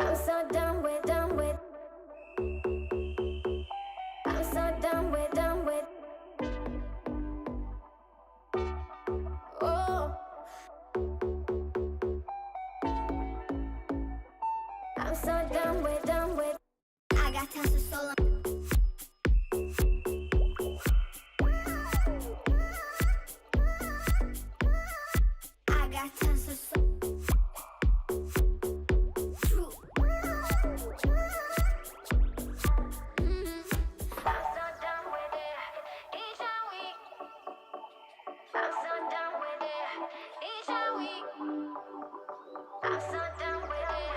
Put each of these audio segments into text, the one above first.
I'm so done with, done with. I'm so done with, done with. Oh, I'm so done with, done with. I got tons of soul. I got tons of soul. I'm so done with it. Each and week. I'm so done with it.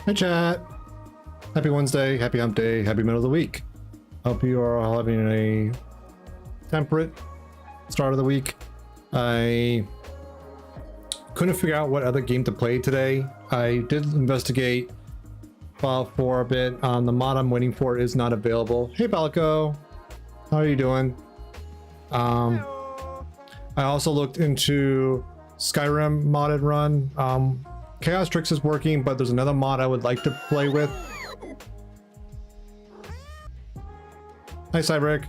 Hey chat! Happy Wednesday, happy hump day, happy middle of the week. Hope you are all having a temperate start of the week. I couldn't figure out what other game to play today. I did investigate for a bit. The mod I'm waiting for is not available. Hey Balco, how are you doing? I also looked into Skyrim modded run. Chaos Tricks is working, but there's another mod I would like to play with. Hi, Cybrick.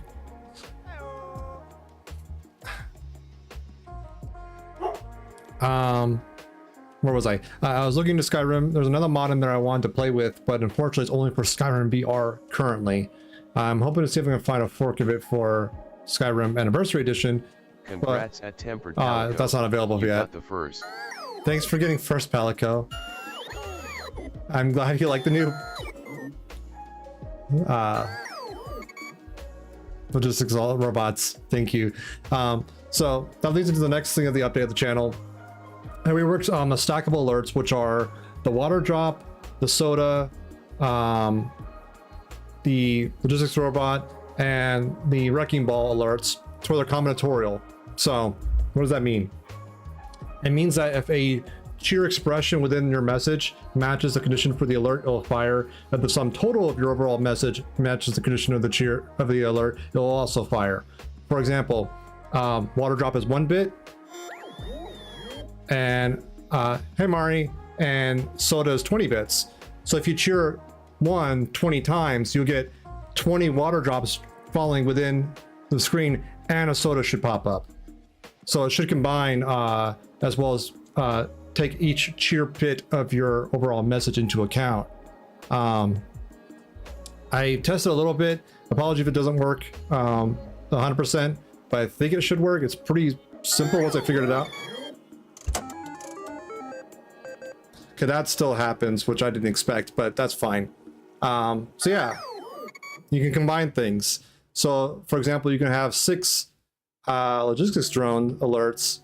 Where was I? I was looking to Skyrim. There's another mod in there I wanted to play with, but unfortunately it's only for Skyrim VR currently. I'm hoping to see if I can find a fork of it for Skyrim Anniversary Edition. Congrats at Tempered. That's not available you yet. Got the first. Thanks for getting first, Palico. I'm glad you like the new logistics robots. Thank you. So that leads into the next thing of the update of the channel. And we worked on the stackable alerts, which are the water drop, the soda, the logistics robot, and the wrecking ball alerts for their combinatorial. So what does that mean? It means that if a cheer expression within your message matches the condition for the alert, it will fire. If the sum total of your overall message matches the condition of the cheer of the alert, it will also fire. For example, water drop is 1 bit, and hey Mari, and soda is 20 bits. So if you cheer 20 times, you'll get 20 water drops falling within the screen, and a soda should pop up. So it should combine as well as take each cheer bit of your overall message into account. I tested a little bit. Apology if it doesn't work 100%, but I think it should work. It's pretty simple once I figured it out. Okay, that still happens, which I didn't expect, but that's fine. So yeah, you can combine things. So for example, you can have 6 logistics drone alerts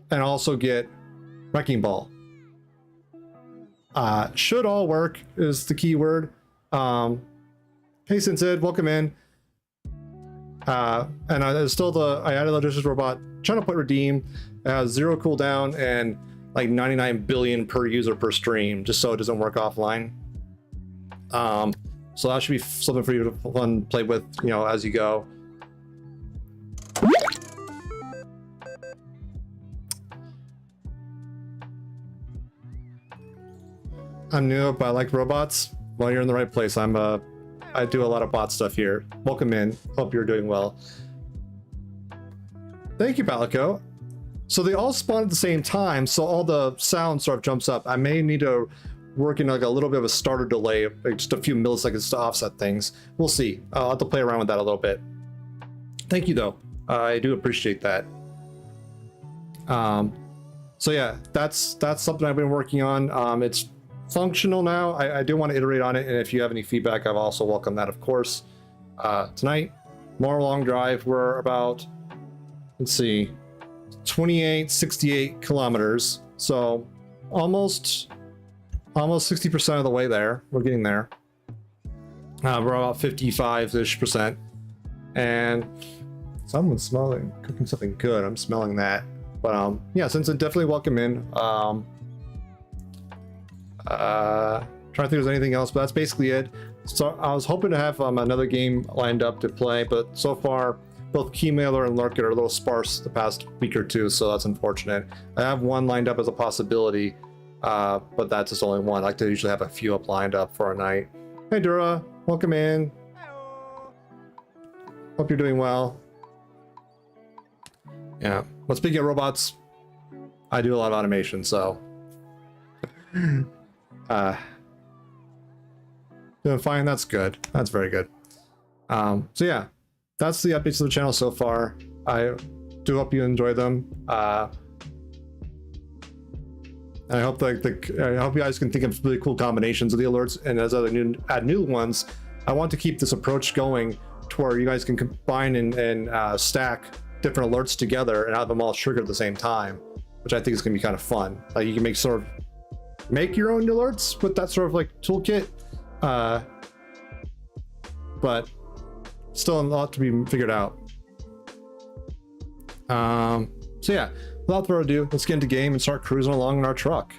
and also get wrecking ball. Should all work is the key word. Hey Sinsid, welcome in. And there's still I added logistics robot, trying to put redeem. It has 0 cooldown and like 99 billion per user per stream, just so it doesn't work offline. So that should be something for you to play with, you know, as you go. I'm new, but I like robots. Well, you're in the right place. I do a lot of bot stuff here. Welcome in. Hope you're doing well. Thank you, Palico. So they all spawn at the same time, so all the sound sort of jumps up. I may need to work in like a little bit of a starter delay, like just a few milliseconds to offset things. We'll see. I'll have to play around with that a little bit. Thank you, though. I do appreciate that. So yeah, that's something I've been working on. It's functional now. I do want to iterate on it, and if you have any feedback, I've also welcome that, of course. Tonight, more long drive. We're about, let's see, 68 kilometers, so almost 60% of the way there. We're getting there. We're about 55-ish%, and someone's cooking something good. I'm smelling that. But yeah, since it definitely welcome in. Trying to think if there's anything else, but that's basically it. So I was hoping to have another game lined up to play, but so far both Keymailer and Lurkit are a little sparse the past week or two, so that's unfortunate. I have one lined up as a possibility, but that's just only one. I like to usually have a few up lined up for a night. Hey Dura, welcome in. Hope you're doing well. Yeah, well, speaking of robots, I do a lot of automation, so doing fine. That's good. That's very good. So yeah, that's the updates of the channel so far. I do hope you enjoy them. And I hope I hope you guys can think of really cool combinations of the alerts, and as add new ones. I want to keep this approach going to where you guys can combine and stack different alerts together and have them all trigger at the same time, which I think is going to be kind of fun. Like you can make your own alerts with that sort of like toolkit, but still a lot to be figured out. So yeah, without further ado, let's get into game and start cruising along in our truck.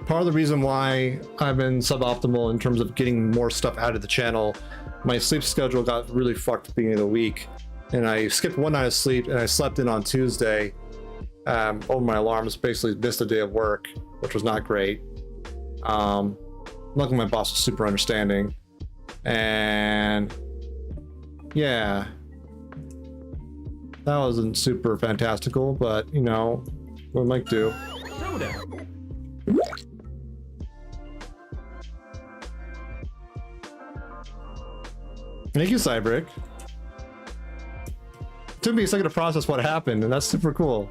Part of the reason why I've been suboptimal in terms of getting more stuff out of the channel, my sleep schedule got really fucked at the beginning of the week, and I skipped one night of sleep, and I slept in on Tuesday over my alarms, basically missed a day of work, which was not great. Luckily my boss was super understanding, and yeah, that wasn't super fantastical, but you know, what might do. Thank you, Cybrick. It took me a second to process what happened, and that's super cool.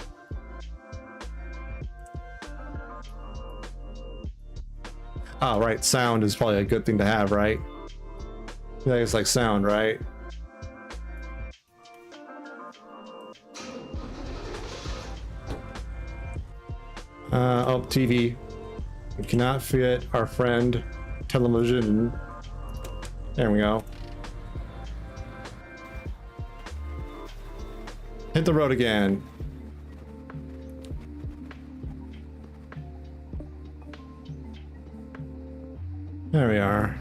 Oh, right, sound is probably a good thing to have, right? Yeah, it's like sound, right? Oh, TV. We cannot fit our friend television. There we go. Hit the road again. There we are.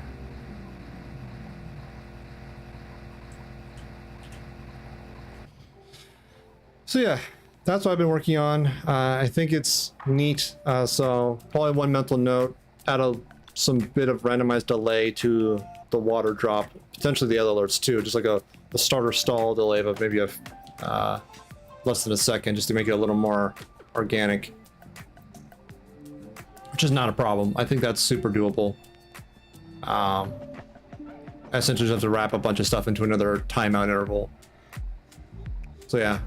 So yeah, that's what I've been working on. I think it's neat. So probably one mental note, add some bit of randomized delay to the water drop, potentially the other alerts too, just like a starter stall delay of maybe a less than a second, just to make it a little more organic, which is not a problem. I think that's super doable. I essentially just have to wrap a bunch of stuff into another timeout interval. So yeah.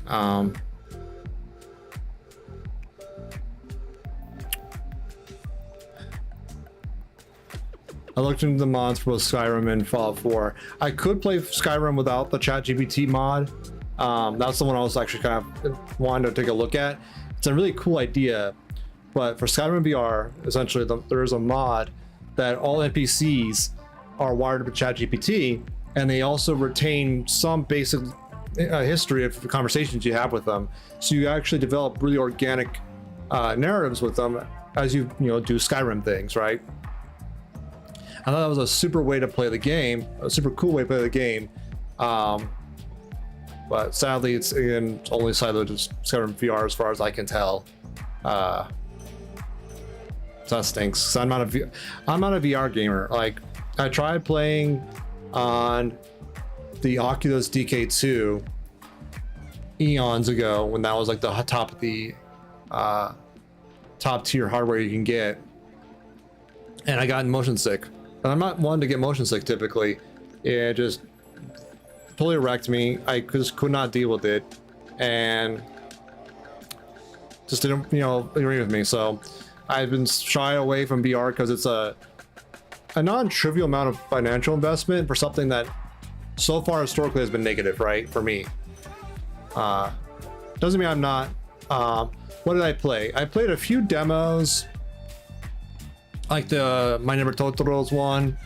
I looked into the mods for both Skyrim and Fallout 4. I could play Skyrim without the ChatGPT mod. That's the one I was actually kind of wanting to take a look at. It's a really cool idea, but for Skyrim VR, essentially there is a mod that all NPCs are wired up with ChatGPT, and they also retain some basic history of the conversations you have with them. So you actually develop really organic narratives with them as you do Skyrim things, right? I thought that was a super way to play the game, a super cool way to play the game. But sadly, it's again only siloed to Skyrim VR as far as I can tell. So that stinks. So I'm not a VR gamer. Like, I tried playing on the Oculus DK2 eons ago when that was like the top of the top tier hardware you can get, and I got motion sick. And I'm not one to get motion sick typically. It just totally wrecked me. I just could not deal with it, and just didn't agree with me. So I've been shy away from VR because it's a non-trivial amount of financial investment for something that so far historically has been negative, right? For me. Doesn't mean I'm not. What did I play? I played a few demos, like the My Neighbor Totoro's one.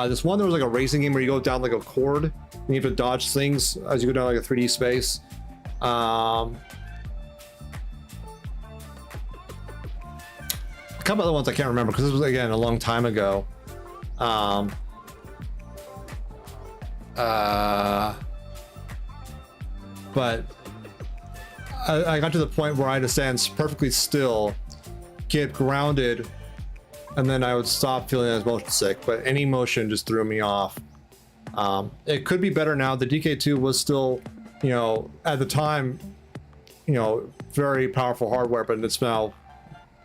This one, there was like a racing game where you go down like a cord and you have to dodge things as you go down like a 3D space. A couple other ones I can't remember because this was again a long time ago. Um, but I got to the point where I had to stand perfectly still, get grounded, and then I would stop feeling as motion sick. But any motion just threw me off. It could be better now. The DK2 was still, you know, at the time, you know, very powerful hardware, but it's now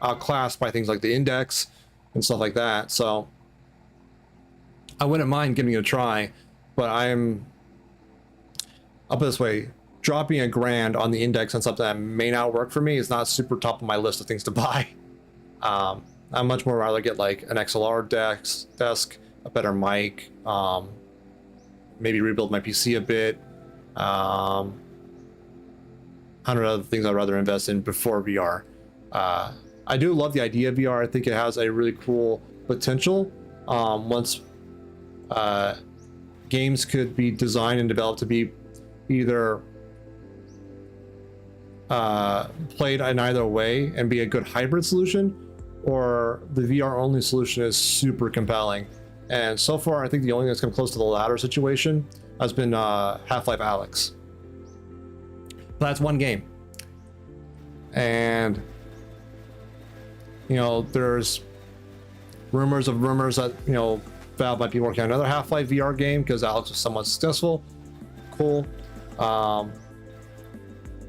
outclassed by things like the Index and stuff like that. So I wouldn't mind giving it a try, but I'll put it this way, dropping $1,000 on the Index on something that may not work for me is not super top of my list of things to buy. I'm much more rather get like an XLR desk, a better mic, maybe rebuild my PC a bit, 100 other things I'd rather invest in before VR. I do love the idea of VR. I think it has a really cool potential. Once games could be designed and developed to be either played in either way and be a good hybrid solution, or the VR only solution is super compelling. And so far, I think the only thing that's come close to the latter situation has been Half-Life Alyx. But that's one game. And, you know, there's rumors that, you know, Valve might be working on another Half-Life VR game because Alyx was somewhat successful. Cool.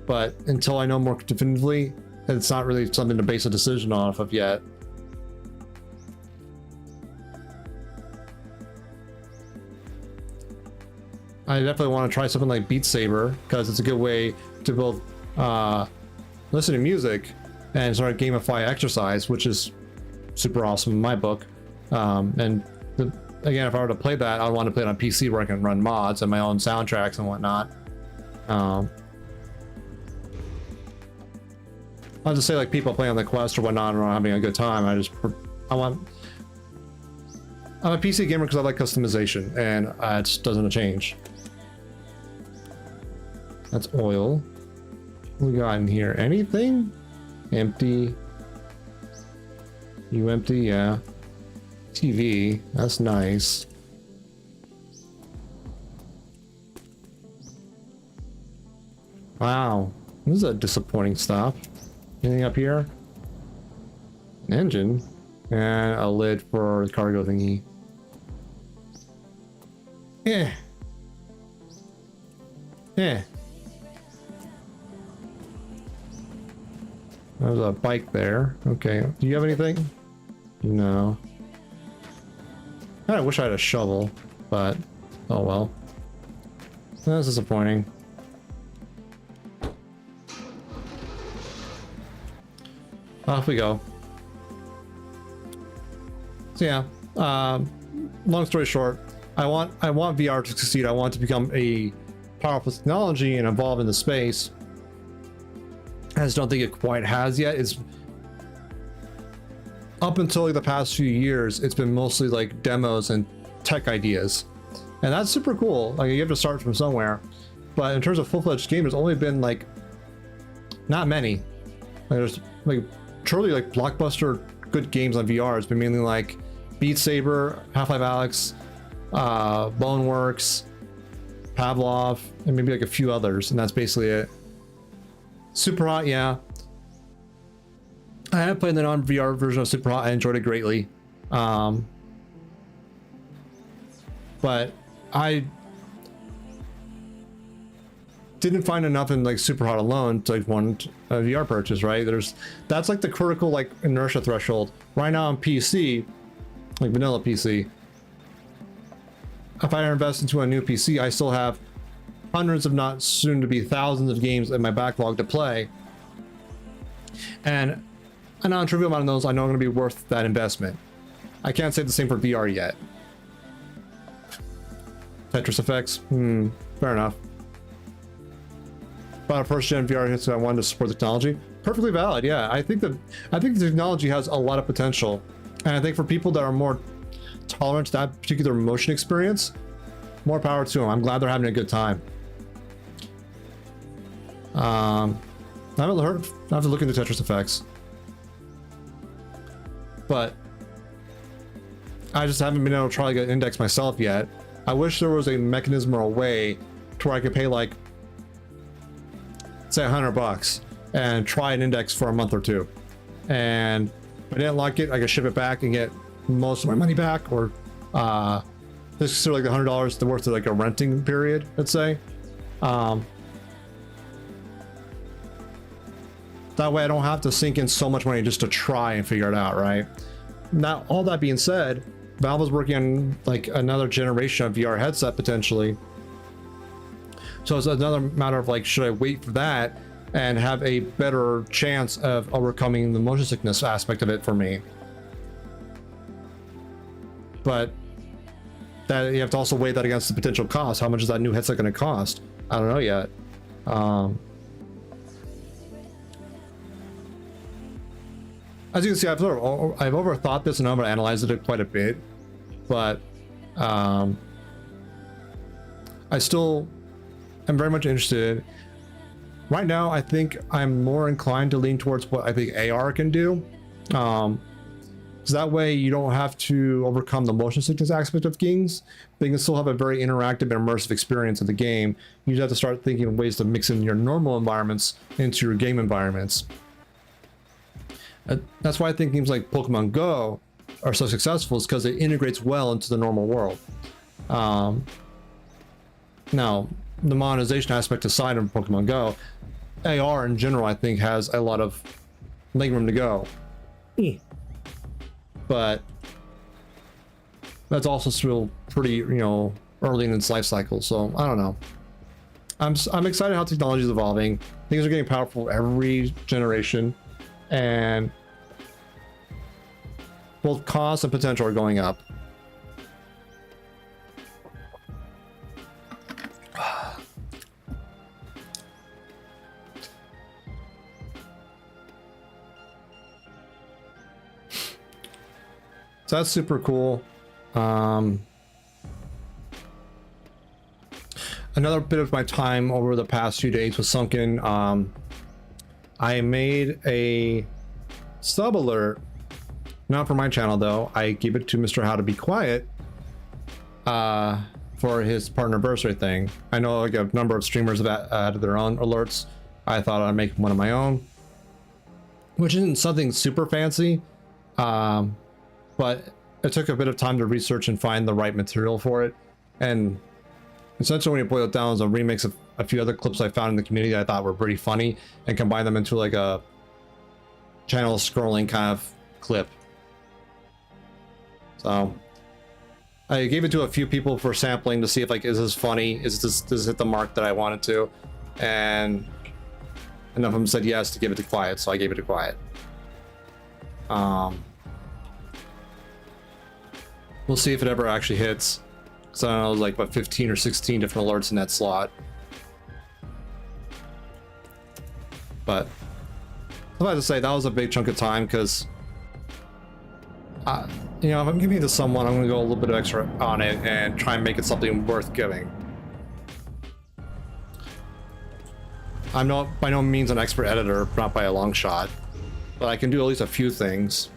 But until I know more definitively, it's not really something to base a decision off of yet. I definitely want to try something like Beat Saber because it's a good way to both listen to music and sort of gamify exercise, which is super awesome in my book. Again, if I were to play that, I would want to play it on PC where I can run mods and my own soundtracks and whatnot. I'll just say like people playing on the Quest or whatnot and are having a good time. I'm a PC gamer because I like customization, and it doesn't change. That's oil. What we got in here? Anything? Empty. You empty? Yeah. TV. That's nice. Wow. This is a disappointing stop. Anything up here? An engine. And a lid for the cargo thingy. Yeah. Yeah. There's a bike there. Okay. Do you have anything? No. I wish I had a shovel, but oh well. That's disappointing. Off we go. So yeah, long story short, I want VR to succeed. I want to become a powerful technology and evolve in the space. I just don't think it quite has yet. It's up until like the past few years, it's been mostly like demos and tech ideas, and that's super cool. Like you have to start from somewhere, but in terms of full-fledged games, there's only been like not many. Like, there's like truly like blockbuster good games on VR. It's been mainly like Beat Saber, Half-Life Alyx, Boneworks, Pavlov, and maybe like a few others, and that's basically it. Super Hot, yeah. I have played the non-VR version of Super Hot. I enjoyed it greatly. But I didn't find enough in like Super Hot alone to like want a VR purchase, right? That's like the critical like inertia threshold. Right now on PC, like vanilla PC, if I invest into a new PC, I still have hundreds, if not soon to be thousands of games in my backlog to play. And a non-trivial amount of those I know are going to be worth that investment. I can't say the same for VR yet. Tetris effects? Fair enough. But a first-gen VR hits, I wanted to support the technology. Perfectly valid, yeah. I think the technology has a lot of potential. And I think for people that are more tolerant to that particular motion experience, more power to them. I'm glad they're having a good time. I haven't heard. I have to look into Tetris effects. But I just haven't been able to try to get an index myself yet. I wish there was a mechanism or a way to where I could pay like, say $100 and try an index for a month or two. And if I didn't like it, I could ship it back and get most of my money back, or just consider like the $100 the worth of like a renting period, let's say. That way I don't have to sink in so much money just to try and figure it out, right? Now, all that being said, Valve is working on like another generation of VR headset potentially. So it's another matter of like, should I wait for that and have a better chance of overcoming the motion sickness aspect of it for me? But that you have to also weigh that against the potential cost. How much is that new headset going to cost? I don't know yet. As you can see, I've overthought this and I've analyzed it quite a bit, but I still am very much interested. Right now, I think I'm more inclined to lean towards what I think AR can do. So that way you don't have to overcome the motion sickness aspect of games, but you can still have a very interactive and immersive experience of the game. You just have to start thinking of ways to mix in your normal environments into your game environments. That's why I think games like Pokemon Go are so successful, is because it integrates well into the normal world. Now, the monetization aspect aside of Pokemon Go, AR in general, I think, has a lot of leg room to go. But that's also still pretty, early in its life cycle. So I don't know. I'm excited how technology is evolving. Things are getting powerful every generation, and both cost and potential are going up. So that's super cool. Another bit of my time over the past few days was sunken. I made a sub alert, not for my channel though. I gave it to Mr. How to Be Quiet for his partner anniversary thing. I know like a number of streamers have added their own alerts. I thought I'd make one of my own, which isn't something super fancy. But it took a bit of time to research and find the right material for it. And essentially when you boil it down, is a remix of a few other clips I found in the community that I thought were pretty funny, and combine them into like a channel scrolling kind of clip. So I gave it to a few people for sampling to see if like, is this funny? Does this hit the mark that I wanted to? And enough of them said yes to give it to Quiet, so I gave it to Quiet. We'll see if it ever actually hits. So I don't know, like what, 15 or 16 different alerts in that slot. But I'm about to say that was a big chunk of time, because if I'm giving it to someone, I'm gonna go a little bit extra on it and try and make it something worth giving. I'm not by no means an expert editor, not by a long shot, but I can do at least a few things.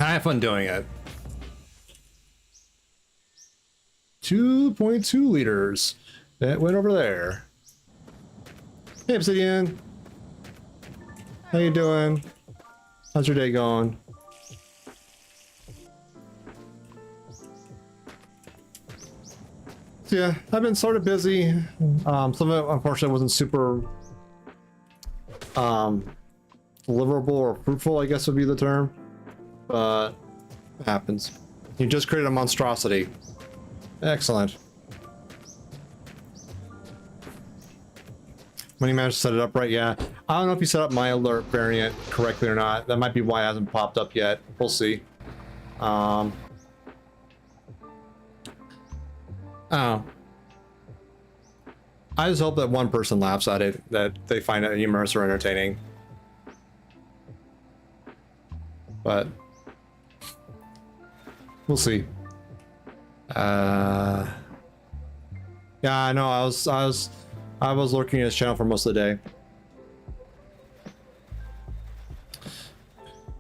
I have fun doing it. 2.2 liters. That went over there. Hey, Obsidian. How you doing? How's your day going? So yeah, I've been sort of busy. Some of it, unfortunately, wasn't super deliverable or fruitful, I guess would be the term. But it happens. You just created a monstrosity. Excellent. When you managed to set it up right, yeah. I don't know if you set up my alert variant correctly or not. That might be why it hasn't popped up yet. We'll see. Oh. I just hope that one person laughs at it, that they find it humorous or entertaining. But we'll see. Yeah, I know. I was lurking at his channel for most of the day.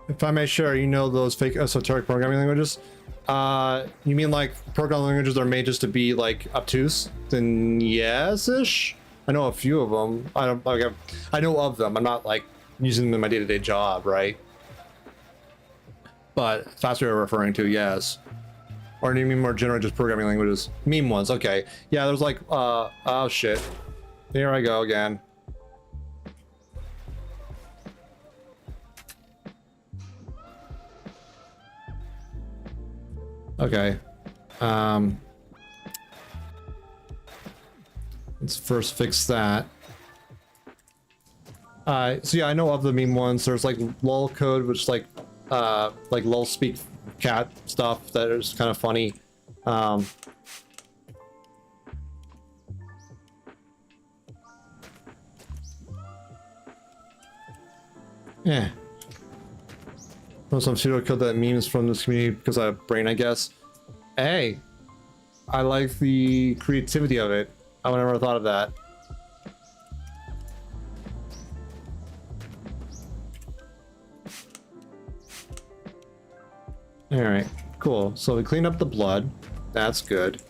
If I may share, you know those fake esoteric programming languages? You mean like programming languages that are made just to be like obtuse? Then yes-ish. I know a few of them. I know of them. I'm not like using them in my day-to-day job, right? But if that's what you're referring to, yes. Or do you mean more general just programming languages? Meme ones, okay. Yeah, there's like, oh shit. Here I go again. Okay. Let's first fix that. So yeah, I know of the meme ones. There's like lol code, which is like lol speak cat stuff that is kind of funny. Yeah. Some pseudocode that memes from this community because I have brain, I guess. Hey, I like the creativity of it. I would never thought of that. All right, cool. So we clean up the blood. That's good.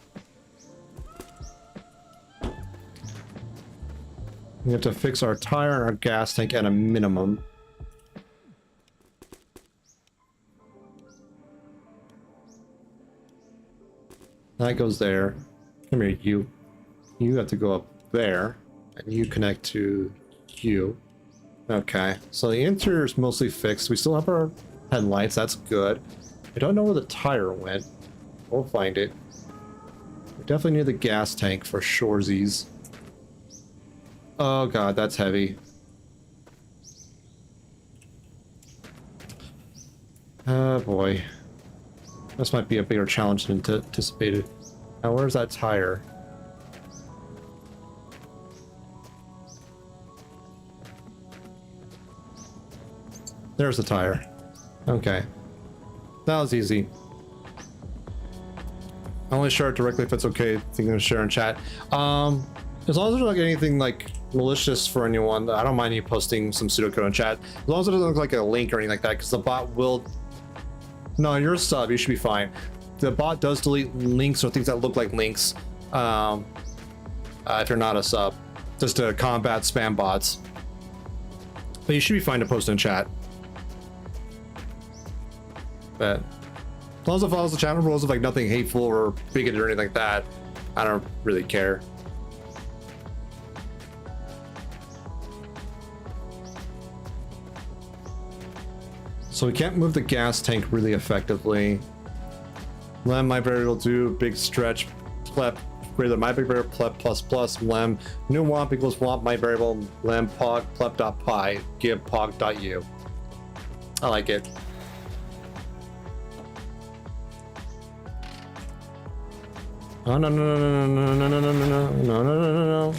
We have to fix our tire and our gas tank at a minimum. That goes there. Come here, you. You have to go up there, and you connect to you. Okay, so the interior is mostly fixed. We still have our headlights. That's good. I don't know where the tire went. We'll find it. We're definitely near the gas tank for shoresies. Oh god, that's heavy. Oh boy. This might be a bigger challenge than anticipated. Now, where's that tire? There's the tire. Okay. That was easy. I only share it directly if it's okay. I think I'm gonna share in chat. As long as there's like anything like malicious for anyone, I don't mind you posting some pseudocode in chat. As long as it doesn't look like a link or anything like that, because the bot will. No, you're a sub. You should be fine. The bot does delete links or things that look like links. If you're not a sub, just to combat spam bots. But you should be fine to post in chat. But as long as it follows the channel rules of like nothing hateful or bigoted or anything like that, I don't really care. So we can't move the gas tank really effectively. Lem my variable do big stretch plep greater than my big variable plep plus plus lem new womp equals womp my variable lem pog plep dot pi give pog dot u. I like it. Oh no no no no no no no no no no no no no.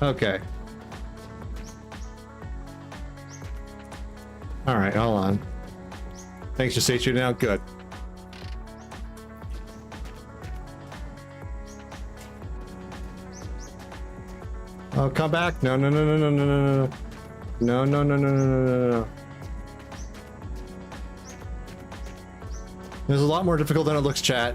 Okay. All right, hold on. Thanks, just state you now. Good. Oh, come back. No, no, no, no, no, no, no, no. No, no, no, no, no, no, no, no. This is a lot more difficult than it looks, chat.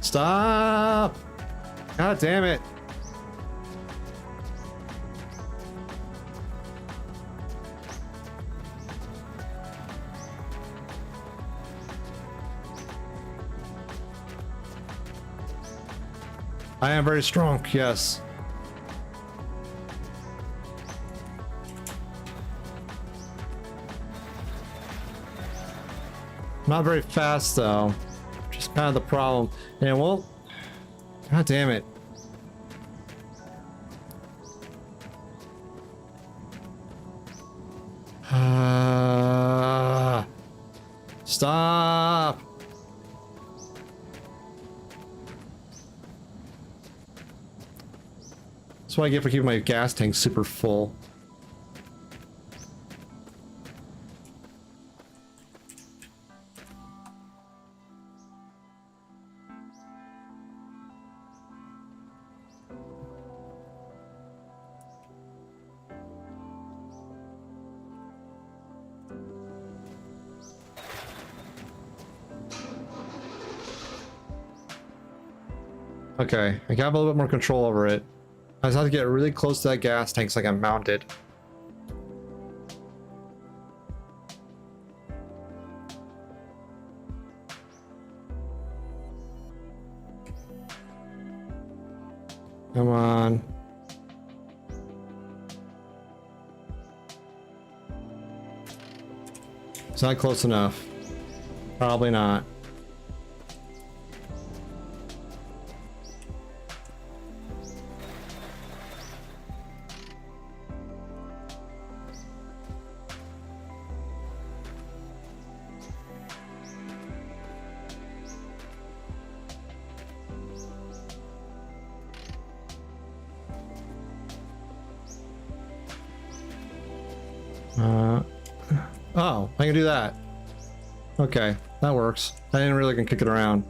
Stop! God damn it. I am very strong, yes. Not very fast though. Just kind of the problem. And well, God damn it. Stop. That's what I get for keeping my gas tank super full. Okay, I got a little bit more control over it. I just have to get really close to that gas tank so I can mount it. Come on. It's not close enough. Probably not. Oh, I can do that. Okay, that works. I didn't really can kick it around.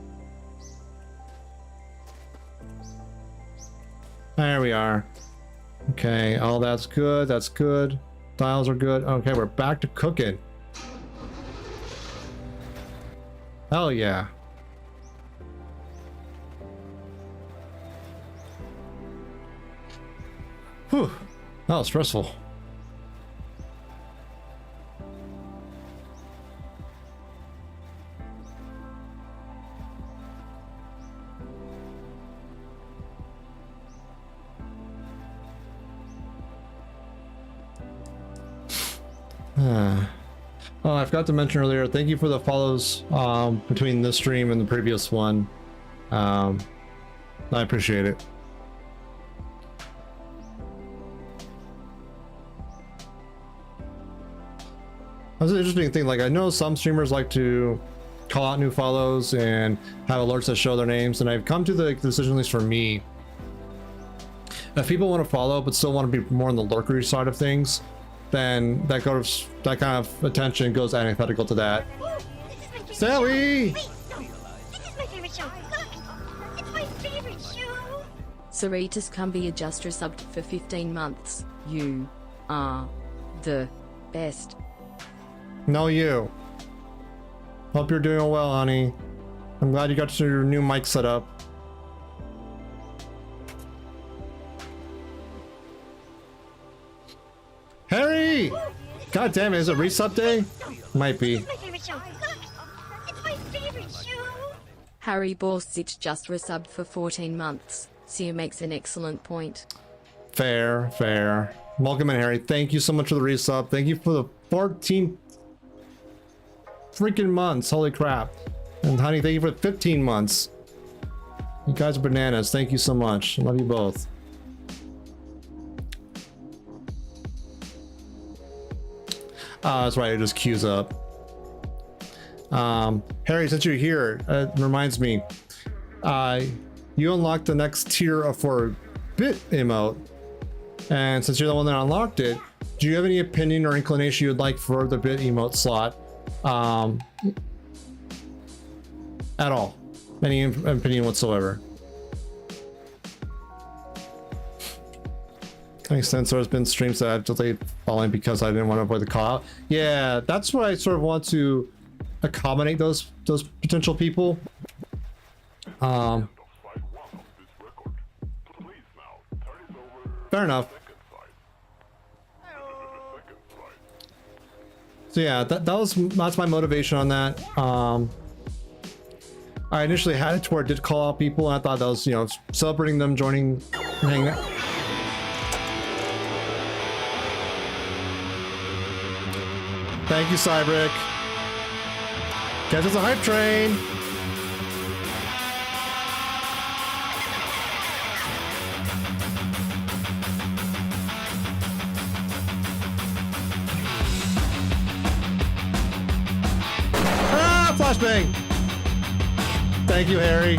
There we are. Okay, all that's good. That's good. Dials are good. Okay, we're back to cooking. Hell yeah. Whew. That was stressful. Oh, I forgot to mention earlier, thank you for the follows between this stream and the previous one. I appreciate it. That's an interesting thing. Like, I know some streamers like to call out new follows and have alerts that show their names, and I've come to the decision, at least for me, if people want to follow but still want to be more on the lurkery side of things, then that kind of attention goes antithetical to that. Sally! Wait, no, this is my favorite show. Look, it's my favorite show. DesertIce can be adjuster subbed for 15 months. You are the best. No, you. Hope you're doing well, honey. I'm glad you got your new mic set up. Harry! God damn it, is it resub day? Might be. This is my favorite show. Look, it's my favorite show. Harry Borsich just resubbed for 14 months. Sue makes an excellent point. Fair, fair. Welcome in, Harry. Thank you so much for the resub. Thank you for the 14 freaking months. Holy crap. And honey, thank you for 15 months. You guys are bananas. Thank you so much. I love you both. That's right, it just queues up. Harry, since you're here, it reminds me, you unlocked the next tier for bit emote, and since you're the one that unlocked it, do you have any opinion or inclination you'd like for the bit emote slot at all? Any opinion whatsoever? Makes sense. There's been streams that I've delayed following because I didn't want to avoid the call out. Yeah, that's why I sort of want to accommodate those potential people. Fair enough. So yeah, that's my motivation on that. I initially had it to where it did call out people, and I thought that was, you know, celebrating them joining, hanging out. Thank you, Cybrick. Guess it's a hype train. flashbang! Thank you, Harry.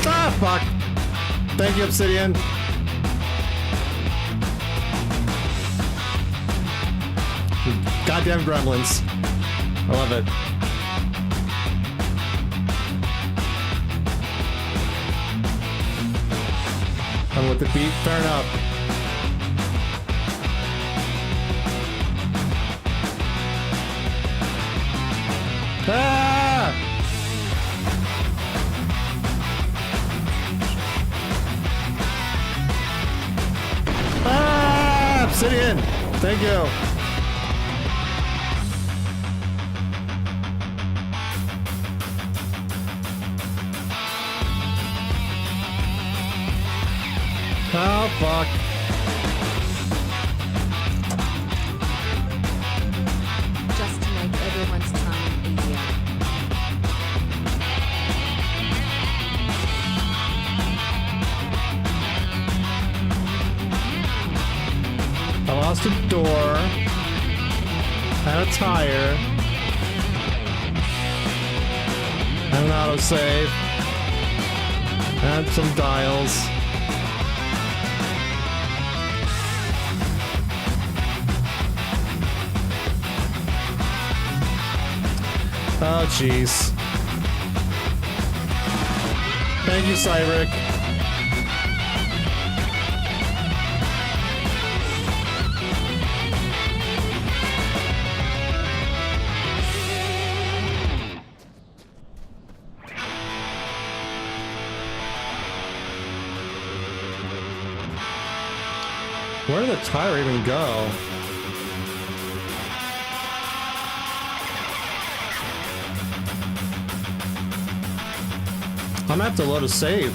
Ah, fuck. Thank you, Obsidian. Goddamn gremlins. I love it. And with the beat, fair enough. Ah! Ah! Obsidian! Thank you. Oh, fuck. Just to make everyone's time easier. I lost a door. And a tire. And an autosave. And some dials. Oh, jeez. Thank you, Cyric. Where did the tire even go? I'm gonna have to load a save.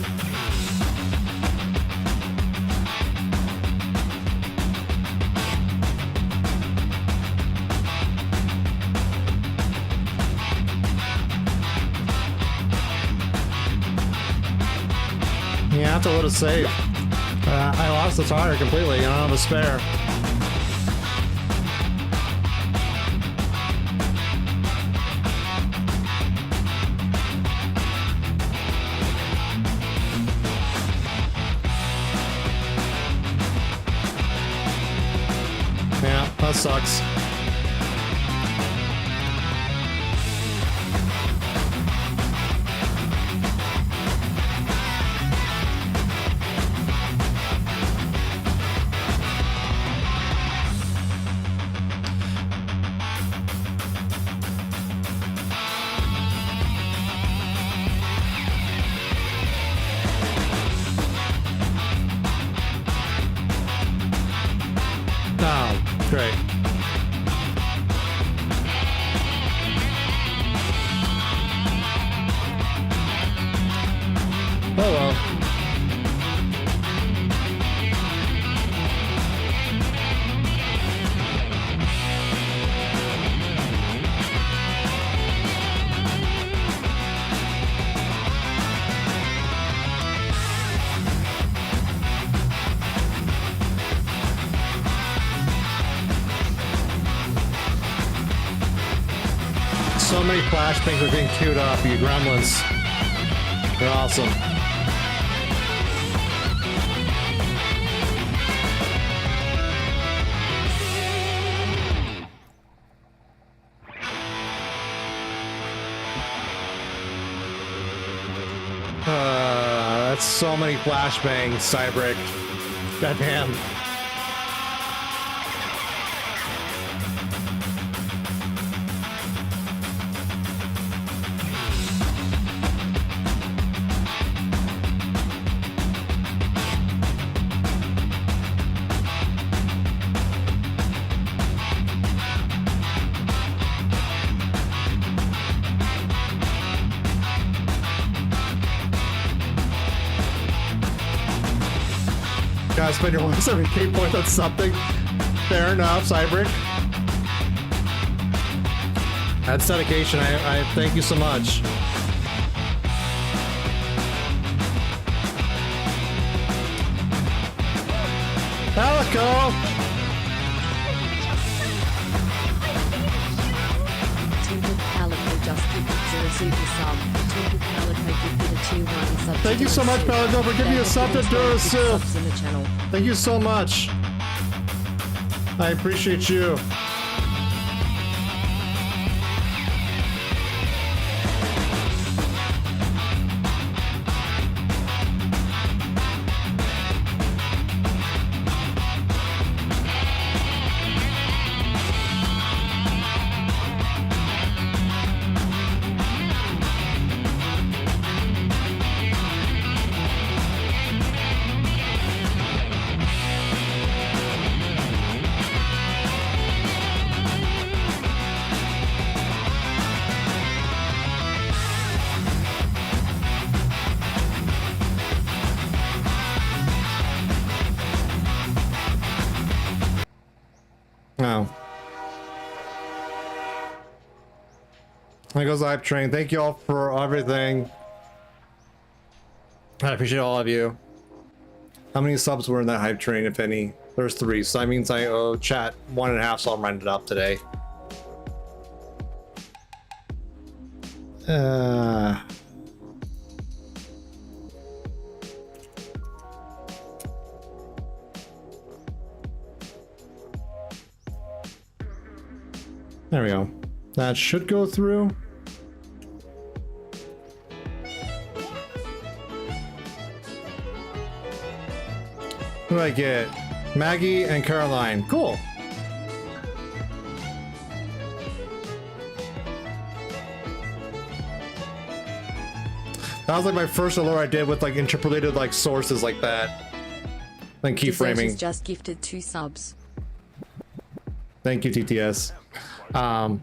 Yeah, I have to load a save. I lost the tire completely. I don't have a spare. Yeah, that sucks. Oh, great. Oh well. So many flashbangs are getting queued up, you gremlins. They're awesome. That's so many flashbangs, Cybrick. Goddamn. Gotta spend your 170k points on something. Fair enough, Cybrick. That's dedication. I thank you so much. Alico! Tempered Calico just gifted 0 super sub. Tempered Calico gifted a tier 1 sub. Thank you so much, Pelico, for giving me a sub to Duracell. Subs in the channel. Thank you so much. I appreciate you. Oh. There goes the hype train. Thank you all for everything. I appreciate all of you. How many subs were in that hype train, if any? There's 3, so that means I owe chat 1.5, so I'll round it up today. There we go. That should go through. What do I get? Maggie and Caroline. Cool. That was like my first allure I did with like interpolated like sources like that. Then keyframing. DesertIce just gifted 2 subs. Thank you, TTS. I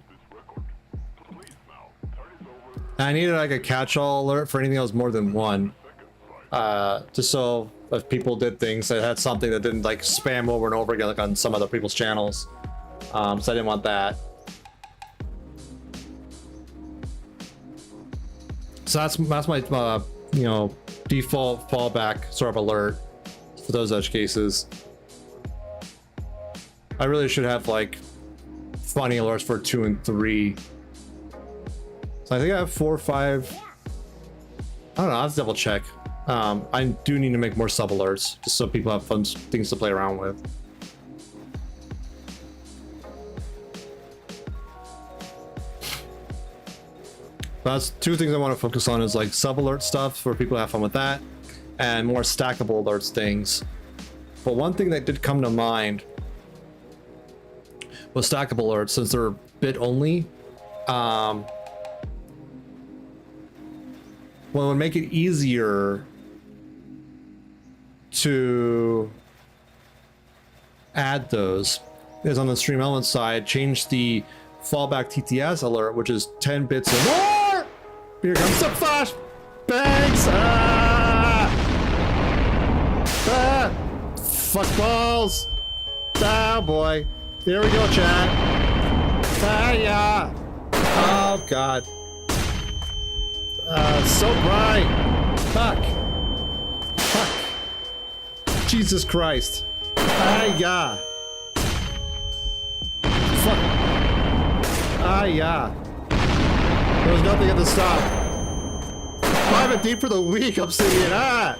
needed like a catch-all alert for anything that was more than 1. Just so if people did things that had something that didn't like spam over and over again like on some other people's channels. So I didn't want that. So that's my you know, default fallback sort of alert for those edge cases. I really should have like funny alerts for 2 and 3. So I think I have 4 or 5. I don't know, I'll have to double check. I do need to make more sub alerts just so people have fun things to play around with. That's 2 things I want to focus on is like sub alert stuff for people to have fun with that, and more stackable alerts things. But one thing that did come to mind was stackable alerts, since they're bit only. Well, it would make it easier to add those is on the stream element side, change the fallback TTS alert, which is 10 bits or more. Here comes the flash bangs. Fuck balls. Oh boy. Here we go, chat. Yeah. Oh god. So bright. Fuck. Jesus Christ. Yeah. Fuck. Yeah. There was nothing at the stop. 5 and deep for the week, Obsidian.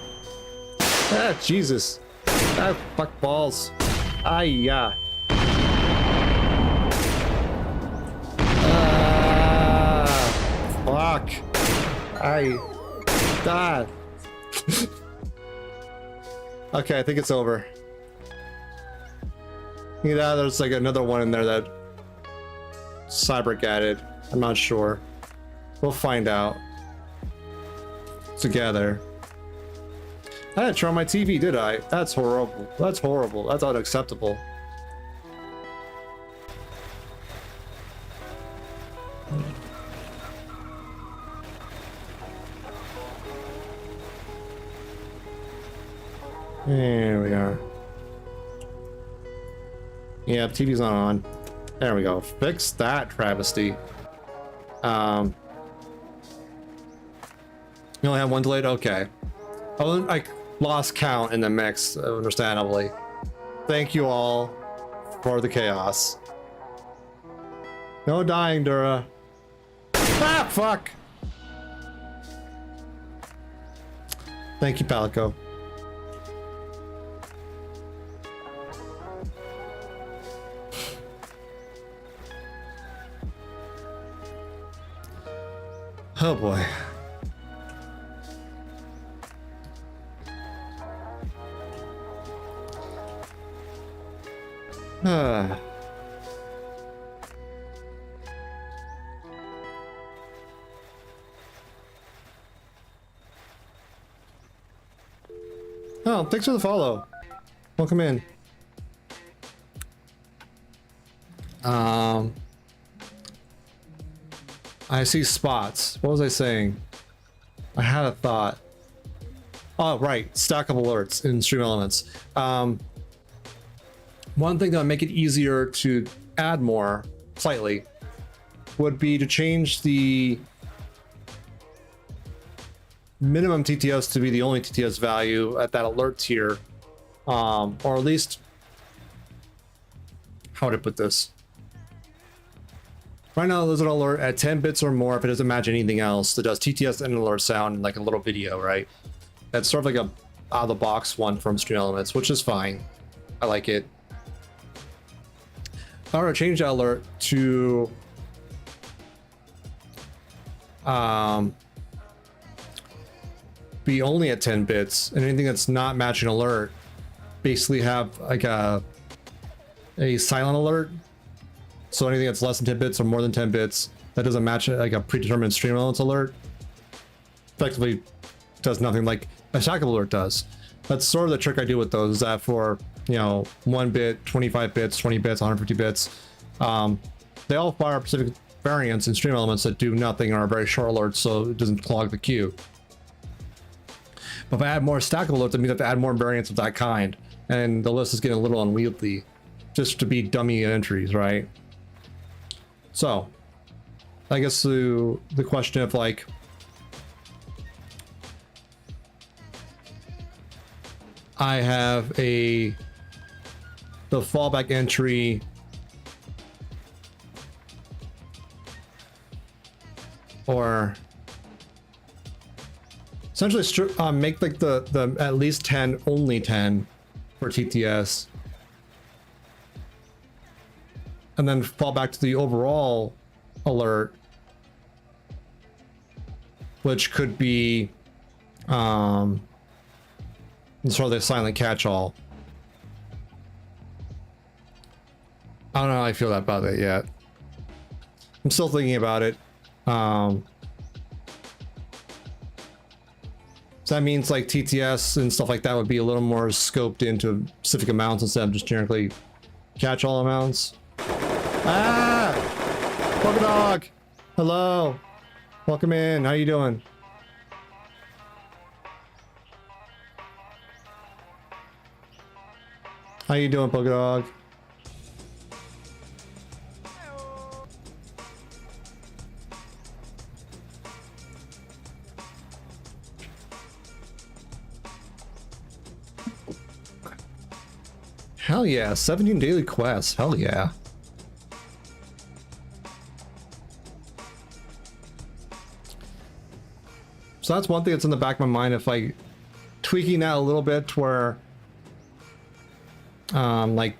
Jesus. Fuck balls. Yeah. Fuck. God. Okay, I think it's over. Yeah, there's like another one in there that Cyber added. I'm not sure. We'll find out together. I didn't turn on my TV, did I? That's horrible. That's horrible. That's unacceptable. There we are. Yeah, TV's not on. There we go. Fix that travesty. You only have 1 delayed? Okay. Oh, I lost count in the mix, understandably. Thank you all for the chaos. No dying, Dura. Ah, fuck! Thank you, Palico. Oh boy. Ah. Oh, thanks for the follow. Welcome in. I see spots. What was I saying? I had a thought. Oh, right. Stackable alerts in Stream Elements. One thing that would make it easier to add more, slightly, would be to change the minimum TTS to be the only TTS value at that alert tier. Or at least, how would I put this? Right now, there's an alert at 10 bits or more if it doesn't match anything else that does TTS and an alert sound and like a little video, right? That's sort of like a out of the box one from Stream Elements, which is fine. I like it. If I were to change that alert to be only at 10 bits, and anything that's not matching alert basically have like a silent alert. So anything that's less than 10 bits or more than 10 bits that doesn't match like a predetermined Stream Elements alert effectively does nothing like a stackable alert does. That's sort of the trick I do with those, is that for, you know, 1 bit, 25 bits, 20 bits, 150 bits, they all fire specific variants in Stream Elements that do nothing or are very short alerts, so it doesn't clog the queue. But if I add more stackable alerts, that means I have to add more variants of that kind, and the list is getting a little unwieldy just to be dummy entries, right? So I guess the question of like, I have the fallback entry or essentially make like the at least 10 only 10 for TTS, and then fall back to the overall alert, which could be sort of the silent catch-all. I don't know how I feel about it yet. I'm still thinking about it. So that means like TTS and stuff like that would be a little more scoped into specific amounts instead of just generically catch-all amounts. Ah! Polka Dog! Hello! Welcome in. How you doing? How you doing, Polka Dog? Hell yeah, 17 daily quests. Hell yeah. So that's one thing that's in the back of my mind, if like tweaking that a little bit to where like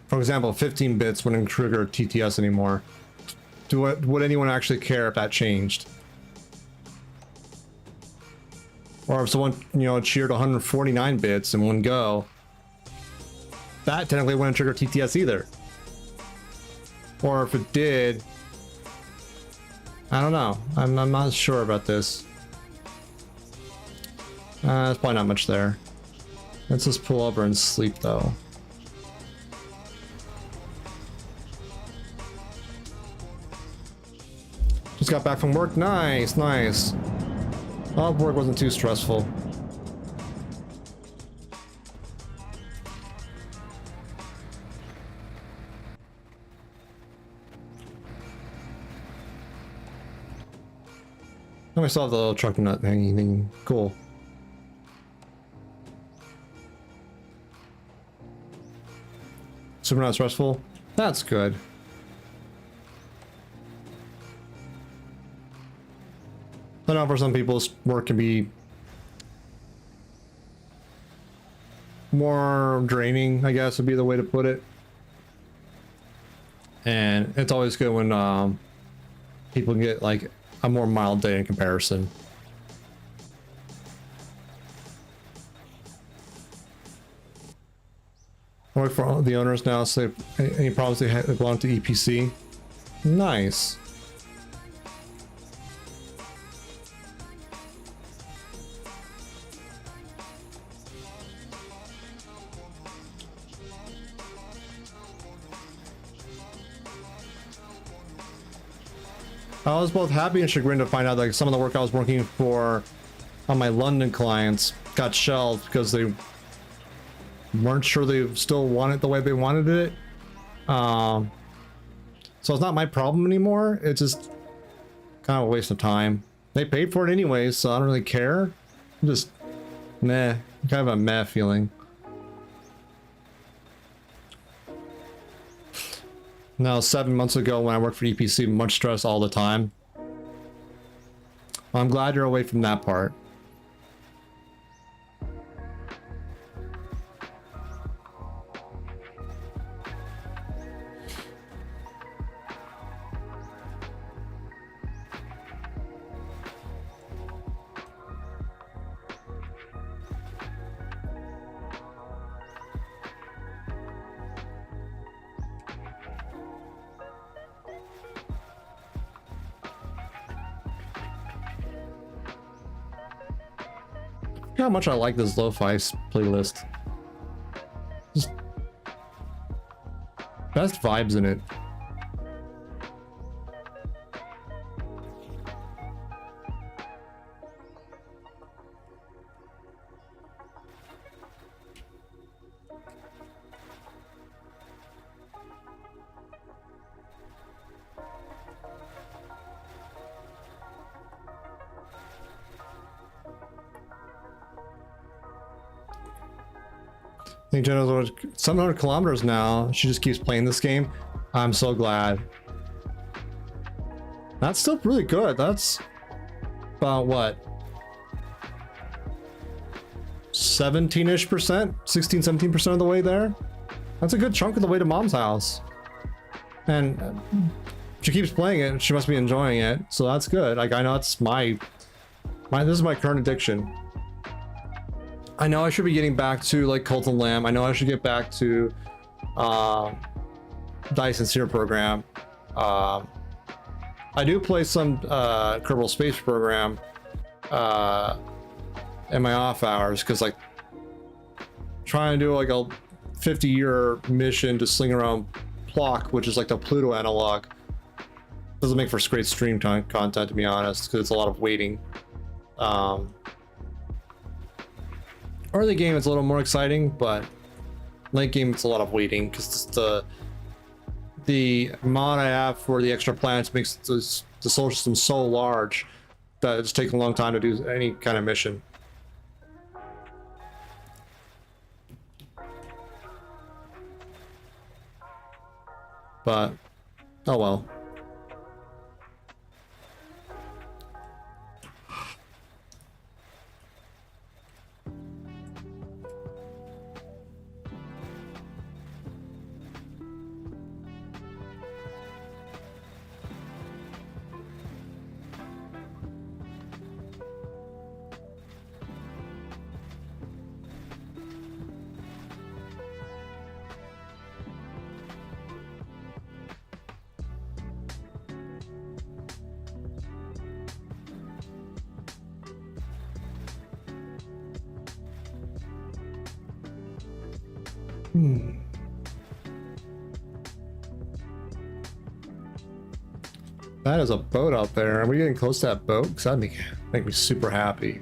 for example 15 bits wouldn't trigger TTS anymore. Would anyone actually care if that changed? Or if someone, you know, cheered 149 bits in one go, that technically wouldn't trigger TTS either. Or if it did, I don't know. I'm not sure about this. There's probably not much there. Let's just pull over and sleep though. Just got back from work. Nice, nice. Oh, work wasn't too stressful. Oh, I still have the little truck nut hanging thing. Cool. Super not stressful. That's good. I know for some people, work can be more draining, I guess would be the way to put it. And it's always good when people get like a more mild day in comparison. I work for the owners now, so any problems they belong to EPC. Nice. I was both happy and chagrined to find out that some of the work I was working for on my London clients got shelved because they weren't sure they still want it the way they wanted it. So it's not my problem anymore. It's just kind of a waste of time. They paid for it anyways, so I don't really care. I'm just meh, kind of a meh feeling. Now, 7 months ago when I worked for EPC, much stress all the time. Well, I'm glad you're away from that part. Look how much I like this lo-fi playlist. Just best vibes in it. I think Jenna's over 700 kilometers now. She just keeps playing this game. I'm so glad. That's still really good. That's about what? 17-ish%? 16, 17% of the way there? That's a good chunk of the way to mom's house. And she keeps playing it. She must be enjoying it. So that's good. Like, I know it's this is my current addiction. I know I should be getting back to like Cult of Lamb. I know I should get back to Dice and Seer program. I do play some Kerbal Space program in my off hours because like trying to do like a 50-year mission to sling around Plock, which is like the Pluto analog, doesn't make for great stream content, to be honest, because it's a lot of waiting. Early game it's a little more exciting, but late game it's a lot of waiting because the mod I have for the extra planets makes the solar system so large that it's taking a long time to do any kind of mission. But oh well. That is a boat out there. Are we getting close to that boat? Because that'd make me super happy.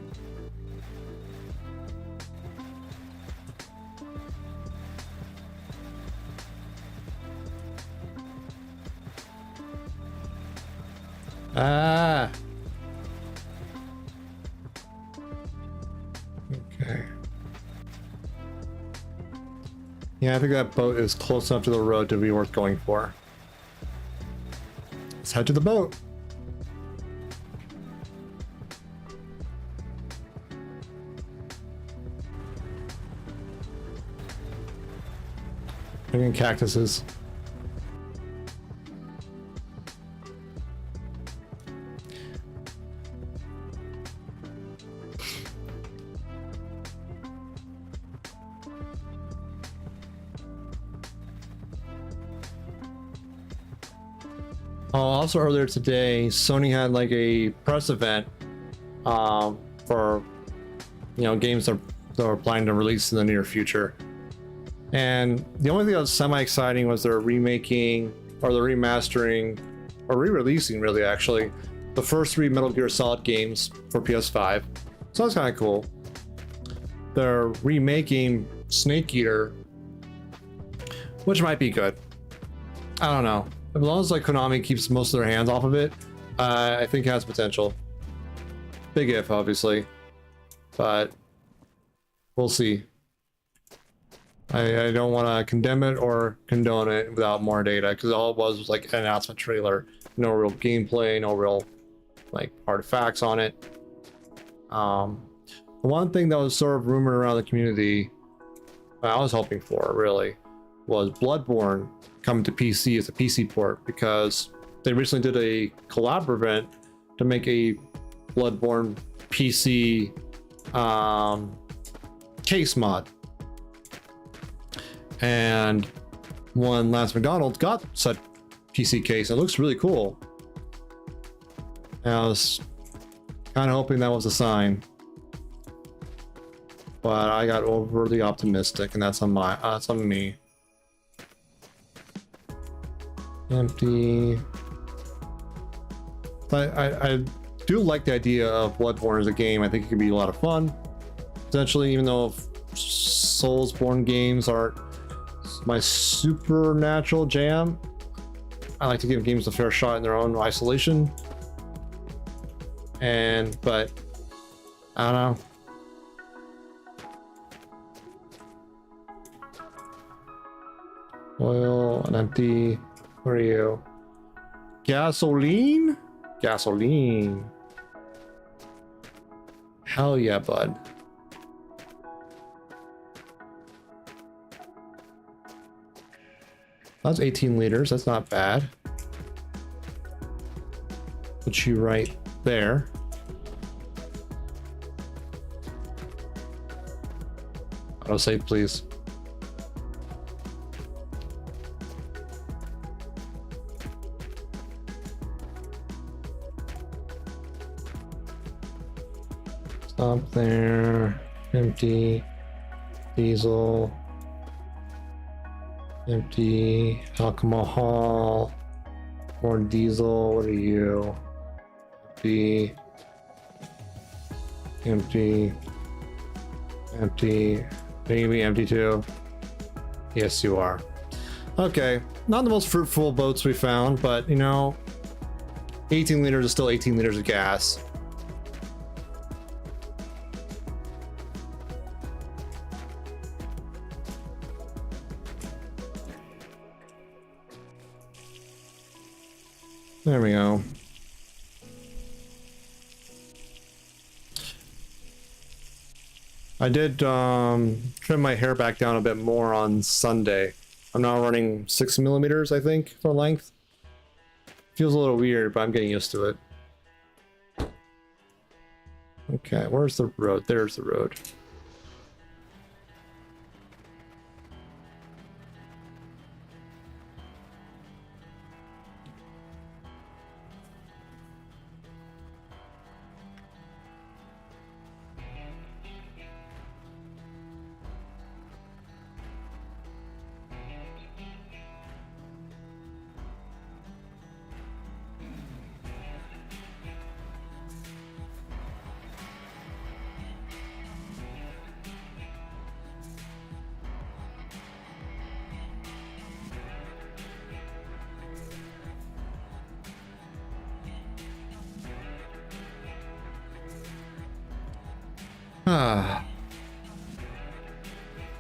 Ah. Okay. Yeah, I think that boat is close enough to the road to be worth going for. Let's head to the boat. Bringing cactuses. Oh, also earlier today, Sony had like a press event for games that they're planning to release in the near future. And the only thing that was semi-exciting was they're remaking or they're remastering or re-releasing, really, actually, the first 3 Metal Gear Solid games for PS5. So that's kind of cool. They're remaking Snake Eater, which might be good. I don't know. As long as like Konami keeps most of their hands off of it, I think it has potential. Big if, obviously, but we'll see. I don't want to condemn it or condone it without more data, because all it was like an announcement trailer. No real gameplay, no real like artifacts on it. The one thing that was sort of rumored around the community, I was hoping for really, was Bloodborne coming to PC as a PC port, because they recently did a collab event to make a Bloodborne PC case mod. And when Lance McDonald got such PC case, it looks really cool. And I was kind of hoping that was a sign, but I got overly optimistic, and that's on me. Empty. But I do like the idea of Bloodborne as a game. I think it could be a lot of fun, potentially, even though Soulsborne games aren't my supernatural jam. I like to give games a fair shot in their own isolation. But I don't know. Oil and empty. Where are you? Gasoline? Gasoline. Hell yeah, bud. That's 18 liters. That's not bad. Put you right there. Auto save, please. Stop there. Empty. Diesel. Empty. Alcohol. More diesel. What are you? Empty. Empty. Empty. Maybe empty too. Yes, you are. Okay. Not the most fruitful boats we found, but 18 liters is still 18 liters of gas. There we go. I did trim my hair back down a bit more on Sunday. I'm now running 6 millimeters, I think, for length. Feels a little weird, but I'm getting used to it. Okay, where's the road? There's the road.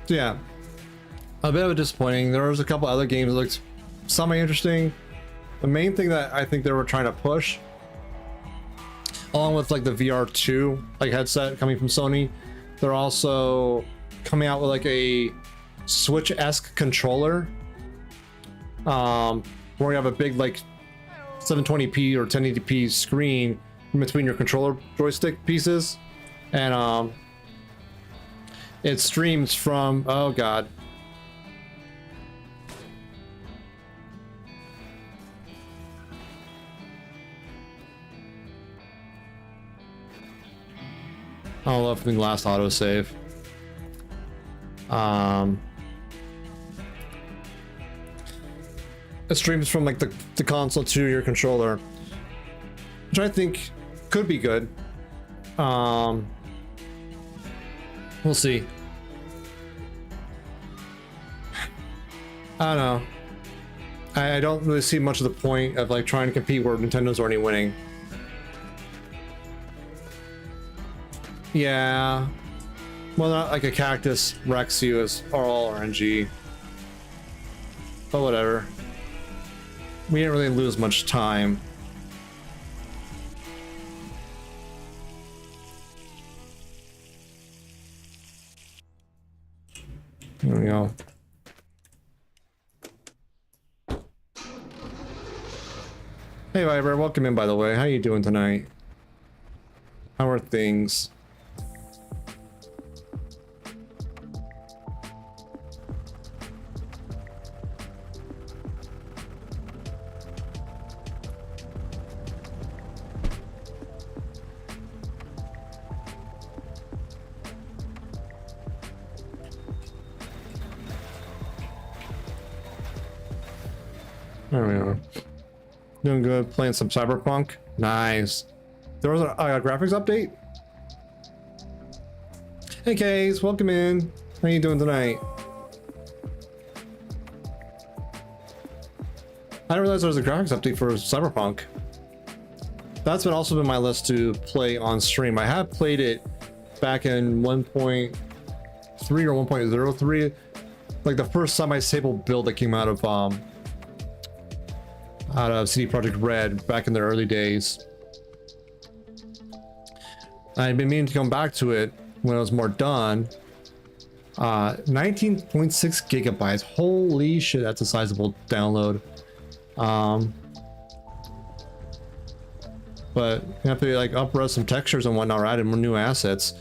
So yeah, a bit of a disappointing. There was a couple other games that looked semi-interesting. The main thing that I think they were trying to push, along with like the VR2 like headset coming from Sony, they're also coming out with like a Switch-esque controller, where you have a big like 720p or 1080p screen in between your controller joystick pieces, and it streams from, oh god, I don't know if we can last autosave. It streams from like the console to your controller, which I think could be good. We'll see. I don't know. I don't really see much of the point of like trying to compete where Nintendo's already winning. Yeah. Well, not like a cactus wrecks you is all RNG. But whatever. We didn't really lose much time. There we go. Hey Viber, welcome in by the way. How you doing tonight? How are things? There we are. Doing good, playing some Cyberpunk. Nice. There was a graphics update? Hey Kays, welcome in. How you doing tonight? I didn't realize there was a graphics update for Cyberpunk. That's also been my list to play on stream. I have played it back in 1.3 or 1.03. Like the first semi-stable build that came out of CD Projekt Red back in the early days. I've been meaning to come back to it when it was more done. 19.6 gigabytes. Holy shit, that's a sizable download. But you have to like up-res some textures and whatnot, or add in more new assets.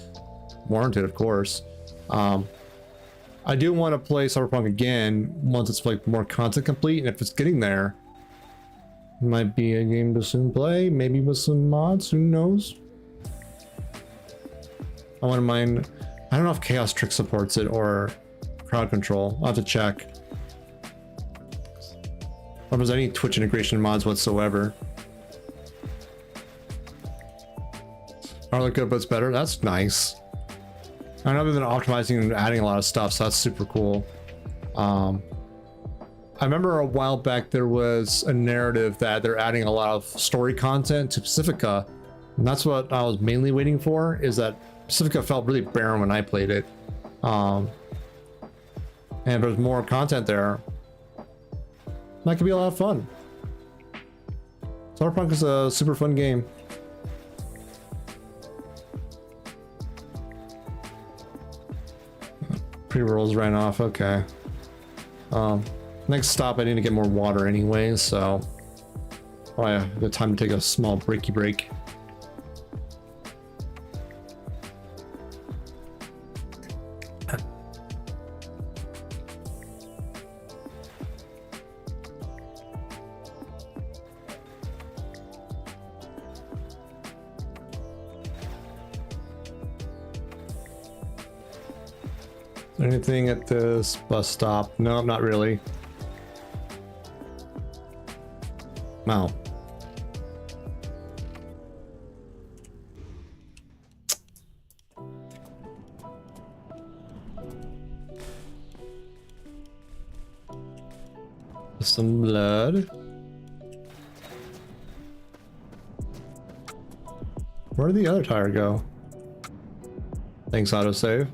Warranted, of course. I do want to play Cyberpunk again once it's like more content complete, and if it's getting there, might be a game to soon play, maybe with some mods, who knows? I wouldn't mind. I don't know if Chaos Trick supports it or Crowd Control. I'll have to check. Or if there's any Twitch integration mods whatsoever. Are they good but it's better? That's nice. I know they've been optimizing and adding a lot of stuff, so that's super cool. I remember a while back there was a narrative that they're adding a lot of story content to Pacifica, and that's what I was mainly waiting for, is that Pacifica felt really barren when I played it. And if there's more content there, that could be a lot of fun. Cyberpunk is a super fun game. Pre-rolls ran off, okay. Next stop, I need to get more water anyway, so I have the time to take a small breaky break. Anything at this bus stop? No, not really. Wow. Some blood. Where did the other tire go? Thanks, autosave.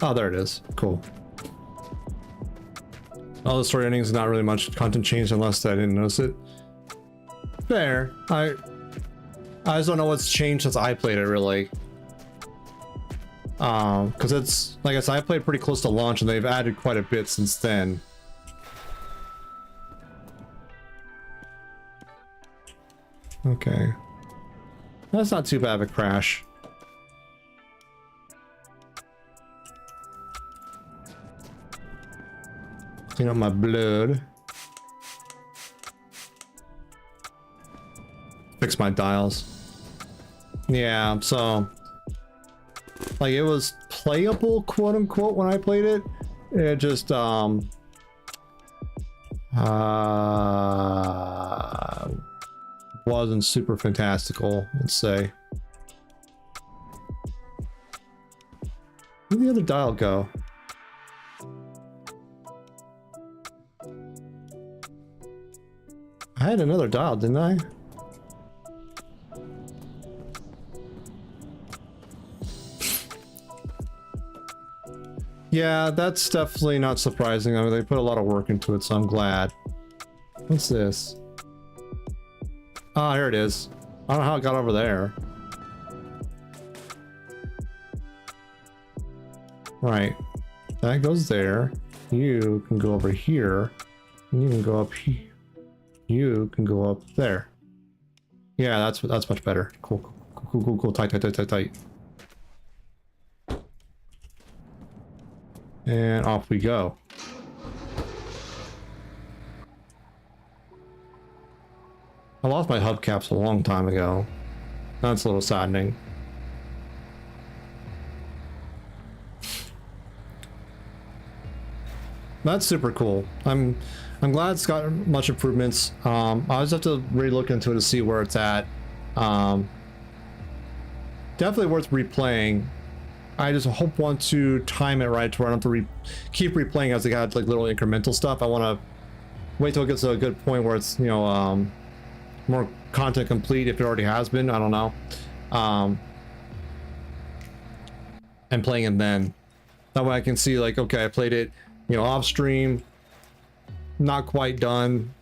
Oh, there it is. Cool. All the story endings, not really much content changed unless I didn't notice it. Fair. I just don't know what's changed since I played it, really. Because it's, like I said, I played pretty close to launch and they've added quite a bit since then. Okay. That's not too bad of a crash. Clean up my blood. Fix my dials. Yeah, so like it was playable, quote unquote, when I played it. It just wasn't super fantastical, let's say. Where'd the other dial go? I had another dial, didn't I? Yeah, that's definitely not surprising. I mean, they put a lot of work into it, so I'm glad. What's this? Ah, here it is. I don't know how it got over there. Right. That goes there. You can go over here. And you can go up here. You can go up there. Yeah, that's much better. Cool. Cool. Tight. And off we go. I lost my hubcaps a long time ago. That's a little saddening. That's super cool. I'm glad it's got much improvements. I just have to really look into it to see where it's at. Definitely worth replaying. I just want to time it right to where I don't have to keep replaying as they got like little incremental stuff. I want to wait till it gets to a good point where it's, you know, more content complete if it already has been. I don't know. And playing it then. That way I can see like, okay, I played it, you know, off stream, not quite done,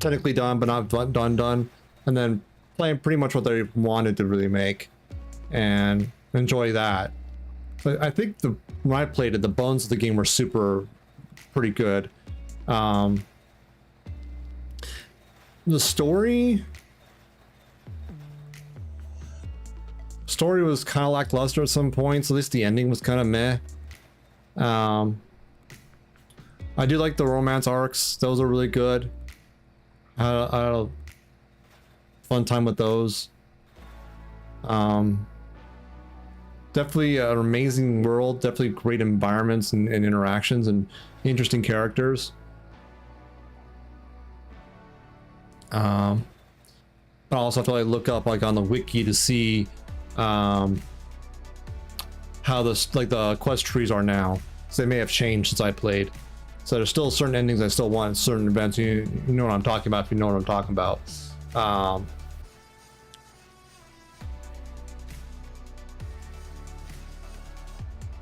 technically done, but not done, and then playing pretty much what they wanted to really make and enjoy that. But I think when I played it, the bones of the game were pretty good. The story was kind of lackluster at some points. At least the ending was kind of meh. I do like the romance arcs. Those are really good. I had a fun time with those. Definitely an amazing world. Definitely great environments and interactions and interesting characters. But I also have to like look up like on the wiki to see how the quest trees are now. So they may have changed since I played. So there's still certain endings I still want, certain events. You know what I'm talking about if you know what I'm talking about.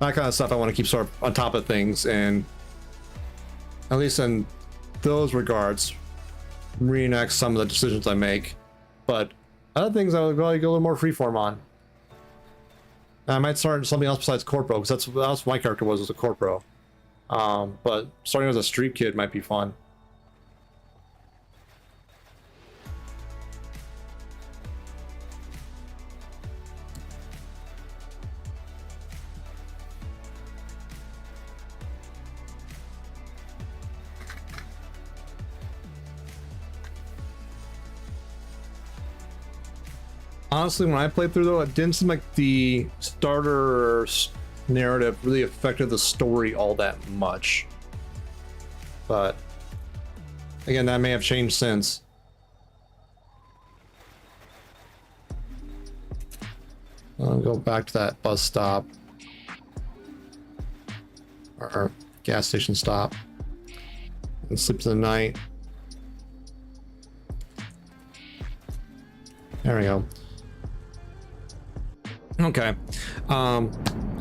That kind of stuff I want to keep sort of on top of things, and at least in those regards, reenact some of the decisions I make. But other things I would probably go a little more freeform on. I might start something else besides Corpo, because that's what my character was a Corpo. But starting as a street kid might be fun. Honestly, when I played through though, it didn't seem like the starter narrative really affected the story all that much. But again, that may have changed since. I'll go back to that bus stop or gas station stop and sleep through the night. There we go. Okay. I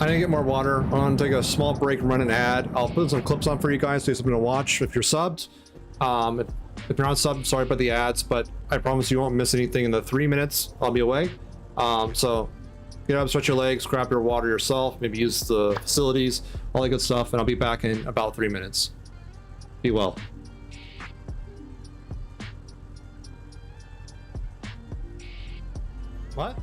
need to get more water. I'm gonna take a small break and run an ad. I'll put some clips on for you guys, so you have something to watch if you're subbed. If you're not subbed, sorry about the ads, but I promise you won't miss anything in the 3 minutes I'll be away. So get up, stretch your legs, grab your water yourself, maybe use the facilities, all that good stuff, and I'll be back in about 3 minutes. Be well. What?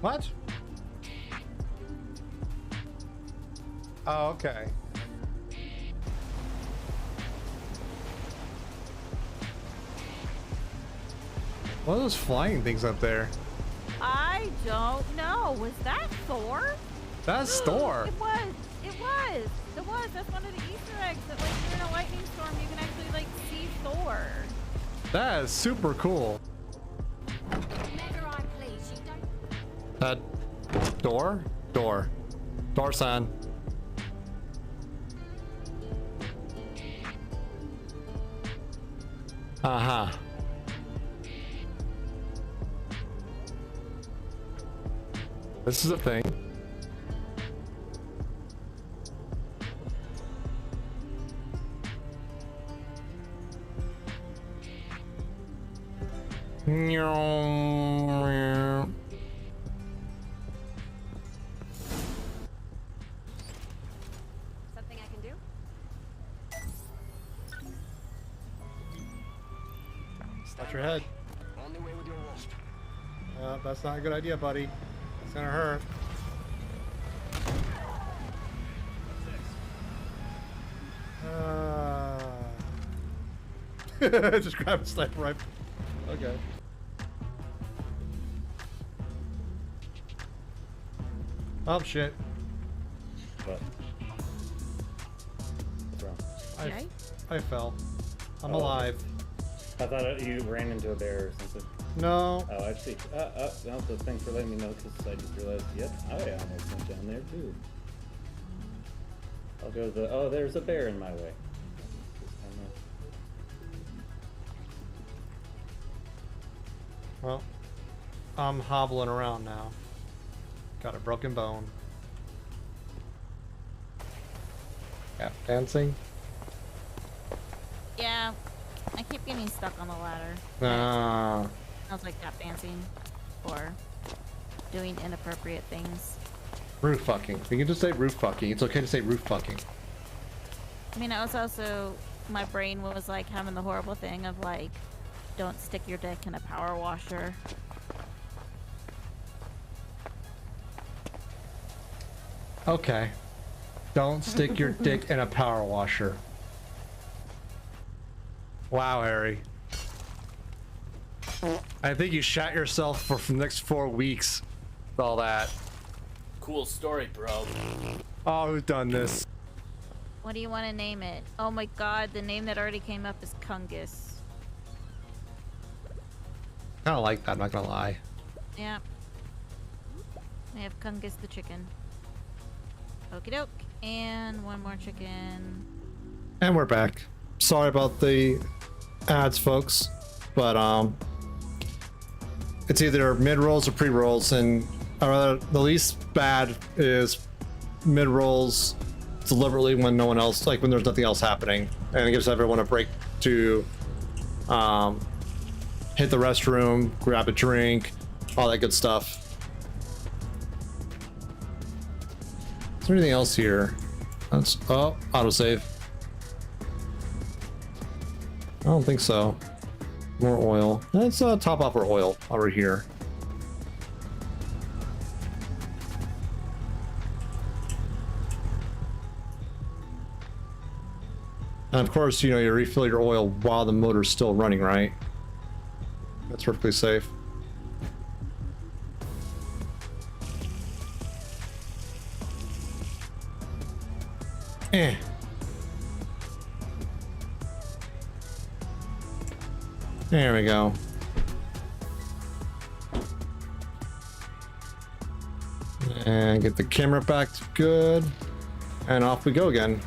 What? Oh, okay. What are those flying things up there? I don't know. Was that Thor? That's Thor. It was. It was. It was. That's one of the Easter eggs that, like, during a lightning storm, you can actually, like, see Thor. That is super cool. Door-san. Uh-huh. This is a thing. Something I can do? Touch your head. Only way with your wasp. That's not a good idea, buddy. It's gonna hurt. Just grab a sniper rifle. Okay. Oh shit. What? What's wrong? Okay. I fell. I'm Oh. alive. I thought you ran into a bear or something. No. Oh, I see. No, so thanks for letting me know, because I just realized, yep, I almost went down there too. I'll go the. Oh, there's a bear in my way. Just kinda- Well, I'm hobbling around now. Got a broken bone. Yeah, dancing. Yeah. I keep getting stuck on the ladder. Ah. I was like tap dancing or doing inappropriate things. Roof fucking. You can just say roof fucking. It's okay to say roof fucking. I mean, I was also, my brain was like having the horrible thing of like, don't stick your dick in a power washer. Okay. Don't stick your dick in a power washer. Wow, Harry. I think you shot yourself for the next 4 weeks with all that. Cool story, bro. Oh, who's done this? What do you want to name it? Oh my god, the name that already came up is Kungus. I don't like that, I'm not gonna lie. Yeah. I have Kungus the chicken. Okie doke. And one more chicken. And we're back. Sorry about the ads, folks, but it's either mid rolls or pre rolls, and the least bad is mid rolls deliberately when no one else, like when there's nothing else happening, and it gives everyone a break to hit the restroom, grab a drink, all that good stuff. Is there anything else here? That's autosave. I don't think so. More oil. Let's top off our oil over here. And of course, you know, you refill your oil while the motor's still running, right? That's perfectly safe. Eh. There we go. And get the camera back to good. And off we go again.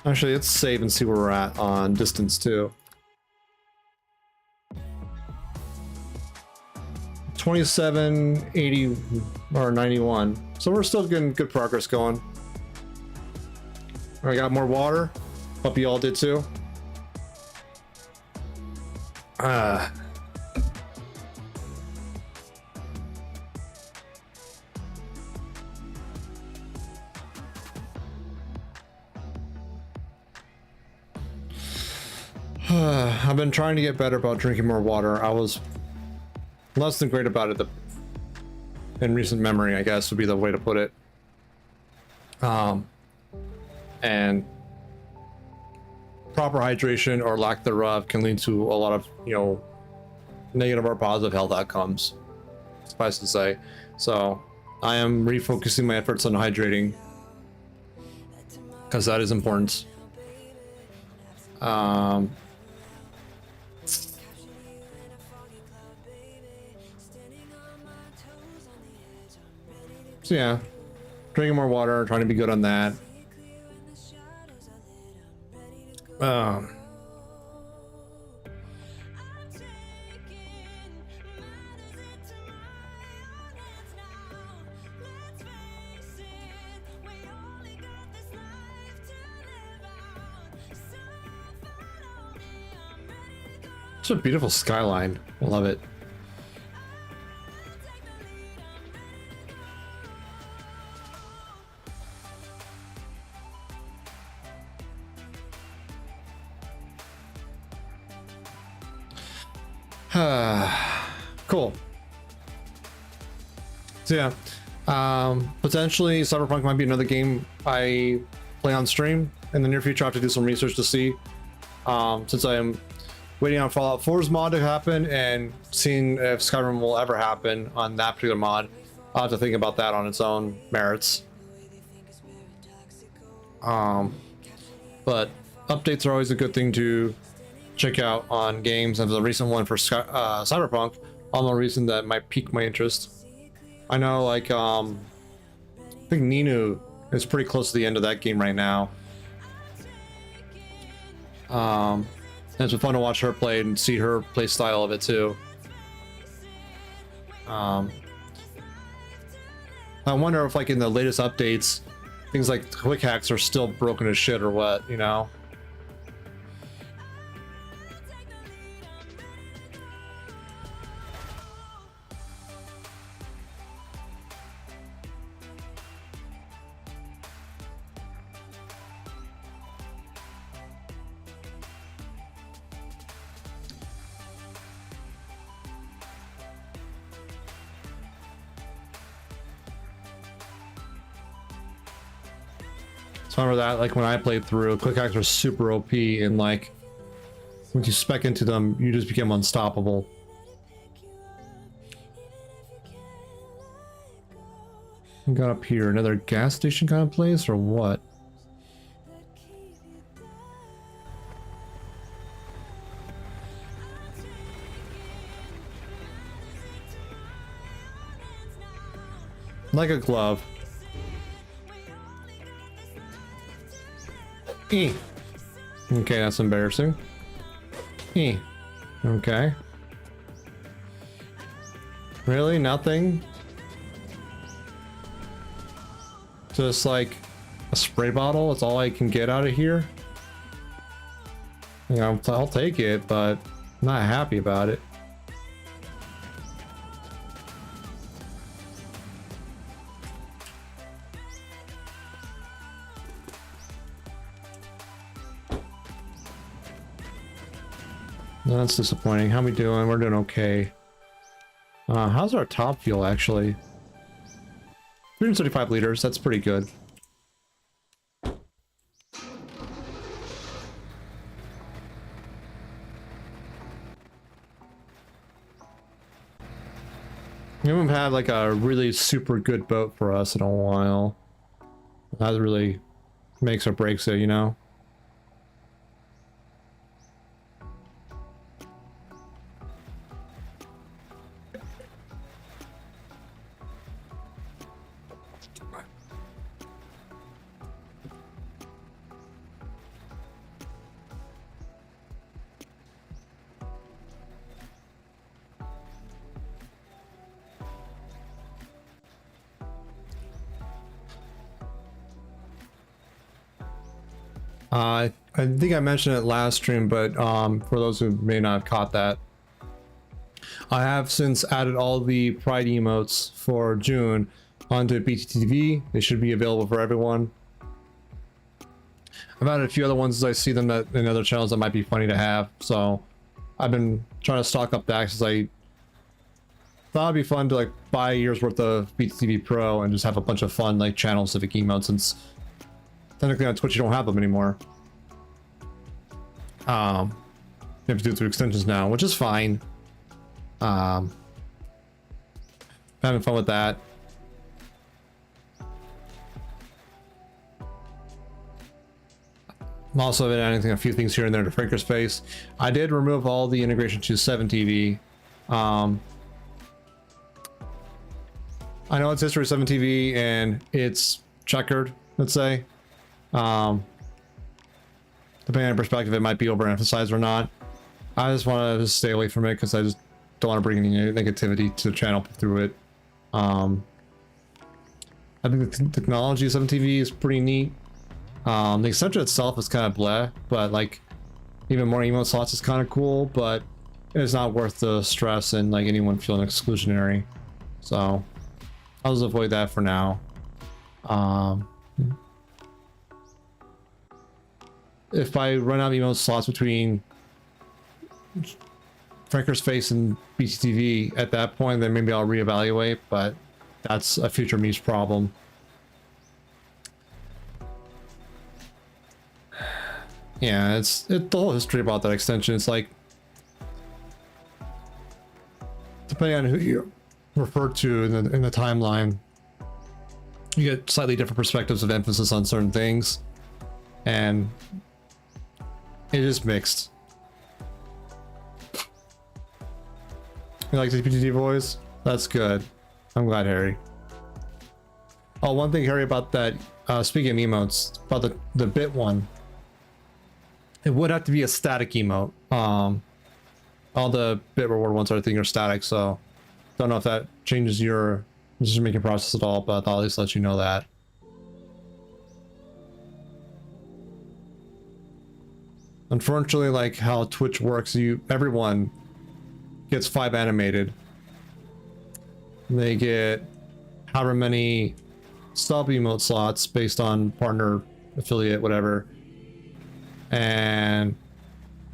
Actually, let's save and see where we're at on distance too. 27, 80, or 91. So we're still getting good progress going. I got more water. Hope you all did too. I've been trying to get better about drinking more water. I was less than great about it in recent memory, I guess would be the way to put it. And proper hydration or lack thereof can lead to a lot of, you know, negative or positive health outcomes, suffice to say. So I am refocusing my efforts on hydrating because that is important. So yeah, drinking more water, trying to be good on that. It's a beautiful skyline. I love it. Cool. So yeah, potentially Cyberpunk might be another game I play on stream in the near future. I have to do some research to see, since I am waiting on Fallout 4's mod to happen and seeing if Skyrim will ever happen on that particular mod. I'll have to think about that on its own merits. But updates are always a good thing to check out on games, and the recent one for Cyberpunk, all the reason that might pique my interest. I know, like, I think Ninu is pretty close to the end of that game right now. And it's been fun to watch her play and see her play style of it too. I wonder if, like, in the latest updates, things like quick hacks are still broken as shit or what, you know? So remember that, like, when I played through, quick hacks were super OP, and like once you spec into them, you just become unstoppable. We got up here, another gas station kind of place, or what? Like a glove. Okay, that's embarrassing. Okay. Really? Nothing? Just like a spray bottle? That's all I can get out of here? Yeah, I'll take it, but I'm not happy about it. That's disappointing. How we doing? We're doing okay. How's our top fuel actually? 335 liters. That's pretty good. We haven't had like a really super good boat for us in a while. That really makes or breaks it, you know? I think I mentioned it last stream, but for those who may not have caught that, I have since added all the Pride emotes for June onto BTTV. They should be available for everyone. I've added a few other ones as I see them in other channels that might be funny to have, so I've been trying to stock up that because I thought it'd be fun to like buy a year's worth of BTTV Pro and just have a bunch of fun like channel specific emotes, since technically on Twitch you don't have them anymore. You have to do it through extensions now, which is fine. Having fun with that. I'm also adding a few things here and there to Franker's Face. I did remove all the integration to 7TV. I know it's history of 7TV and it's checkered, let's say. Depending on perspective, it might be overemphasized or not. I just want to stay away from it because I just don't want to bring any negativity to the channel through it. I think the technology of 7TV is pretty neat. The extension itself is kind of bleh, but like even more emote slots is kind of cool, but it's not worth the stress and like anyone feeling exclusionary. So I'll just avoid that for now. If I run out of emote slots between Franker's Face and BTTV at that point, then maybe I'll reevaluate, but that's a future me's problem. Yeah, it's the whole history about that extension. It's like, depending on who you refer to in the timeline, you get slightly different perspectives of emphasis on certain things, and it is mixed. You like the PTT voice? That's good. I'm glad, Harry. Oh, one thing, Harry, about that, speaking of emotes, about the bit one, it would have to be a static emote. All the bit reward ones I think are static, so don't know if that changes your decision-making process at all, but I'll at least let you know that. Unfortunately, like how Twitch works, everyone gets 5 animated. They get however many sub emote slots based on partner, affiliate, whatever, and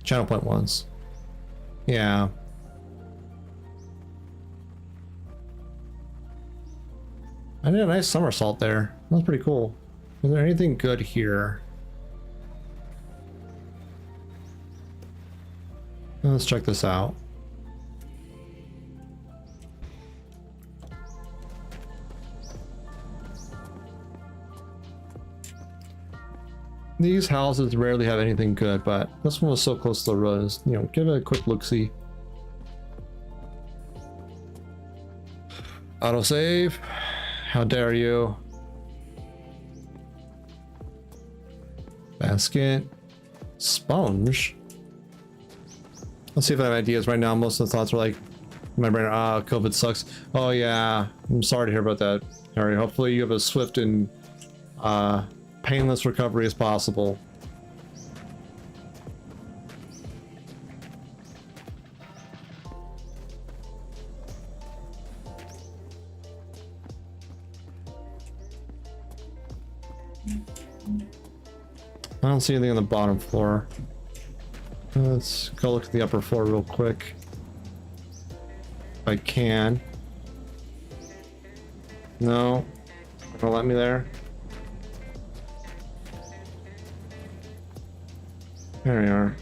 channel point ones. Yeah. I did a nice somersault there. That was pretty cool. Is there anything good here? Let's check this out. These houses rarely have anything good, but this one was so close to the road. You know, give it a quick look-see. Autosave. How dare you? Basket. Sponge. Let's see if I have ideas right now. Most of the thoughts are like, my brain, COVID sucks. Oh yeah, I'm sorry to hear about that, Harry. Hopefully you have a swift and painless recovery as possible. I don't see anything on the bottom floor. Let's go look at the upper floor real quick. If I can. No. Don't let me there. There we are.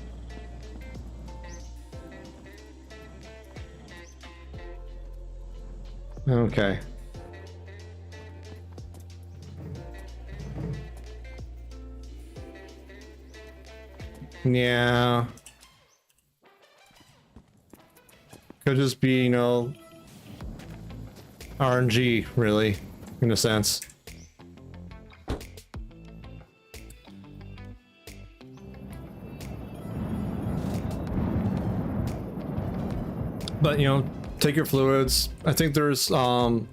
Okay. Yeah. Could just be, you know, RNG, really, in a sense. But, you know, take your fluids. I think there's medications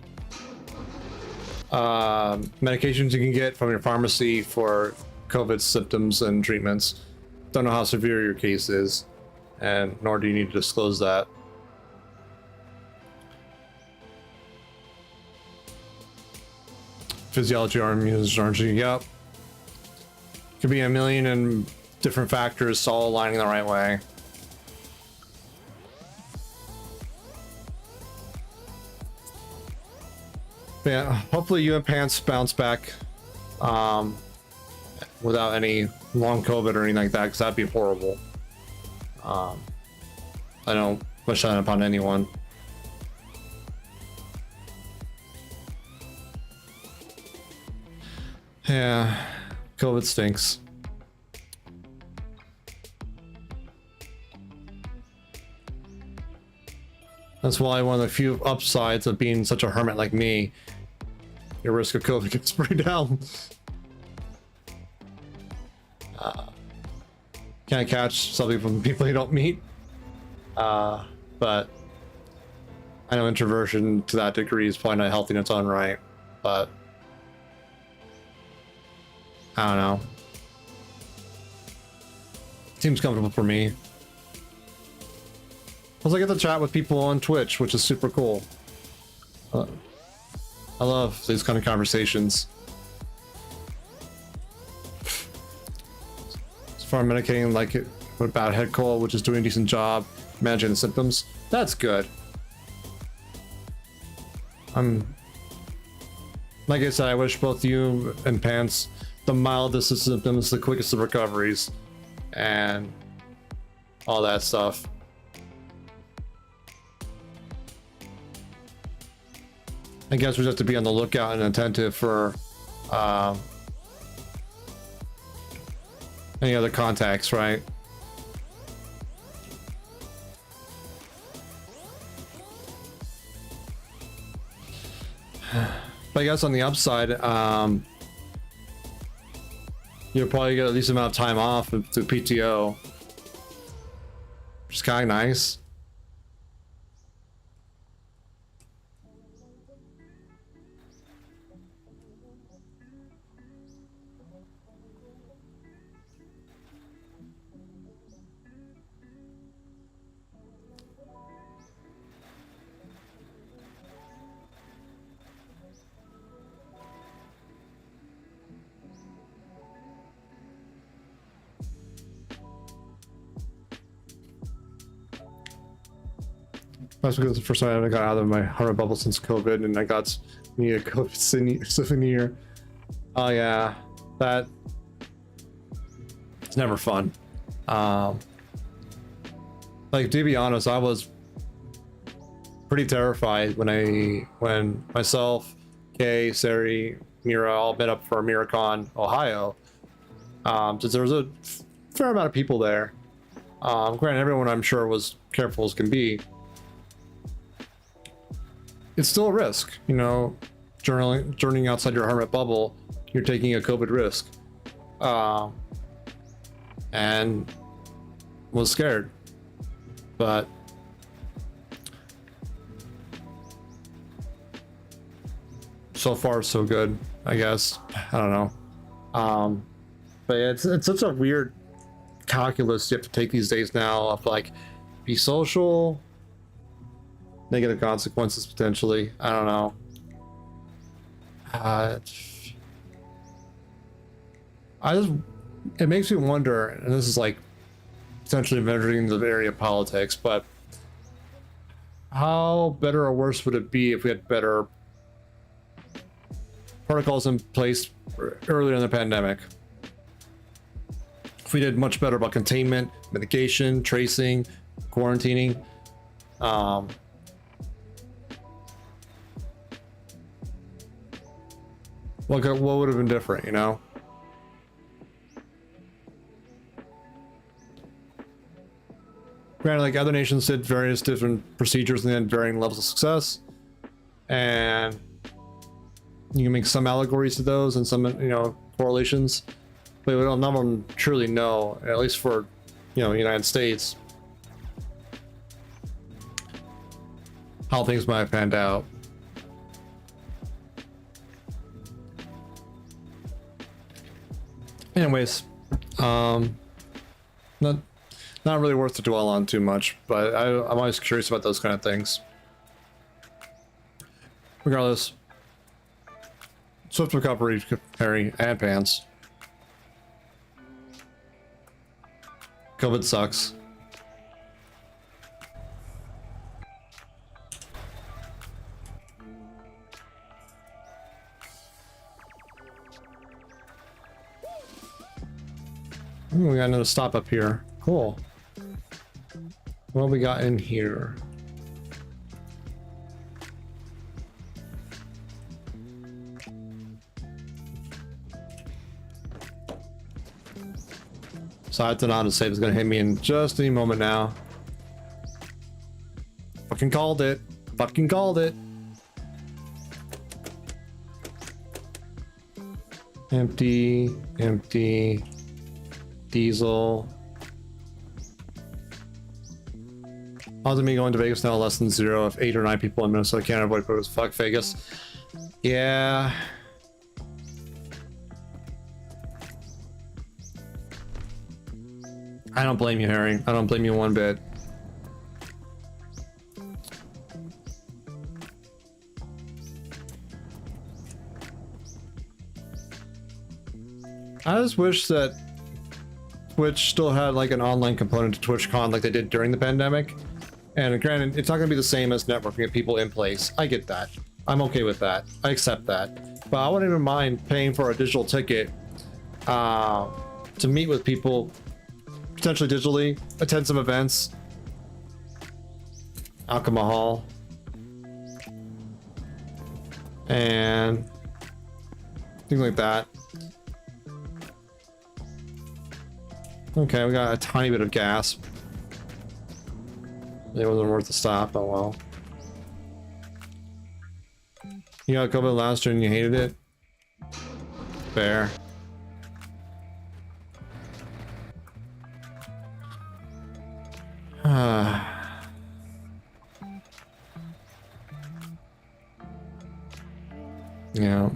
you can get from your pharmacy for COVID symptoms and treatments. Don't know how severe your case is, and nor do you need to disclose that. Physiology or immunology, yep. Could be a million and different factors all aligning the right way. But yeah, hopefully you and Pants bounce back without any long COVID or anything like that, because that'd be horrible. I don't wish that upon anyone. Yeah, COVID stinks. That's why one of the few upsides of being such a hermit like me, your risk of COVID gets pretty down. Can't catch something from people you don't meet. But I know introversion to that degree is probably not healthy in its own right, but I don't know. Seems comfortable for me. Plus, I get to chat with people on Twitch, which is super cool. I love these kind of conversations. As far as medicating, like it, what about head cold, which is doing a decent job managing the symptoms. That's good. Like I said, I wish both you and Pants the mildest of symptoms, the quickest of recoveries, and all that stuff. I guess we just have to be on the lookout and attentive for any other contacts, right? But I guess on the upside, you'll probably get at least amount of time off through PTO, which is kind of nice. That's because the first time I got out of my horror bubble since COVID, and I got me a COVID souvenir. Oh yeah, that it's never fun. Like, to be honest, I was pretty terrified when myself, Kay, Sari, Mira all met up for MiraCon Ohio. Since there was a fair amount of people there. Granted, everyone I'm sure was careful as can be. It's still a risk, you know, journeying outside your hermit bubble, you're taking a COVID risk. And was scared, but so far so good, I guess. I don't know. But yeah, it's such a weird calculus you have to take these days now of like, be social, negative consequences potentially. I don't know. It makes me wonder, and this is like potentially measuring the area of politics, but how better or worse would it be if we had better protocols in place earlier in the pandemic? If we did much better about containment, mitigation, tracing, quarantining, what would have been different, you know? Granted, like, other nations did various different procedures and they had varying levels of success, and you can make some allegories to those and some, you know, correlations, but we don't, none of them truly know, at least for, you know, the United States, how things might have panned out. Anyways, not really worth to dwell on too much, but I'm always curious about those kind of things. Regardless, swift recovery, Harry and Pants. COVID sucks. Ooh, we got another stop up here. Cool. What we got in here? So I have to know how to save is gonna hit me in just any moment now. Fucking called it. Fucking called it. Empty, empty, diesel. Odds of me going to Vegas now less than 0 if 8 or 9 people in Minnesota can't avoid photos. Fuck Vegas. Yeah. I don't blame you, Harry. I don't blame you one bit. I just wish that Twitch still had like an online component to TwitchCon like they did during the pandemic. And granted, it's not going to be the same as networking at people in place. I get that. I'm okay with that. I accept that. But I wouldn't even mind paying for a digital ticket to meet with people, potentially digitally, attend some events. Alcohol. And things like that. Okay, we got a tiny bit of gas. It wasn't worth the stop, oh well. You got COVID last year and you hated it? Fair. Yeah.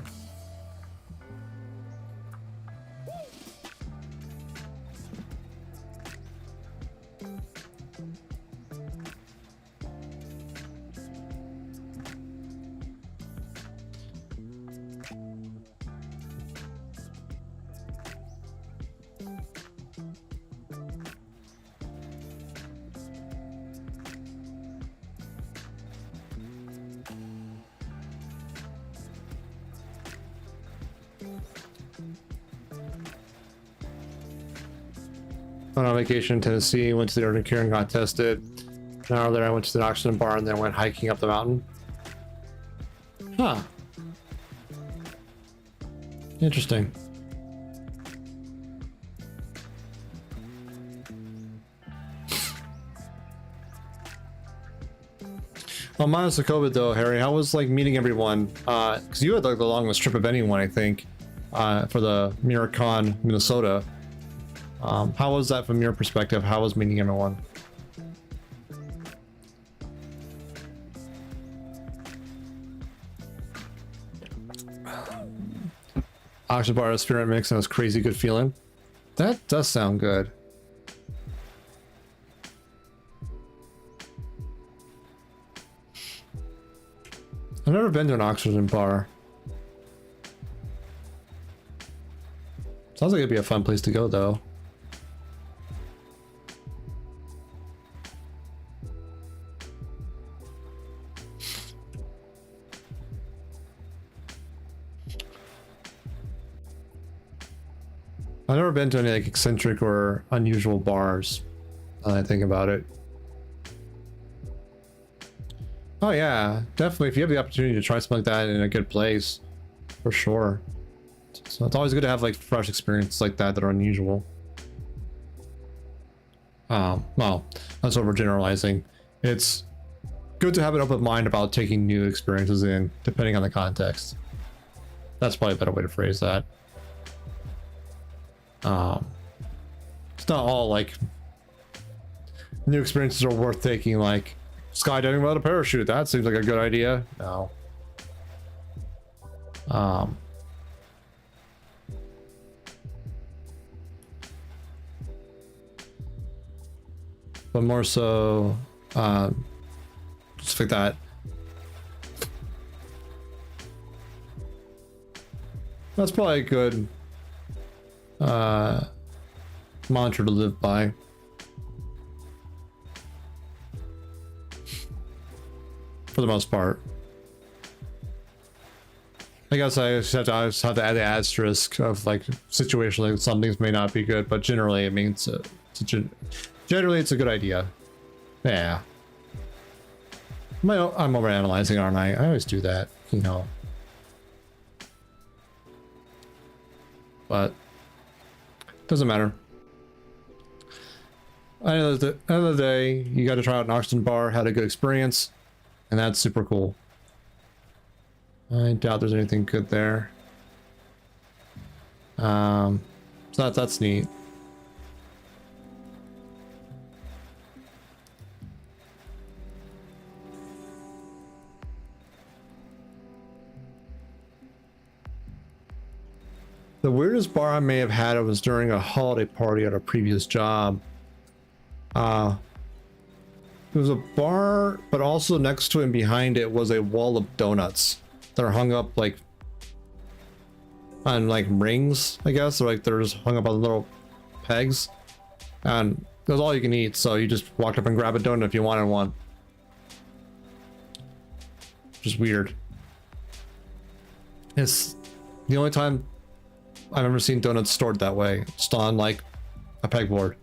Went on vacation in Tennessee, went to the urgent care and got tested. An hour later I went to the oxygen bar and then went hiking up the mountain. Huh. Interesting. Well, minus the COVID though, Harry, how was like meeting everyone? Because you had like the longest trip of anyone, I think, for the MiraCon, Minnesota. How was that from your perspective? How was meeting everyone? Oxygen bar, spirit mix, and it was crazy good feeling. That does sound good. I've never been to an oxygen bar. Sounds like it'd be a fun place to go though. I've never been to any like eccentric or unusual bars. Now that I think about it. Oh yeah, definitely. If you have the opportunity to try something like that in a good place, for sure. So it's always good to have like fresh experiences like that that are unusual. Well, that's overgeneralizing. It's good to have an open mind about taking new experiences in, depending on the context. That's probably a better way to phrase that. It's not all like new experiences are worth taking, like skydiving without a parachute. That seems like a good idea. No. but more so just like that. That's probably a good mantra to live by. For the most part. I guess I just have to add the asterisk of like situationally some things may not be good, but generally it means generally it's a good idea. Yeah. I'm overanalyzing, aren't I? I always do that, you know. But doesn't matter. At the end of the day, you got to try out an oxygen bar, had a good experience, and that's super cool. I doubt there's anything good there. So that's neat. The weirdest bar I may have had was during a holiday party at a previous job. It was a bar, but also next to it and behind it was a wall of donuts that are hung up like on like rings, I guess, or like they're just hung up on little pegs, and it was all you can eat. So you just walked up and grabbed a donut if you wanted one. Just weird. It's the only time I've ever seen donuts stored that way, just on like a pegboard.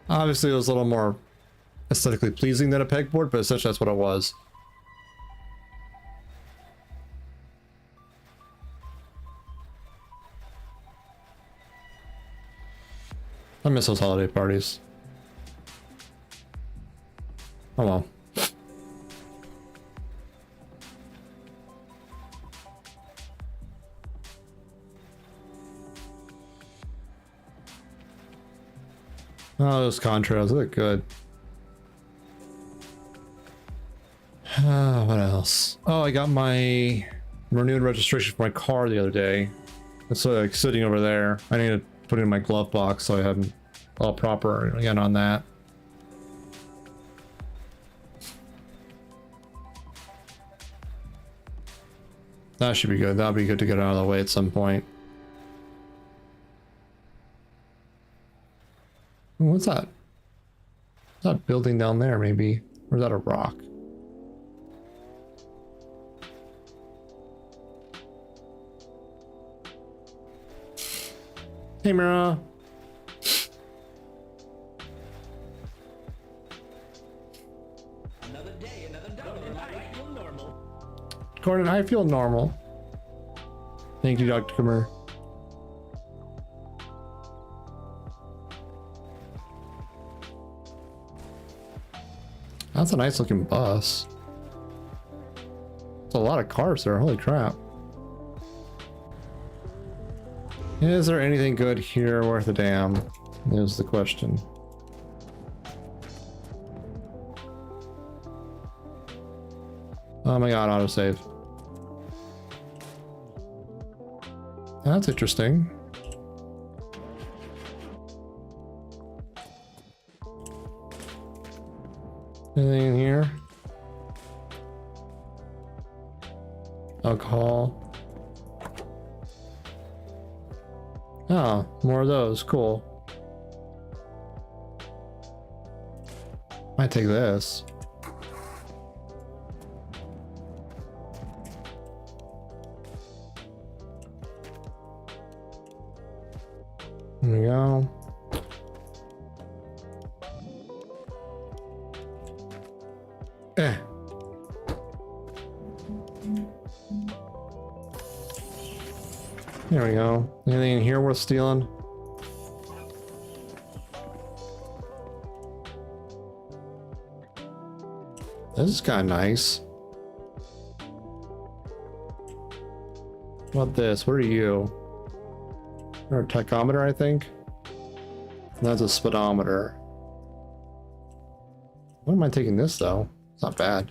Obviously, it was a little more aesthetically pleasing than a pegboard, but essentially that's what it was. I miss those holiday parties. Oh well. Oh, those contrails look good. What else? Oh, I got my renewed registration for my car the other day. It's like sitting over there. I need to put it in my glove box so I have it all proper again on that. That should be good. That'll be good to get out of the way at some point. What's that? Is that building down there maybe? Or is that a rock? Hey Mira. Another day, another Gordon, I feel normal. Gordon, I feel normal. Thank you, Dr. Kummer. That's a nice looking bus. There's a lot of cars there, holy crap. Is there anything good here worth a damn? Is the question. Oh my god, autosave. That's interesting. Anything in here? Alcohol. Oh, more of those. Cool. Might take this. There we go. There we go. Anything in here worth stealing? This is kind of nice. What about this? What are you? You're a tachometer, I think. That's a speedometer. Why am I taking this though? It's not bad.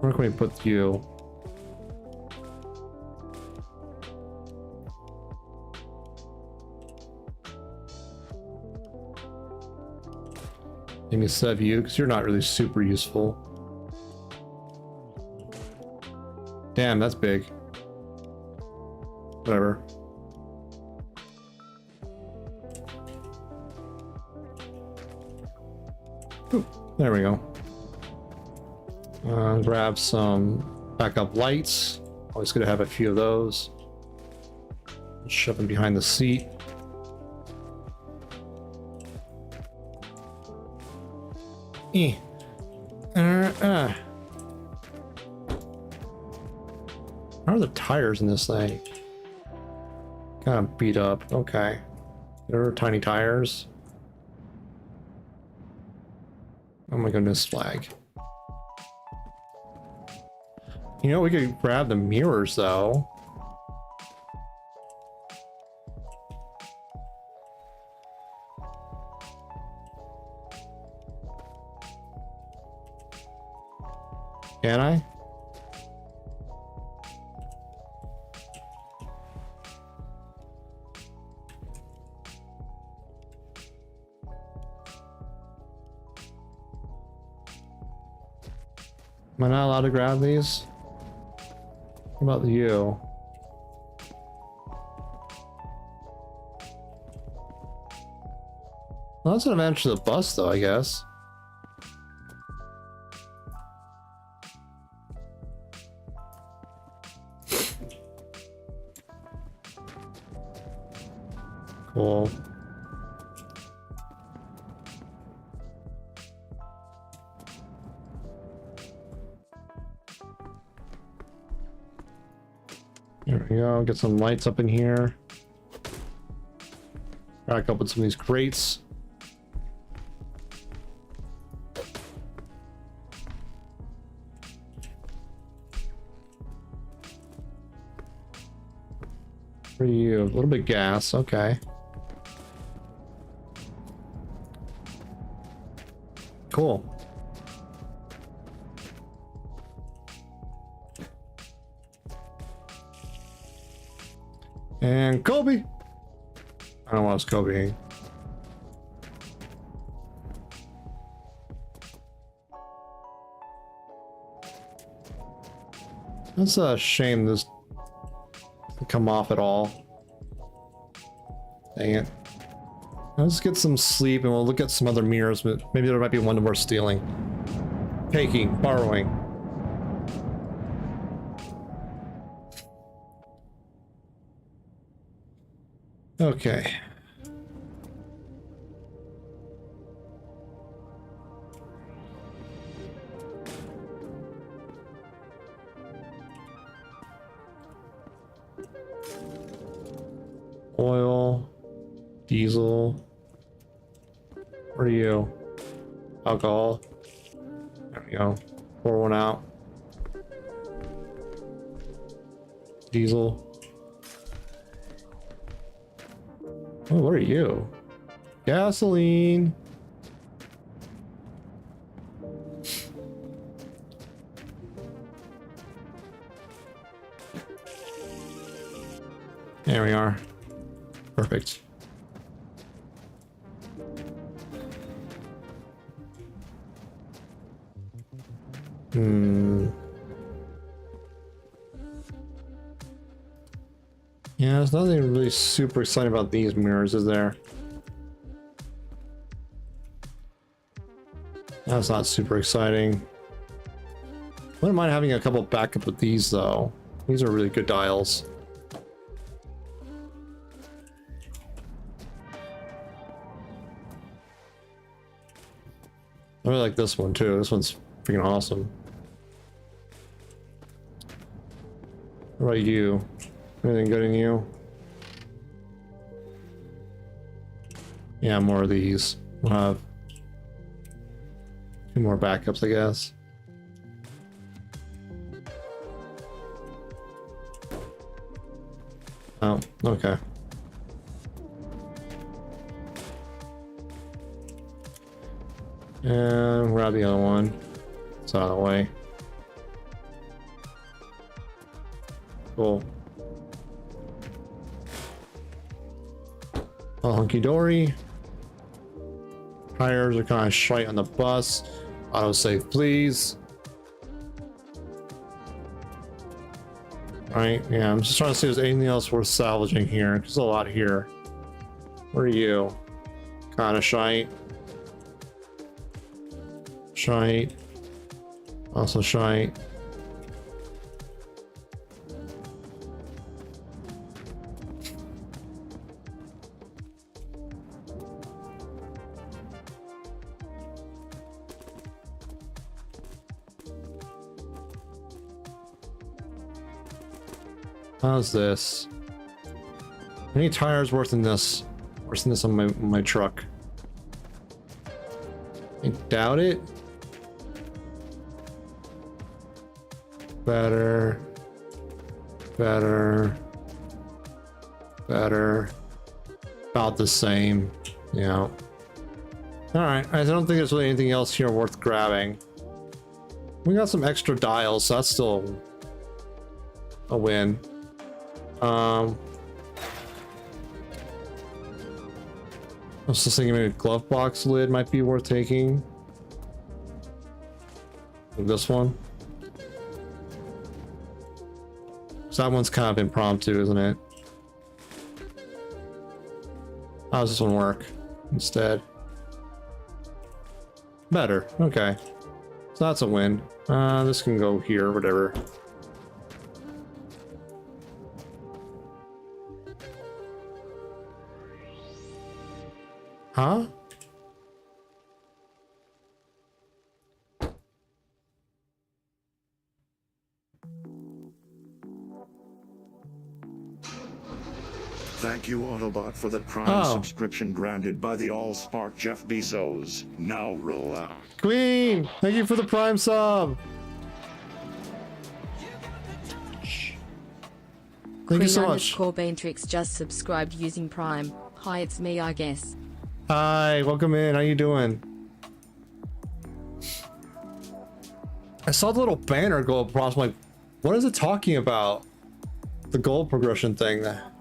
Where can we put you? Maybe save you, because you're not really super useful. Damn, that's big. Whatever. Oop, there we go. Grab some backup lights. Always good to have a few of those. Shove them behind the seat. How are the tires in this thing? Kind of beat up. Okay. There are tiny tires. Oh my goodness, flag. You know, we could grab the mirrors though. Can I? Am I not allowed to grab these? What about you? Well, that's an advantage to the bus though, I guess. Cool. There we go. Get some lights up in here. Back up with some of these crates. For you, a little bit gas. Okay. Cool. And Kobe. I don't want Kobe. That's a shame this doesn't come off at all. Dang it. Let's get some sleep and we'll look at some other mirrors, but maybe there might be one worth stealing. Taking, borrowing. Okay. Oil, diesel. Where are you? Alcohol. There we go. Pour one out. Diesel. Oh, what are you? Gasoline. There we are. Perfect. Yeah, there's nothing really super exciting about these mirrors, is there? That's not super exciting. Wouldn't mind having a couple backup with these though. These are really good dials. I really like this one too. This one's freaking awesome. What about you? Anything good in you? Yeah, more of these. We'll have two more backups, I guess. Oh, okay. And grab the other one. It's out of the way. Cool. All hunky dory. Tires are kind of shite on the bus. Autosave, please. Right, yeah, I'm just trying to see if there's anything else worth salvaging here. There's a lot here. Where are you? Kind of shite. Shite. Also shite. How's this? Any tires worse than this? Worse than this on my truck? I doubt it. Better. Better. Better. About the same. Yeah. Alright, I don't think there's really anything else here worth grabbing. We got some extra dials, so that's still a win. I was just thinking maybe a glove box lid might be worth taking. Like this one. So that one's kind of impromptu, isn't it? How does this one work instead? Better. Okay. So that's a win. This can go here, whatever. Huh? Thank you, Autobot, for the Prime subscription granted by the All-Spark Jeff Bezos. Now roll out. Queen! Thank you for the Prime sub! Thank you so much. Corbantrix just subscribed using Prime. Hi, it's me, I guess. Hi, welcome in. How you doing? I saw the little banner go across. I'm like, what is it talking about? The gold progression thing that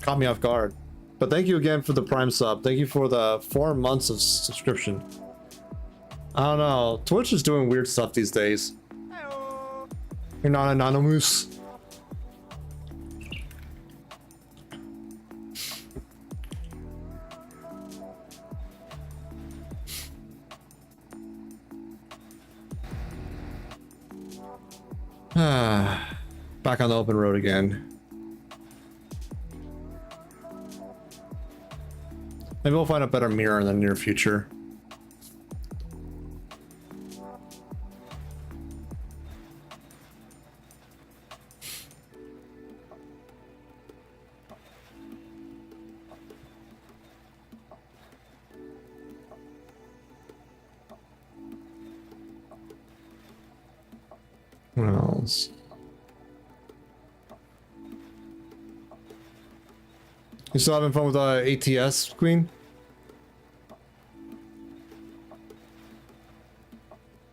caught me off guard. But thank you again for the Prime sub. Thank you for the 4 months of subscription. I don't know. Twitch is doing weird stuff these days. Hello. You're not anonymous. Back on the open road again. Maybe we'll find a better mirror in the near future. What else? You still having fun with ATS, Queen?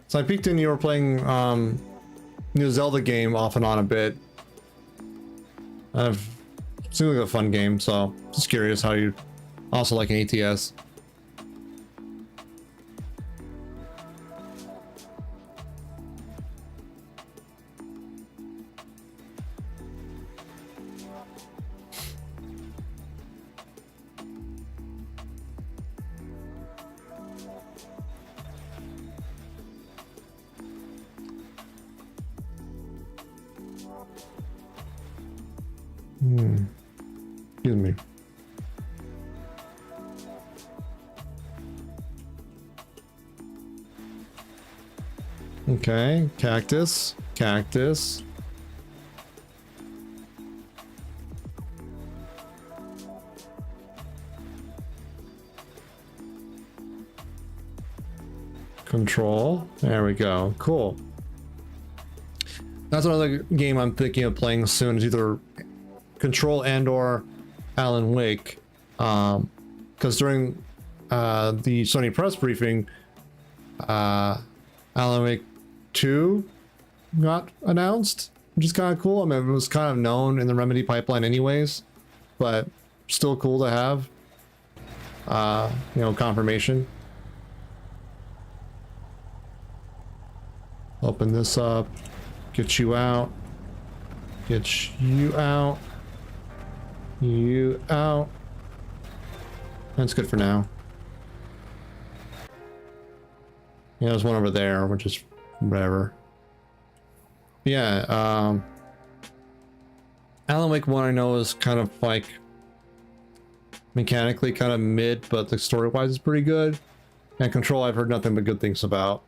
So I peeked in, you were playing new Zelda game off and on a bit. It seems like a fun game, so just curious how you also like an ATS. Excuse me. Okay, cactus, cactus. Control. There we go. Cool. That's another game I'm thinking of playing soon. Is either Control and or Alan Wake, because during the Sony press briefing, Alan Wake 2 got announced, which is kind of cool. I mean, it was kind of known in the Remedy pipeline anyways, but still cool to have, you know, confirmation. Open this up. Get you out. Get you out. You out. That's good for now. Yeah, there's one over there, which is whatever. Yeah, Alan Wake 1 I know is kind of like mechanically kind of mid, but the story-wise is pretty good. And Control I've heard nothing but good things about.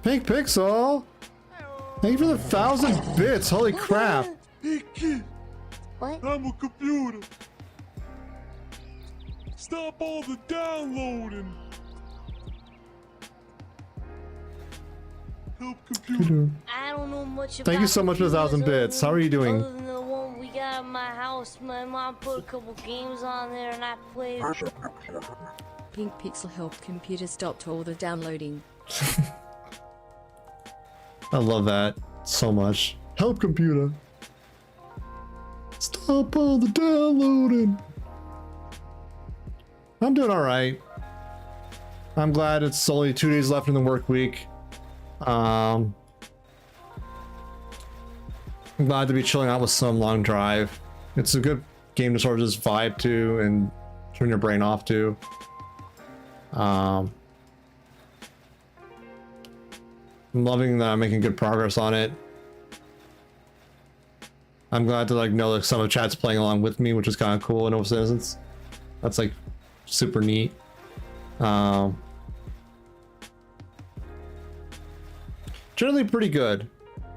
Pink Pixel! Thank you for the 1,000 bits, holy crap! What? I'm a computer. Stop all the downloading. Help computer. I don't know much about Thank you so much for the 1,000 bits. How are you doing? Other than the one we got in my house, my mom put a couple games on there and I played. Pink Pixel helped computer stopped all the downloading. I love that so much. Help computer. Stop all the downloading. I'm doing alright. I'm glad it's only 2 days left in the work week. I'm glad to be chilling out with some long drive. It's a good game to sort of just vibe to and turn your brain off to. I'm loving that I'm making good progress on it. I'm glad to like know that some of chat's playing along with me, which is kind of cool in all innocence. That's like super neat. Generally pretty good.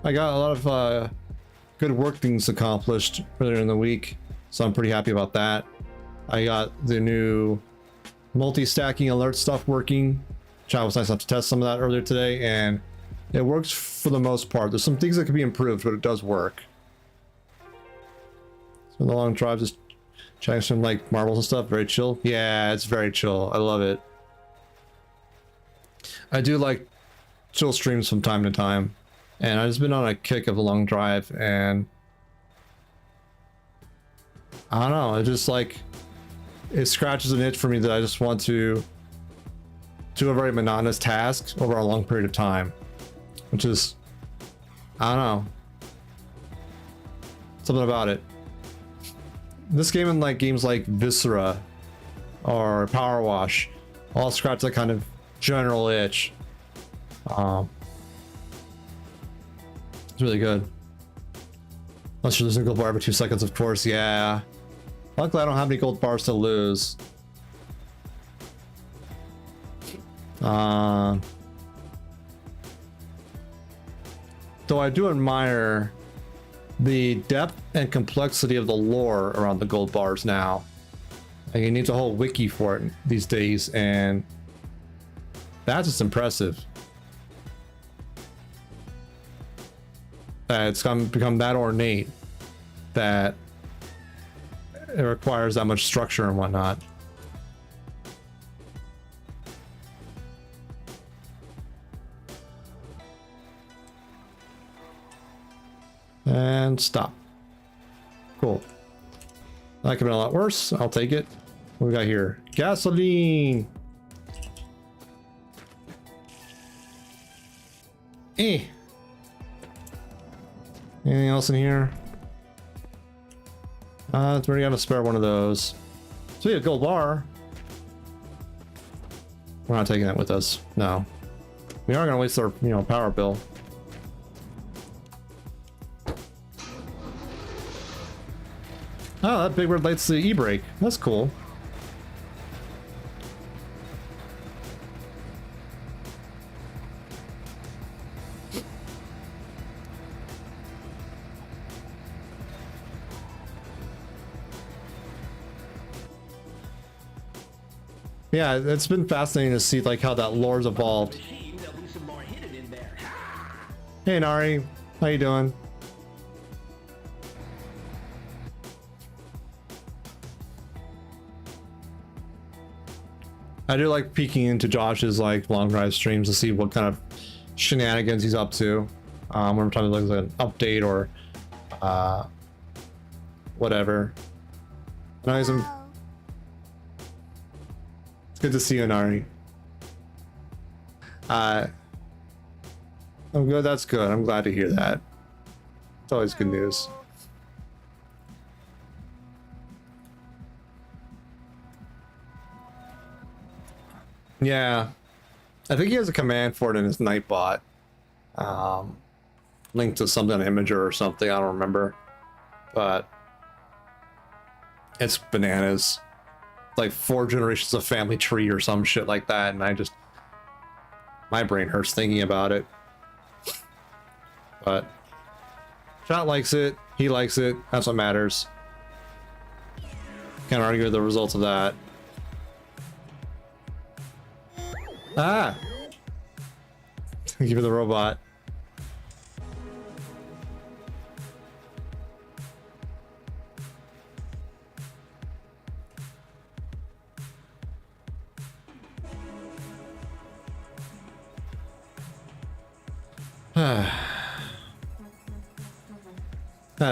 I got a lot of good work things accomplished earlier in the week, so I'm pretty happy about that. I got the new multi-stacking alert stuff working. Chat was nice enough to test some of that earlier today, and it works for the most part. There's some things that could be improved, but it does work. So the long drive, just chatting some like marbles and stuff, very chill. Yeah, it's very chill. I love it. I do like chill streams from time to time, and I've just been on a kick of a long drive, and I don't know, it just like it scratches an itch for me that I just want to do a very monotonous task over a long period of time, which is, I don't know, something about it. This game and like games like Viscera or Power Wash all scratch that kind of general itch. It's really good. Unless you're losing a gold bar every 2 seconds, of course. Yeah. Luckily, I don't have any gold bars to lose. Though I do admire the depth and complexity of the lore around the gold bars now. Like, it needs a whole wiki for it these days, and that's just impressive. It's become that ornate that it requires that much structure and whatnot. And stop. Cool. That could have been a lot worse. I'll take it. What we got here? Gasoline. Anything else in here? It's already got a spare one of those. So yeah, gold bar. We're not taking that with us. No. We are gonna waste our, power bill. Oh, that big red light's the e-brake. That's cool. Yeah, it's been fascinating to see like how that lore's evolved. Hey Nari, how you doing? I do like peeking into Josh's like long drive streams to see what kind of shenanigans he's up to. When we're trying to look at an update or whatever. It's good to see you, Nari. I'm good. That's good. I'm glad to hear that. It's always good news. Yeah, I think he has a command for it in his Nightbot. Linked to something on Imager or something. I don't remember, but it's bananas. Like 4 generations of family tree or some shit like that, and my brain hurts thinking about it. But Chat likes it, he likes it, that's what matters. Can't argue with the results of that. Ah! Thank you for the robot.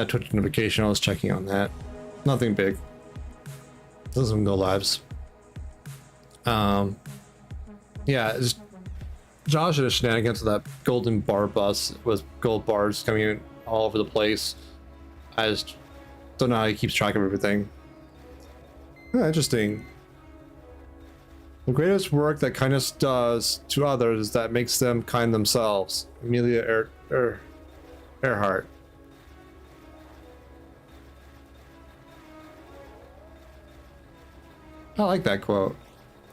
Twitch notification, I was checking on that. Nothing big. Doesn't go lives. Yeah, just Josh and his shenanigans with that golden bar bus with gold bars coming in all over the place. I just don't know how he keeps track of everything. Interesting. The greatest work that kindness does to others is that makes them kind themselves. Amelia Earhart. I like that quote.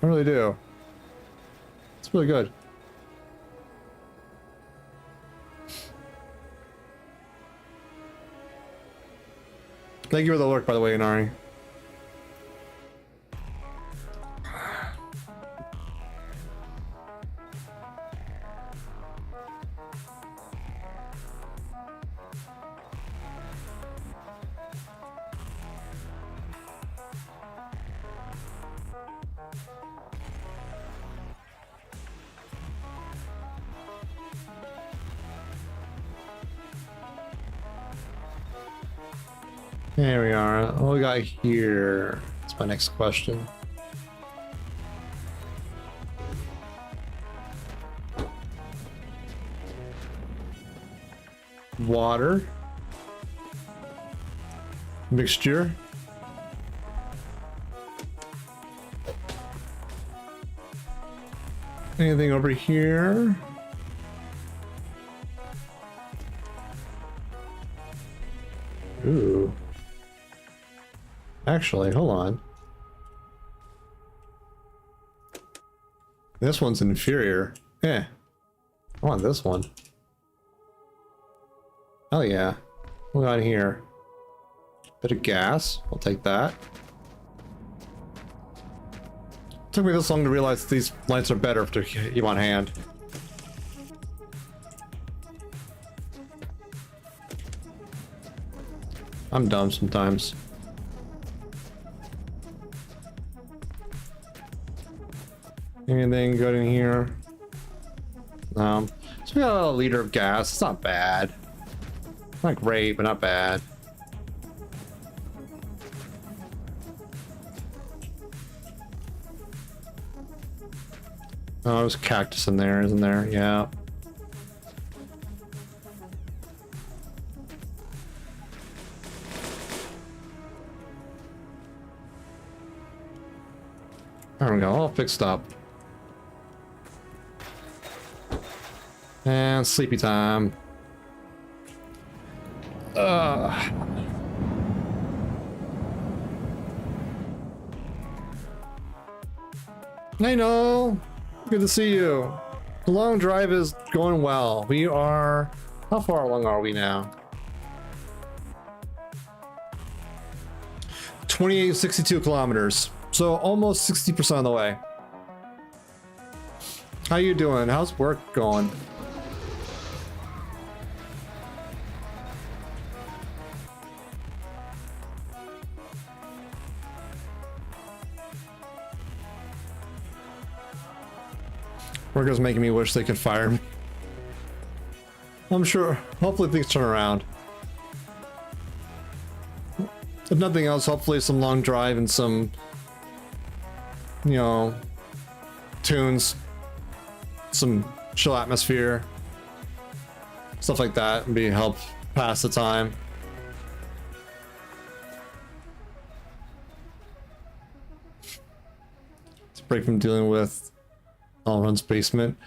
I really do. It's really good. Thank you for the look, by the way, Inari. There we are. What we got here? That's my next question. Water. Mixture. Anything over here? Ooh. Actually, hold on. This one's inferior. Yeah. I want this one. Hell yeah. What we got here? Bit of gas. I'll take that. Took me this long to realize these lights are better if they're you on hand. I'm dumb sometimes. Anything good in here? No. So we got a liter of gas. It's not bad. Not great, but not bad. Oh, there's cactus in there, isn't there? Yeah. There we go, all fixed up. And sleepy time. I know. Good to see you. The long drive is going well. We are... How far along are we now? 2862 kilometers. So almost 60% of the way. How you doing? How's work going? Work is making me wish they could fire me. I'm sure, hopefully things turn around. If nothing else, hopefully some long drive and some, you know, tunes, some chill atmosphere, stuff like that, and be help pass the time. Let's break from dealing with Allrun's basement.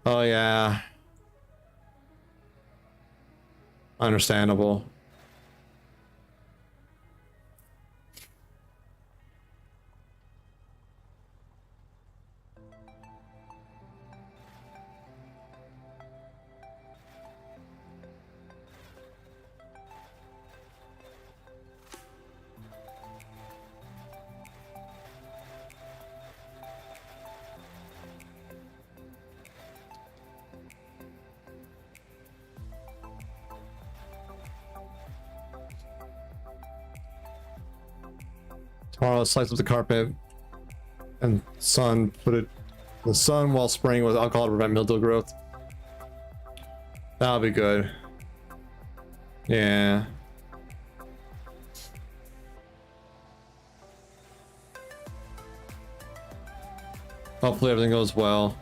Oh yeah, understandable. Tomorrow, slice up the carpet and put it in the sun while spraying with alcohol to prevent mildew growth. That'll be good. Yeah. Hopefully everything goes well.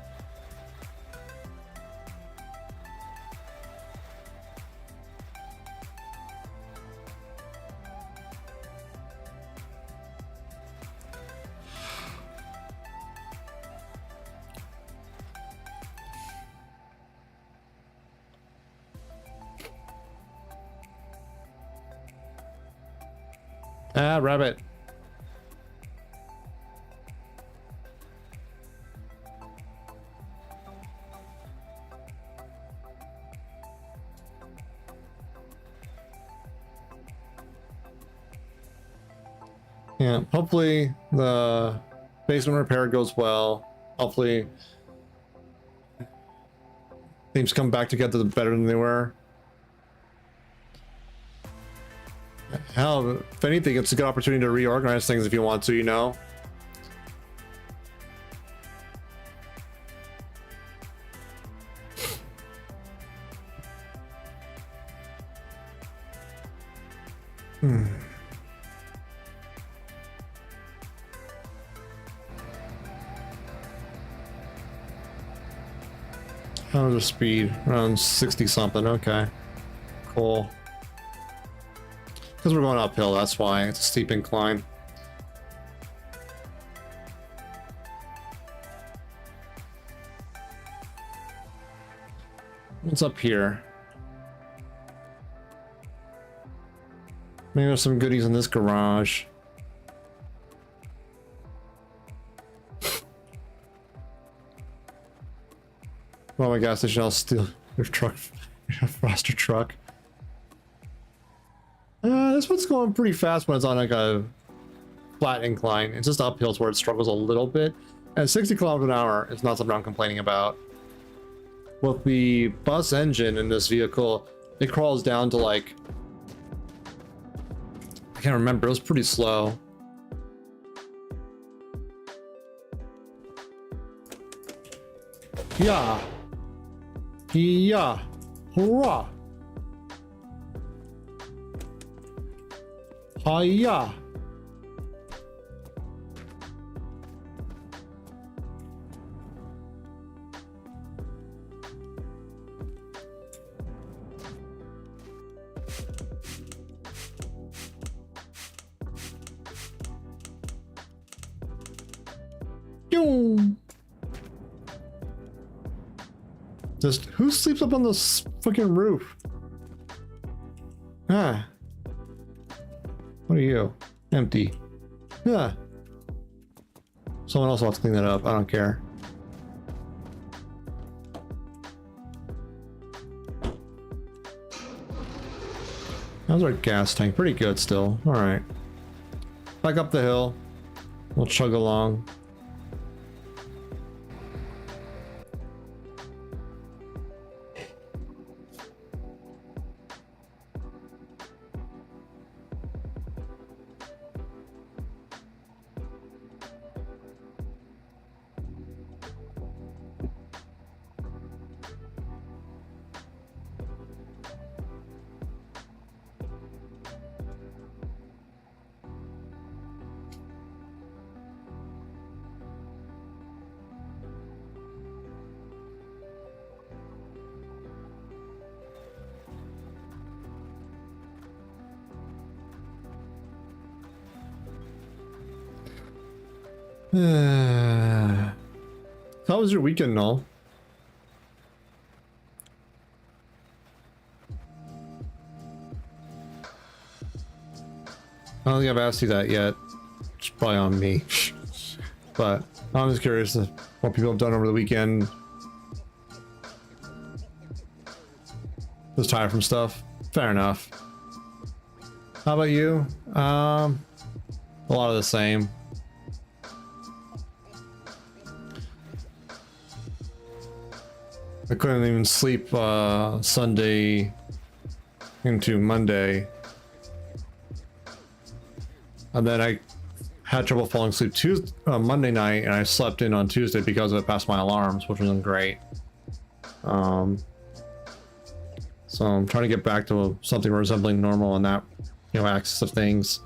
Ah, rabbit. Yeah, hopefully the basement repair goes well. Hopefully things come back together better than they were. Hell, if anything, it's a good opportunity to reorganize things if you want to, you know? How's the speed? Around 60 something, okay. Cool. Because we're going uphill, that's why. It's a steep incline. What's up here? Maybe there's some goodies in this garage. Well, my gas station, I'll steal your truck, your Foster truck. This one's going pretty fast when it's on like a flat incline. It's just uphills where it struggles a little bit. And 60 kilometers an hour is not something I'm complaining about. With the bus engine in this vehicle, it crawls down to like, I can't remember, it was pretty slow. Yeah. Yeah. Hurrah. Hiya. Just who sleeps up on this fucking roof? Ah. What are you? Empty. Yeah. Someone else wants to clean that up. I don't care. How's our gas tank? Pretty good still. Alright. Back up the hill. We'll chug along. How was your weekend, Noel? I don't think I've asked you that yet. It's probably on me. But I'm just curious what people have done over the weekend. Just tired from stuff. Fair enough. How about you? A lot of the same. I couldn't even sleep Sunday into Monday. And then I had trouble falling asleep Monday night, and I slept in on Tuesday because of it past my alarms, which wasn't great. So I'm trying to get back to something resembling normal on that, axis of things.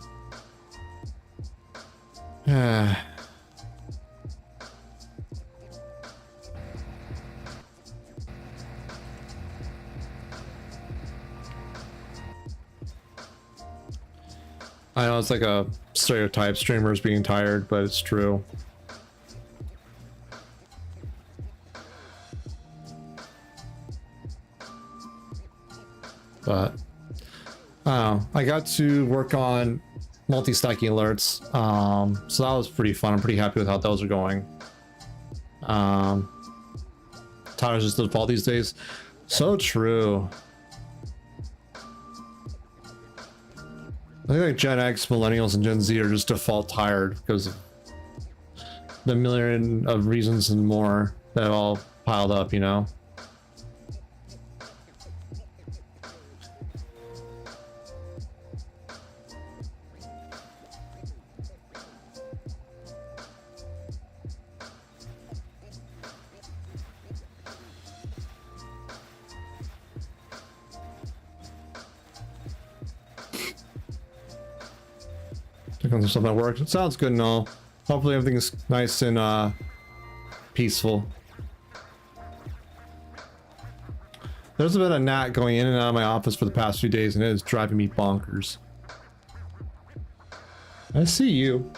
I know it's like a stereotype, streamers being tired, but it's true. But I don't know. I got to work on multi-stacking alerts, so that was pretty fun. I'm pretty happy with how those are going. Tired's just the default these days. So true. I think like Gen X, Millennials, and Gen Z are just default tired because of the million of reasons and more that have all piled up, Some stuff that works. It sounds good and all. Hopefully everything's nice and peaceful. There's been a gnat going in and out of my office for the past few days, and it is driving me bonkers. I see you.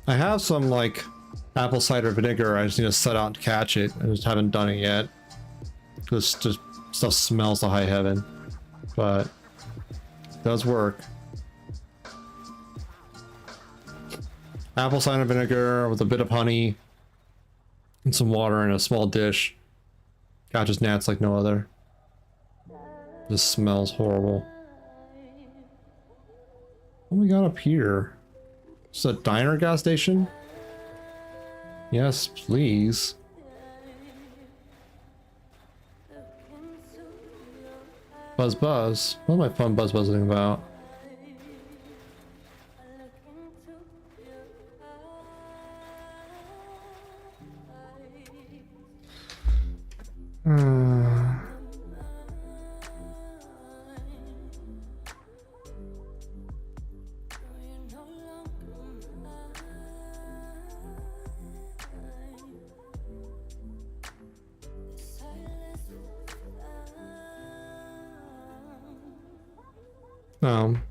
I have some like apple cider vinegar. I just need to set out to catch it. I just haven't done it yet. Just stuff smells to high heaven, but it does work. Apple cider vinegar with a bit of honey and some water in a small dish. Catches gnats like no other. This smells horrible. What we got up here? Is this a diner gas station? Yes, please. Buzz buzz. What am I fun buzz buzzing about?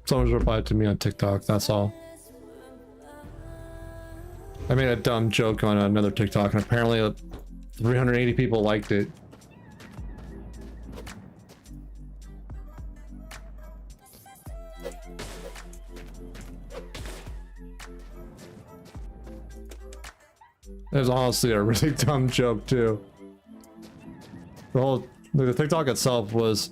Someone's replied to me on TikTok, that's all. I made a dumb joke on another TikTok and apparently 380 people liked it. It was honestly a really dumb joke too. The TikTok itself was,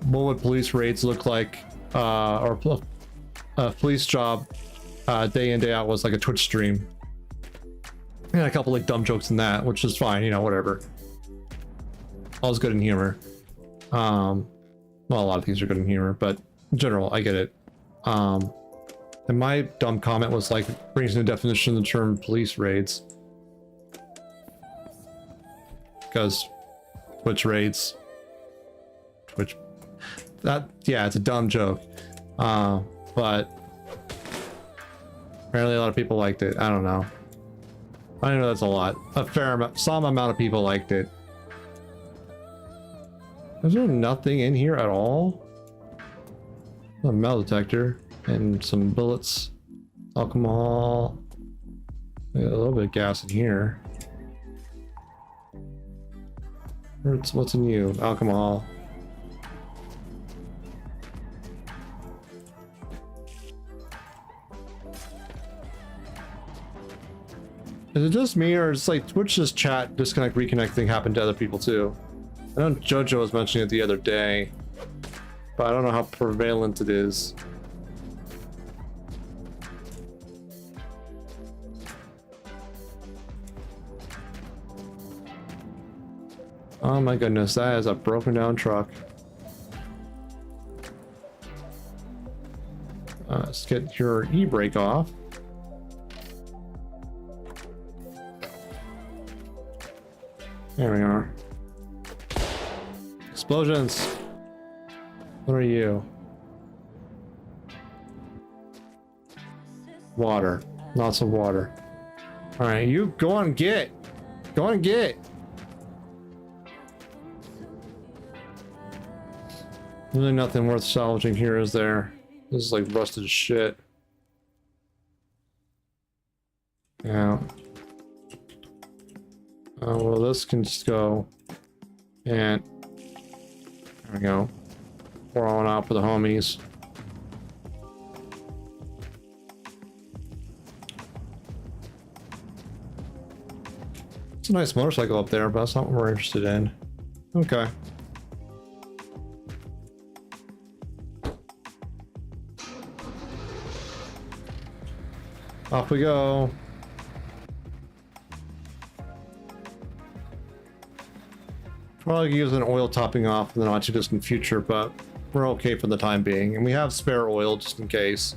what would police raids look like, or a police job day in day out was like a Twitch stream, and a couple like dumb jokes in that, which is fine, whatever. All's good in humor. Well, a lot of things are good in humor, but in general I get it. And my dumb comment was like brings into definition the term police raids, because Twitch raids, yeah, it's a dumb joke, but apparently a lot of people liked it. I don't know. I know that's a lot. Some amount of people liked it. Is there nothing in here at all? A metal detector and some bullets, alcohol. A little bit of gas in here. What's in you? Alcohol. Is it just me, or is like Twitch's chat disconnect reconnect thing happened to other people too? I know JoJo was mentioning it the other day, but I don't know how prevalent it is. Oh my goodness, that is a broken down truck. Let's get your e-brake off. There we are. Explosions. What are you? Water. Lots of water. Alright, you go on get. Go on get. Really nothing worth salvaging here, is there? This is like rusted shit. Yeah. Oh, well, this can just go. And there we go. Pour on out for the homies. It's a nice motorcycle up there, but that's not what we're interested in. Okay. Off we go. Probably use an oil topping off in the not too distant future, but we're okay for the time being. And we have spare oil just in case.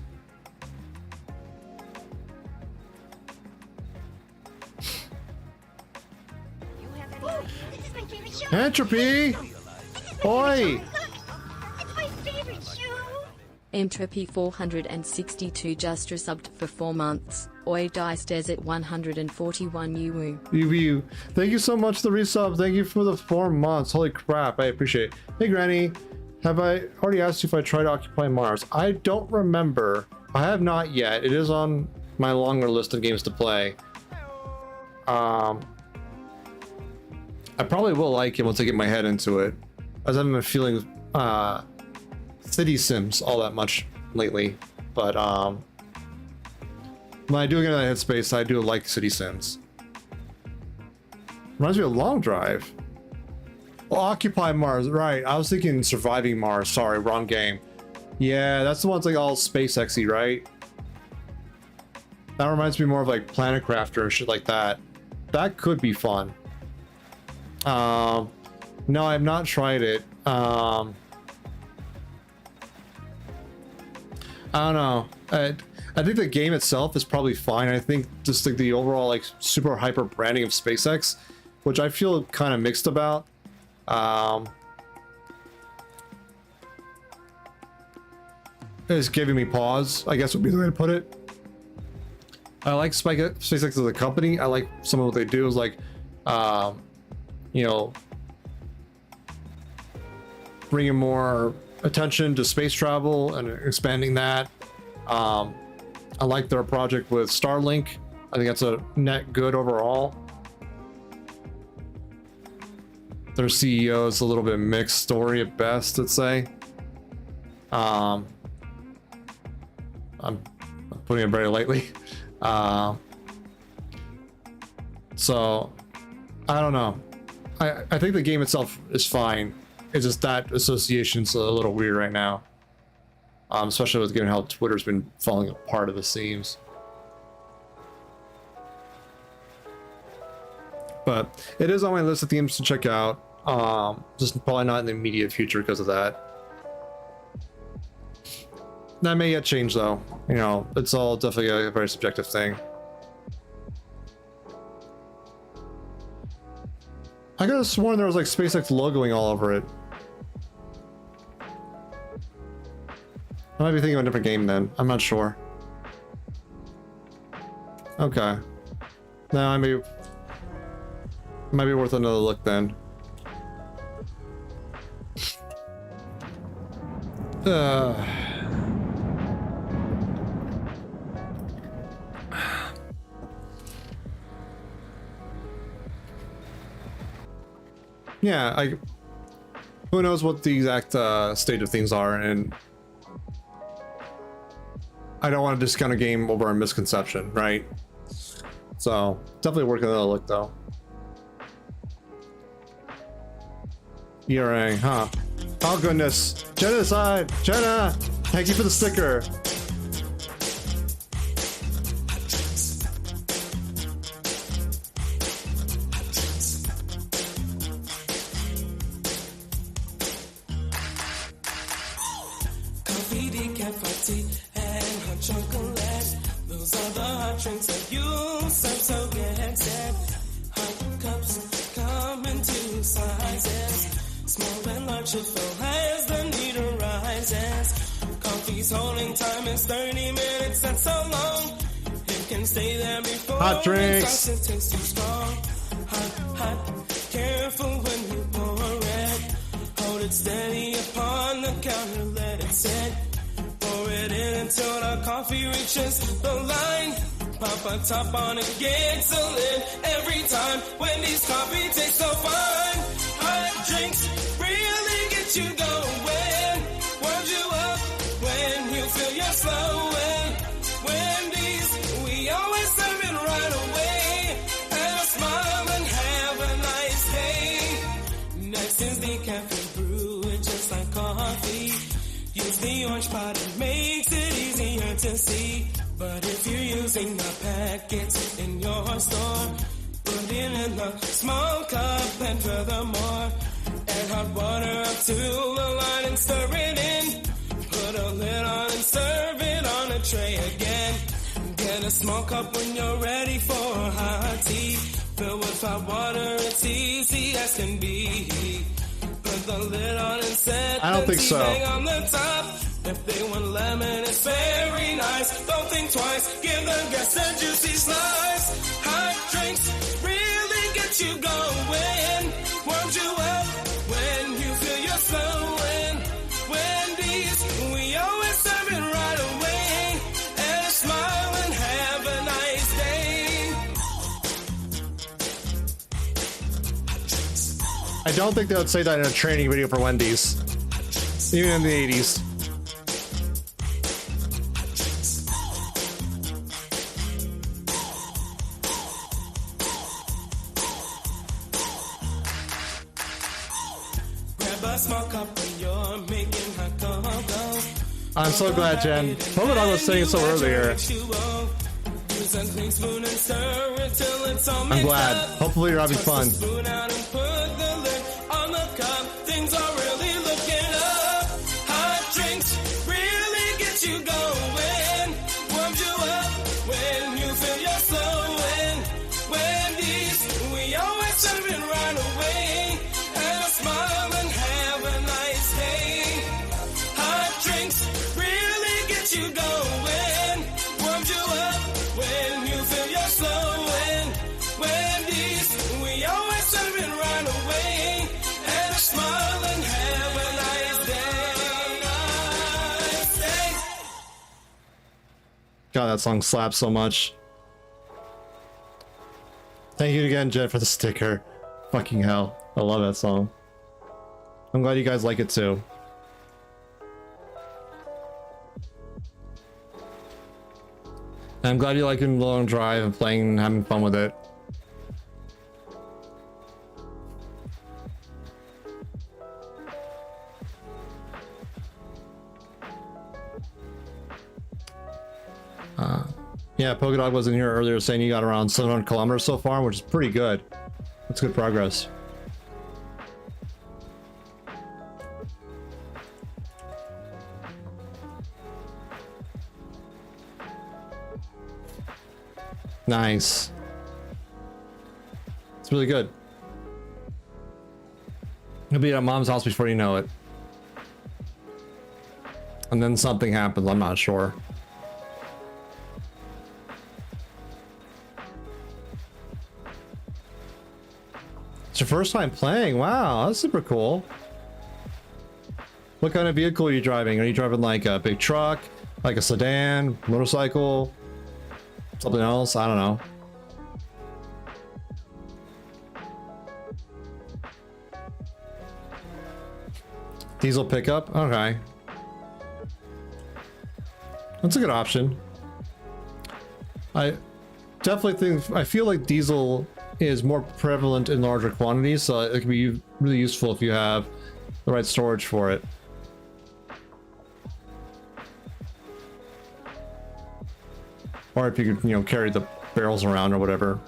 Entropy! Oi! Entropy 462 just resubbed for 4 months. Oi Dice Desert 141 UU. UVU. Thank you so much for the resub. Thank you for the 4 months. Holy crap, I appreciate it. Hey Granny, have I already asked you if I tried Occupy Mars? I don't remember. I have not yet. It is on my longer list of games to play. I probably will like it once I get my head into it. I haven't been feeling city sims all that much lately, but when I do get in that headspace, I do like city sims. Reminds me of Long Drive. Well, Occupy Mars, right? I was thinking Surviving Mars. Sorry, wrong game. Yeah, that's the one that's like all SpaceX-y, right? That reminds me more of like Planet Crafter or shit like that. That could be fun. No, I've not tried it. I don't know. I think the game itself is probably fine. I think just like the overall like super hyper branding of SpaceX, which I feel kind of mixed about. It's giving me pause, I guess would be the way to put it. I like SpaceX as a company. I like some of what they do is like, you know, bringing more attention to space travel and expanding that. I like their project with Starlink. I think that's a net good overall. Their CEO is a little bit mixed story at best, let's say. I'm putting it very lightly. So I don't know. I think the game itself is fine. It's just that association's a little weird right now. Especially with given how Twitter's been falling apart, it seems. But it is on my list of themes to check out. Just probably not in the immediate future because of that. That may yet change though. You know, it's all definitely a very subjective thing. I could have sworn there was like SpaceX logoing all over it. I might be thinking of a different game then. I'm not sure. Okay. Now might be worth another look then. yeah, who knows what the exact state of things are, and I don't want to discount a game over a misconception, right? So definitely working on the look though. ERA, huh? Oh goodness, genocide, Jenna! Thank you for the sticker. Hot drinks. Careful when you pour it. Hold it steady upon the counter, let it sit. Pour it in until the coffee reaches the line. Pop a top on it, gets a lid every time. Wendy's coffee tastes so fine. Hot drinks really get you going. Warms you up when you feel you're slowing. Wendy's, we always serve it right away. Have a smile and have a nice day. Next is the cafe brew, it's just like coffee. Use the orange pot, it makes it easier to see. But if you're using the packets in your store, put it in the small cup and furthermore, add hot water up to the line and stir it in. Put a lid on and serve it on a tray again. Get a small cup when you're ready for hot tea. Fill with hot water, it's easy as can be. Put the lid on and set I don't the think tea so. bag on the top. If they want lemon, it's very nice. Don't think twice, give the guests a juicy slice. Hot drinks really get you going. Warms you up when you feel you're slowing. Wendy's, we always serve it right away. And a smile and have a nice day. I don't think they would say that in a training video for Wendy's, even in the 80s. I'm so glad, Jen. What I was saying so earlier. I'm glad. Hopefully you're having fun. God, that song slaps so much. Thank you again, Jen, for the sticker. Fucking hell. I love that song. I'm glad you guys like it too. And I'm glad you like it long drive and playing and having fun with it. Yeah, Polkadog was in here earlier saying you got around 700 kilometers so far, which is pretty good. That's good progress. Nice. It's really good. You'll be at mom's house before you know it. And then something happens, I'm not sure. It's your first time playing? Wow, that's super cool. What kind of vehicle are you driving? Are you driving like a big truck, like a sedan, motorcycle, something else? I don't know. Diesel pickup? Okay. That's a good option. I definitely think, I feel like diesel is more prevalent in larger quantities, so it can be really useful if you have the right storage for it. Or if you could, you know, carry the barrels around or whatever.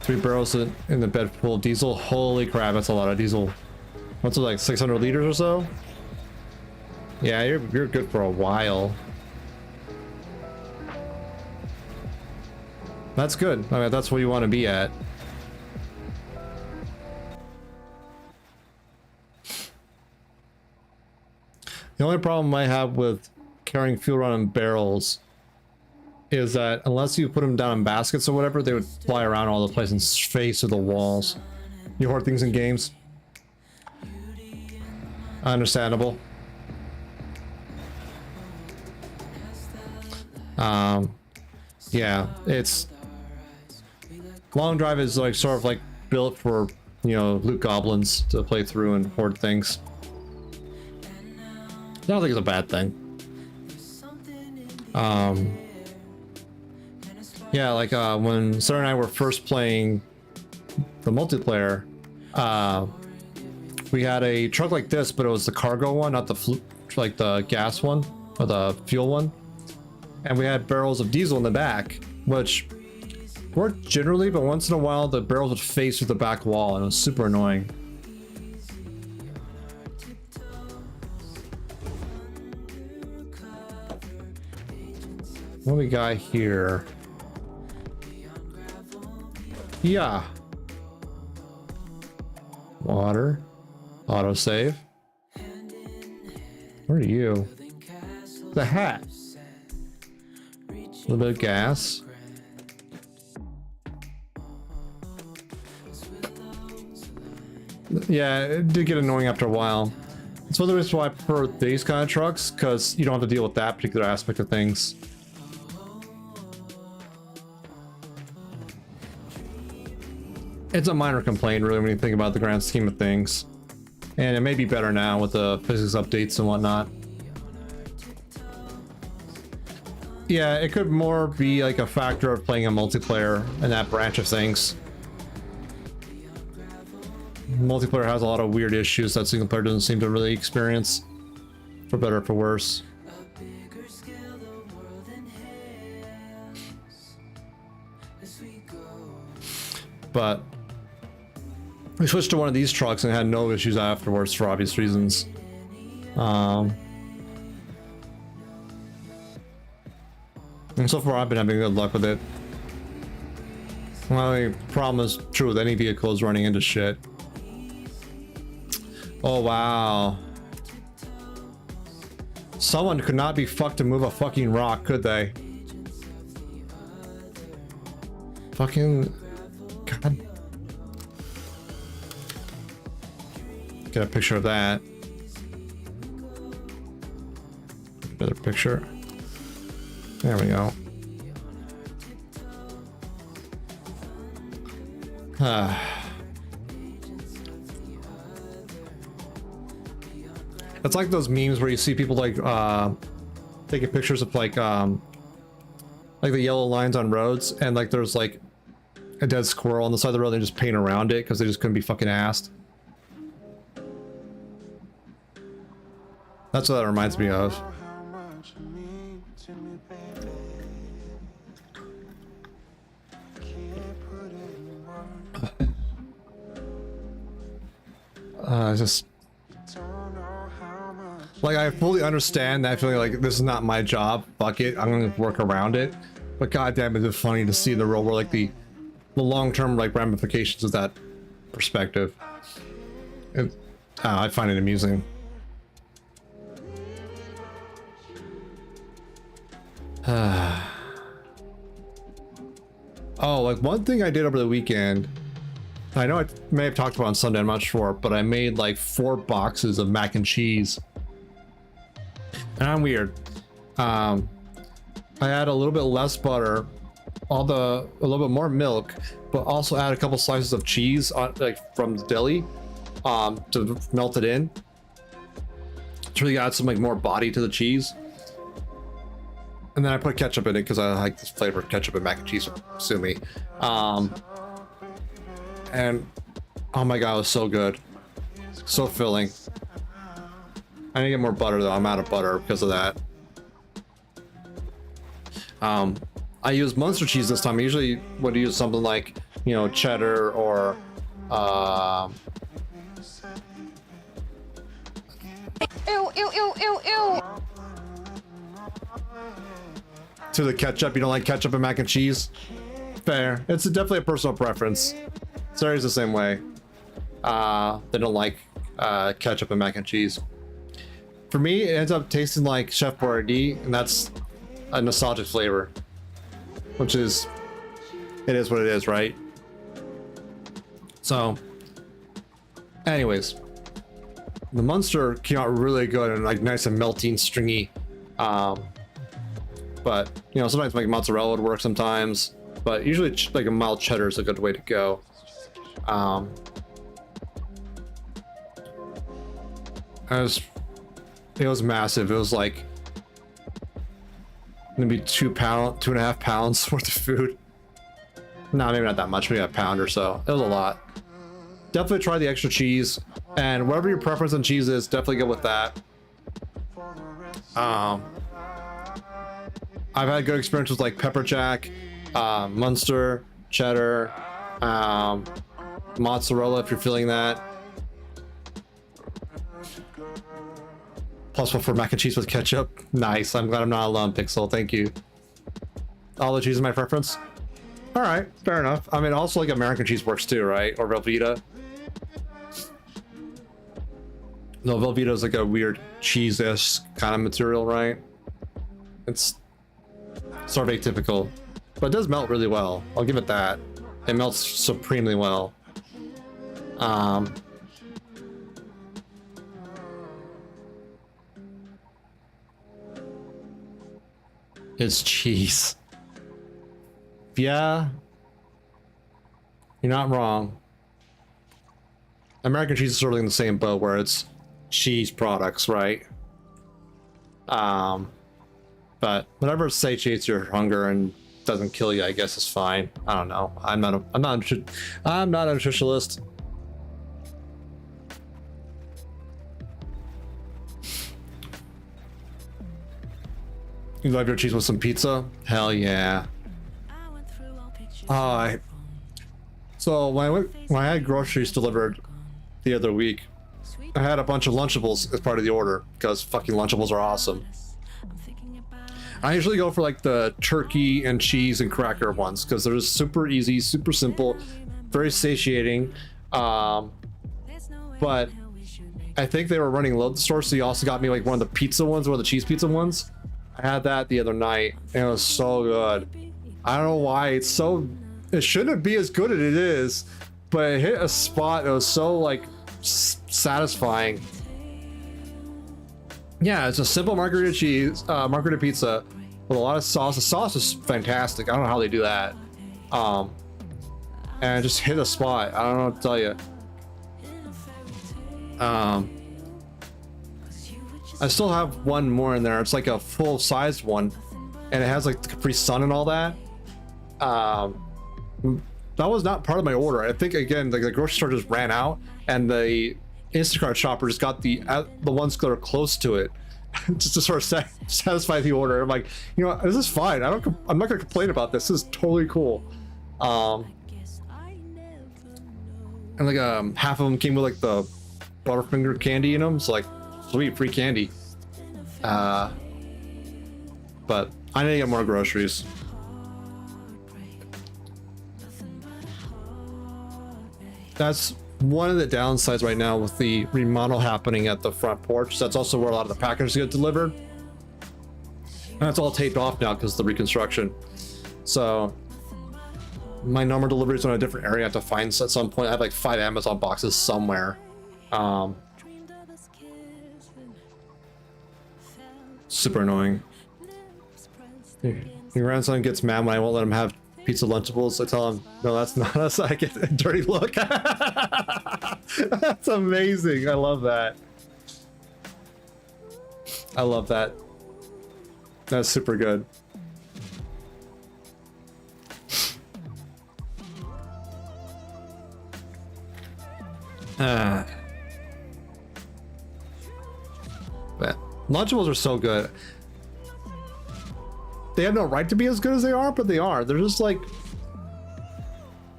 Three barrels in the bed full of diesel. Holy crap, that's a lot of diesel. What's it like, 600 liters or so? Yeah, you're good for a while. That's good. I mean, that's where you want to be at. The only problem I have with carrying fuel around in barrels is that unless you put them down in baskets or whatever, they would fly around all the place and face through the walls. You hoard things in games? Understandable. Yeah, it's... Long Drive is like sort of like built for, you know, loot goblins to play through and hoard things. I don't think it's a bad thing. Yeah, like when Sarah and I were first playing the multiplayer, we had a truck like this, but it was the cargo one, not the like the gas one or the fuel one. And we had barrels of diesel in the back, which worked generally, but once in a while the barrels would face through the back wall, and it was super annoying. What do we got here? Yeah. Water. Autosave. Where are you? The hat. A little bit of gas. Yeah, it did get annoying after a while. It's one of the reasons why I prefer these kind of trucks, because you don't have to deal with that particular aspect of things. It's a minor complaint, really, when you think about the grand scheme of things. And it may be better now with the physics updates and whatnot. Yeah, it could more be like a factor of playing a multiplayer and that branch of things. Multiplayer has a lot of weird issues that single player doesn't seem to really experience, for better or for worse. But we switched to one of these trucks and had no issues afterwards for obvious reasons. And so far I've been having good luck with it. My only problem is true with any vehicle is running into shit. Oh wow. Someone could not be fucked to move a fucking rock, could they? Fucking... God. Get a picture of that. Another picture. There we go. It's like those memes where you see people like taking pictures of like the yellow lines on roads, and like there's like a dead squirrel on the side of the road. They just paint around it because they just couldn't be fucking asked. That's what that reminds me of. Just like, I fully understand that feeling like this is not my job, fuck it, I'm gonna work around it. But goddamn, is it funny to see the real world, like the long-term like ramifications of that perspective. I find it amusing. Oh, like one thing I did over the weekend I know I may have talked about it on Sunday, I'm not sure, but I made like 4 boxes of mac and cheese. And I'm weird. I add a little bit less butter, a little bit more milk, but also add a couple slices of cheese on, like from the deli, to melt it in. To really add some like more body to the cheese. And then I put ketchup in it because I like this flavor of ketchup and mac and cheese, sue me. And oh my god, it was so good. So filling. I need to get more butter though. I'm out of butter because of that. I use Munster cheese this time. I usually would use something like, you know, cheddar or Ew, ew, ew, ew, ew. to the ketchup. You don't like ketchup and mac and cheese? Fair. It's definitely a personal preference. Sarah's the same way. They don't like ketchup and mac and cheese. For me, it ends up tasting like Chef Boyardee, and that's a nostalgic flavor. Which is, it is what it is, right? So, anyways, the Munster came out really good and like nice and melting, stringy. But you know, sometimes like mozzarella would work sometimes, but usually like a mild cheddar is a good way to go. It was massive. It was like maybe 2.5 pounds worth of food. No, maybe not that much, maybe a pound or so. It was a lot. Definitely try the extra cheese, and whatever your preference on cheese is, definitely go with that. I've had good experiences with like pepper jack, Munster, cheddar, mozzarella if you're feeling that. Plus one for mac and cheese with ketchup. Nice. I'm glad I'm not alone, Pixel. Thank you. All the cheese is my preference. All right, fair enough. I mean, also like American cheese works too, right? Or Velveeta. No, Velveeta is like a weird cheese-ish kind of material, right? It's sort of atypical, but it does melt really well. I'll give it that. It melts supremely well. It's cheese. Yeah, you're not wrong. American cheese is sort of in the same boat where it's cheese products, right? But whatever satiates your hunger and doesn't kill you, I guess is fine. I don't know. I'm not a nutritionalist. You love your cheese with some pizza? Hell yeah. So when I had groceries delivered the other week, I had a bunch of Lunchables as part of the order because fucking Lunchables are awesome. I usually go for like the turkey and cheese and cracker ones because they're just super easy, super simple, very satiating. But I think they were running low at the store, so you also got me like one of the pizza ones, one of the cheese pizza ones. I had that the other night and it was so good. I don't know why it shouldn't be as good as it is, but it hit a spot. It was so like satisfying. Yeah, it's a simple margarita pizza with a lot of sauce. The sauce is fantastic. I don't know how they do that. And it just hit a spot. I don't know what to tell you. I still have one more in there. It's like a full-sized one, and it has like the Capri-Sun and all that. That was not part of my order. I think again, like the grocery store just ran out, and the Instacart shopper just got the ones that are close to it, just to sort of satisfy the order. I'm like, you know, this is fine. I'm not gonna complain about this. This is totally cool. And like half of them came with like the Butterfinger candy in them. So like, sweet, free candy. But I need to get more groceries. That's one of the downsides right now with the remodel happening at the front porch. That's also where a lot of the packages get delivered. And it's all taped off now because of the reconstruction. So my number deliveries on a different area. I have to find at some point. I have like 5 Amazon boxes somewhere. Super annoying. Your grandson gets mad when I won't let him have pizza Lunchables. I tell him, no, that's not us. I get a dirty look. That's amazing. I love that. I love that. That's super good. But Lunchables are so good. They have no right to be as good as they are, but they are. They're just like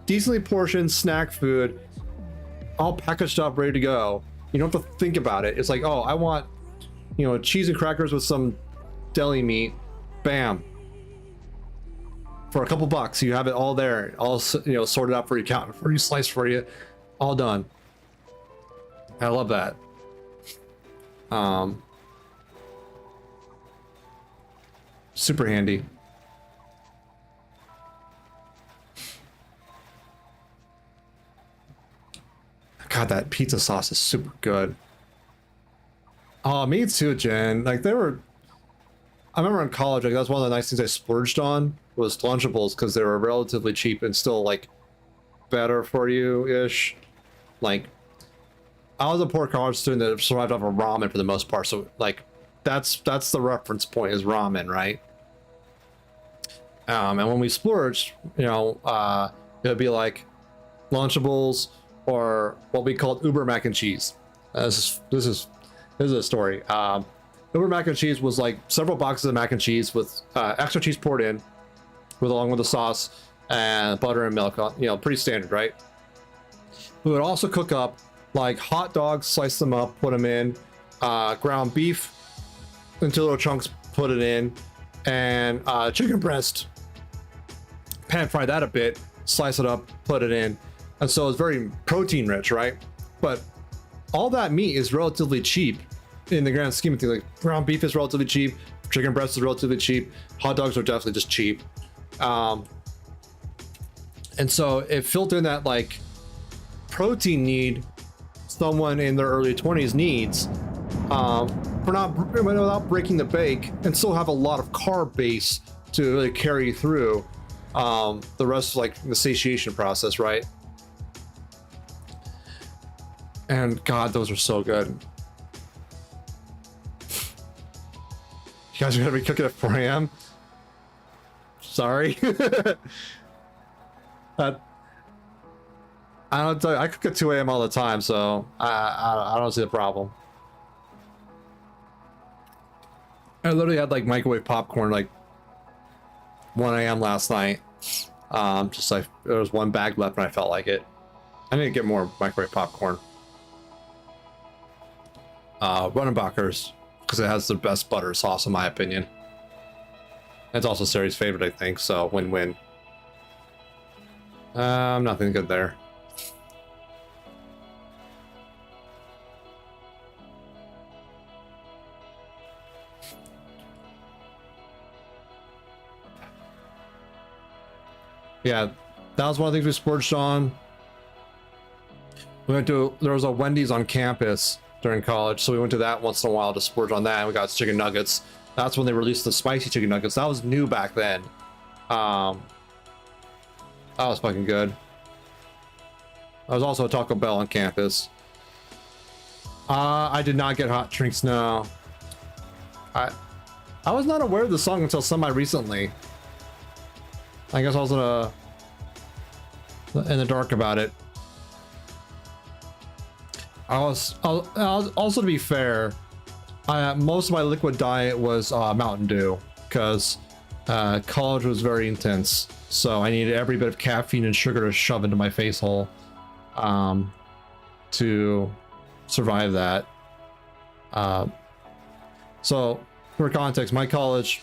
decently portioned snack food, all packaged up, ready to go. You don't have to think about it. It's like, oh, I want, you know, cheese and crackers with some deli meat. Bam. For a couple bucks, you have it all there, all, you know, sorted out for you, counted for you, sliced for you, all done. I love that. Super handy. God, that pizza sauce is super good. Oh, me too, Jen. Like, they were... I remember in college, like, that's one of the nice things I splurged on was Lunchables, because they were relatively cheap and still, like, better for you-ish. Like, I was a poor college student that survived off of ramen for the most part, so, like, that's the reference point is ramen, right? And when we splurged, you know, it would be like Lunchables or what we called Uber mac and cheese. This is a story. Uber mac and cheese was like several boxes of mac and cheese with extra cheese poured in, along with the sauce and butter and milk. You know, pretty standard, right? We would also cook up like hot dogs, slice them up, put them in, ground beef into little chunks, put it in, and chicken breast, pan fry that a bit, slice it up, put it in. And so it's very protein rich, right? But all that meat is relatively cheap in the grand scheme of things. Like ground beef is relatively cheap, chicken breast is relatively cheap, hot dogs are definitely just cheap. And so it filled in that like protein need someone in their early 20s needs, without breaking the bank, and still have a lot of carb base to really carry you through the rest of like the satiation process, right? And God, those are so good. You guys are gonna be cooking at 4 a.m. Sorry. I don't tell you, I cook at 2 a.m. all the time, so I don't see the problem. I literally had like microwave popcorn like 1 a.m. last night. Just like there was one bag left and I felt like it. I need to get more microwave popcorn. Runenbacher's, because it has the best butter sauce in my opinion. It's also Sari's favorite, I think, so win-win. Nothing good there. Yeah, that was one of the things we splurged on. There was a Wendy's on campus during college, so we went to that once in a while to splurge on that, and we got chicken nuggets. That's when they released the spicy chicken nuggets. That was new back then. That was fucking good. There was also a Taco Bell on campus. I did not get hot drinks, no. I was not aware of the song until semi-recently. I guess I was in the dark about it. Also, to be fair, most of my liquid diet was Mountain Dew, because college was very intense, so I needed every bit of caffeine and sugar to shove into my face hole to survive that. So, for context, my college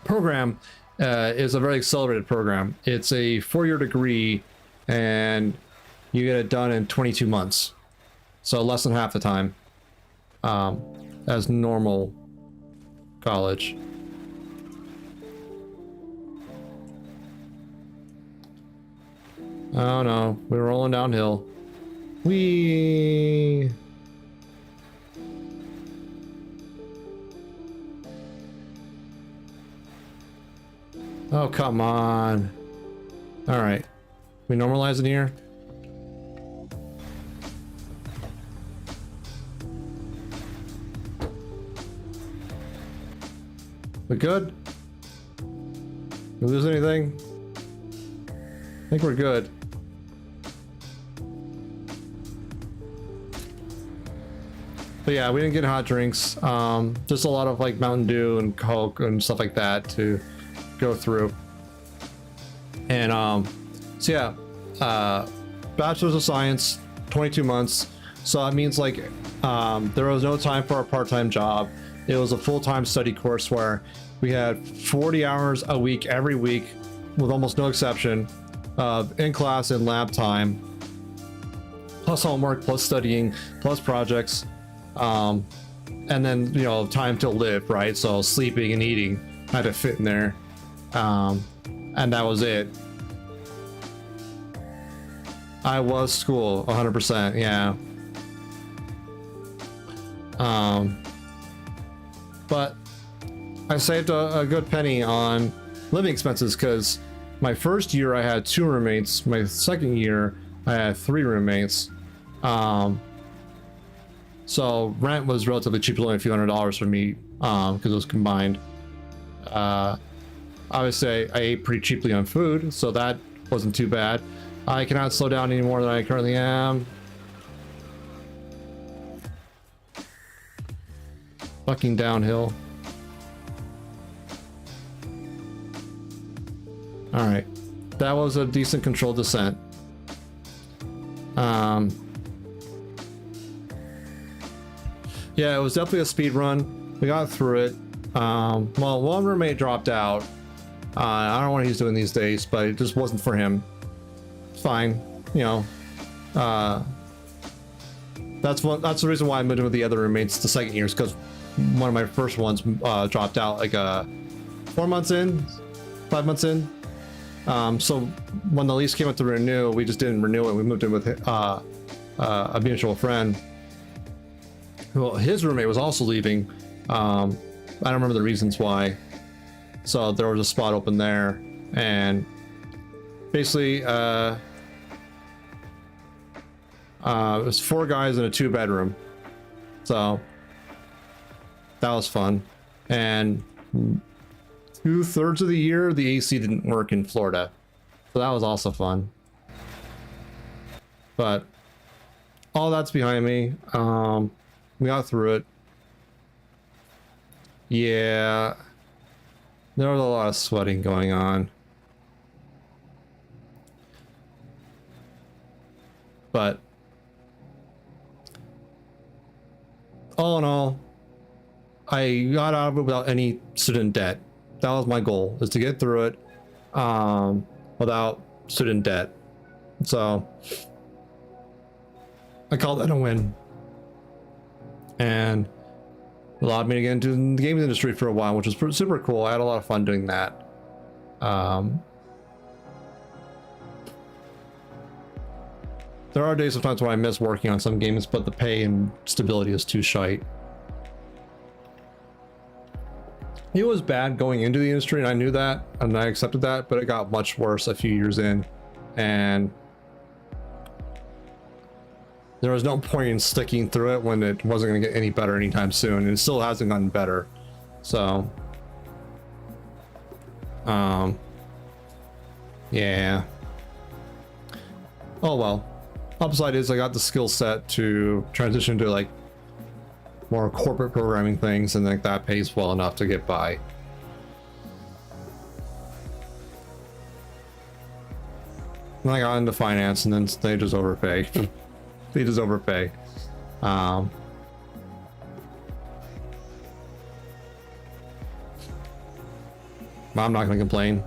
program is a very accelerated program. It's a 4-year degree, and you get it done in 22 months. So less than half the time as normal college. Oh no, we're rolling downhill. Whee! Oh, come on. Alright. We normalize it here. We good? We lose anything? I think we're good. But yeah, we didn't get hot drinks. Just a lot of like Mountain Dew and Coke and stuff like that to go through. And so yeah, Bachelor's of Science, 22 months. So that means like there was no time for a part-time job. It was a full-time study course where we had 40 hours a week every week with almost no exception of in class and lab time, plus homework, plus studying, plus projects, and then, you know, time to live, right? So sleeping and eating had to fit in there, and that was it. I was school 100%, yeah. But I saved a good penny on living expenses because my first year I had 2 roommates. My second year I had 3 roommates. So rent was relatively cheap, only a few $100s for me because it was combined. Obviously I ate pretty cheaply on food, so that wasn't too bad. I cannot slow down any more than I currently am. Fucking downhill. Alright. That was a decent controlled descent. Yeah, it was definitely a speed run. We got through it. Well, one roommate dropped out. I don't know what he's doing these days, but it just wasn't for him. Fine, you know. That's the reason why I moved in with the other roommates the second year, is because one of my first ones dropped out like 4 months in, 5 months in. So when the lease came up to renew, we just didn't renew it. We moved in with a mutual friend. Well, his roommate was also leaving. I don't remember the reasons why. So there was a spot open there, and basically it was 4 guys in a 2-bedroom. So that was fun. And 2/3 of the year the AC didn't work in Florida, so that was also fun. But all that's behind me. We got through it. Yeah, there was a lot of sweating going on, but all in all, I got out of it without any student debt. That was my goal, is to get through it without student debt. So I call that a win, and allowed me to get into the games industry for a while, which was super cool. I had a lot of fun doing that. There are days sometimes when I miss working on some games, but the pay and stability is too shite. It was bad going into the industry, and I knew that, and I accepted that, but it got much worse a few years in, and there was no point in sticking through it when it wasn't going to get any better anytime soon, and it still hasn't gotten better. So yeah. Oh well. Upside is I got the skill set to transition to like more corporate programming things, and like that pays well enough to get by. And I got into finance, and then they just overpay. They just overpay. But I'm not gonna complain.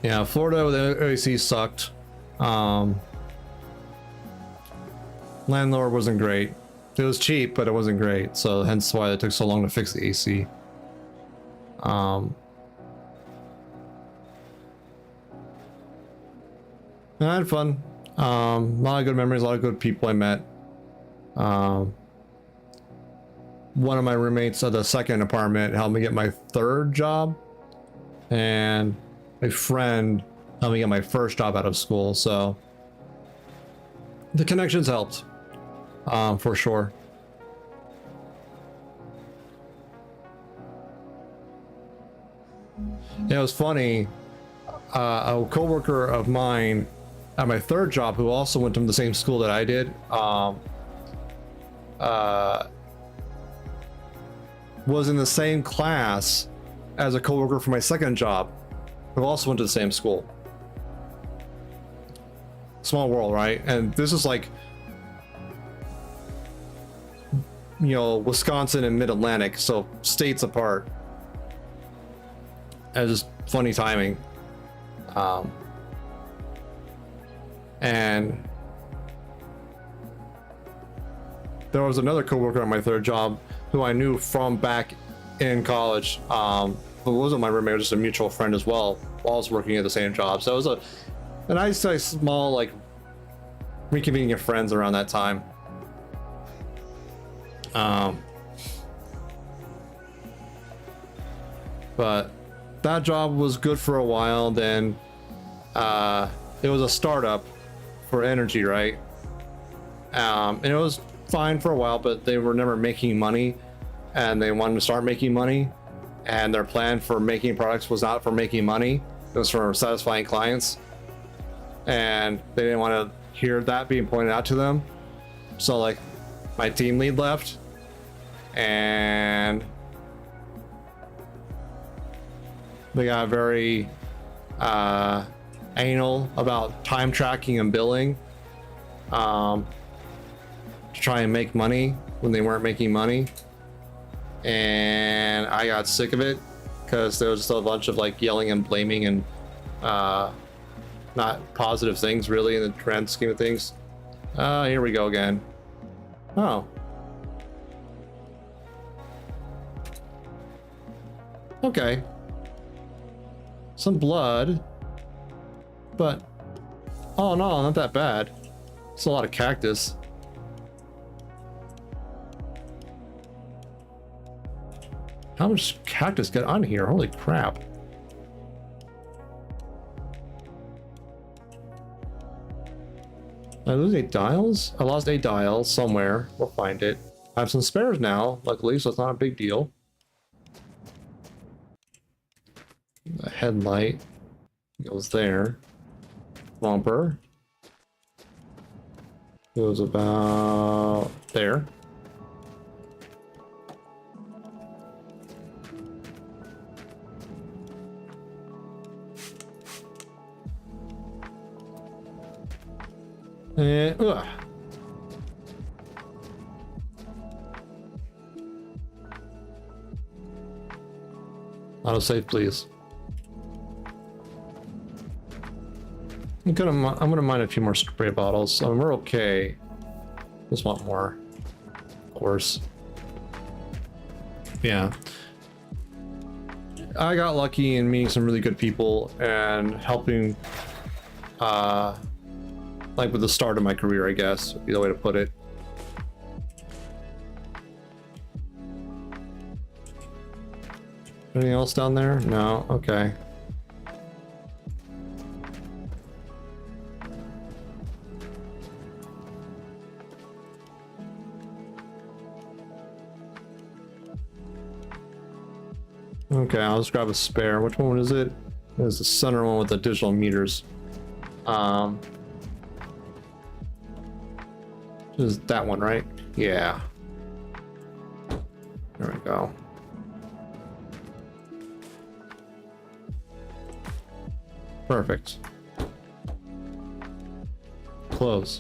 Yeah, Florida with the AC sucked. Landlord wasn't great. It was cheap, but it wasn't great, so hence why it took so long to fix the AC. And I had fun. A lot of good memories, a lot of good people I met. One of my roommates of the second apartment helped me get my third job, and a friend helped me get my first job out of school, so the connections helped, for sure. Yeah, it was funny. A coworker of mine at my third job, who also went to the same school that I did, was in the same class as a coworker for my second job, who also went to the same school. Small world, right? And this is like, you know, Wisconsin and Mid-Atlantic, so states apart. And just funny timing. And there was another coworker at my third job who I knew from back in college, who wasn't my roommate, just a mutual friend as well, while I was working at the same job. So it was a nice, like, small, like, reconvening of friends around that time. But that job was good for a while. Then it was a startup for energy, right? And it was fine for a while, but they were never making money, and they wanted to start making money, and their plan for making products was not for making money, it was for satisfying clients, and they didn't want to hear that being pointed out to them. So, like, my team lead left, and they got very anal about time tracking and billing, to try and make money when they weren't making money. And I got sick of it because there was just a bunch of, like, yelling and blaming and not positive things really in the grand scheme of things. Here we go again. Oh. Okay. Some blood. But, oh no, not that bad. It's a lot of cactus. How much cactus got on here? Holy crap. I lose 8 dials? I lost 8 dials somewhere. We'll find it. I have some spares now, luckily, so it's not a big deal. The headlight goes there. Bumper goes about there. And autosave, please. I'm gonna mine a few more spray bottles. We're okay. Just want more, of course. Yeah. I got lucky in meeting some really good people and helping, like with the start of my career, I guess, would be the way to put it. Anything else down there? No? Okay. Okay, I'll just grab a spare. Which one is it? It's the center one with the digital meters. Is that one, right? Yeah. There we go. Perfect. Close.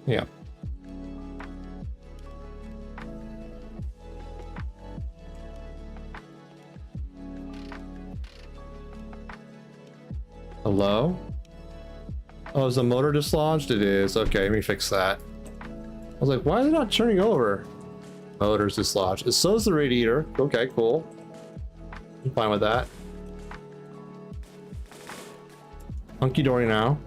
Yeah. Hello? Oh, is the motor dislodged? It is. Okay, let me fix that. I was like, why is it not turning over? Motor's dislodged. So is the radiator. Okay, cool. I'm fine with that. Hunky dory now.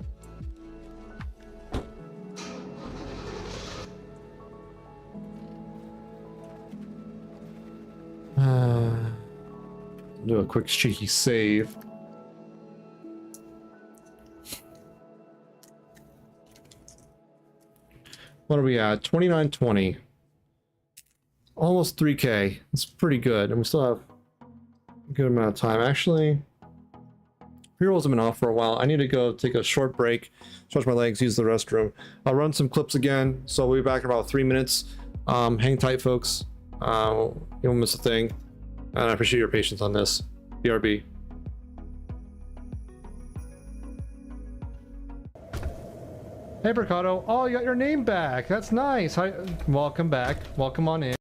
Do a quick cheeky save. What are we at? 2920. Almost 3K. It's pretty good. And we still have a good amount of time. Actually, pre-rolls have been off for a while. I need to go take a short break, stretch my legs, use the restroom. I'll run some clips again. So we'll be back in about 3 minutes. Hang tight, folks. You won't miss a thing. And I appreciate your patience on this. BRB. Hey, Mercado. Oh, you got your name back. That's nice. Hi. Welcome back. Welcome on in.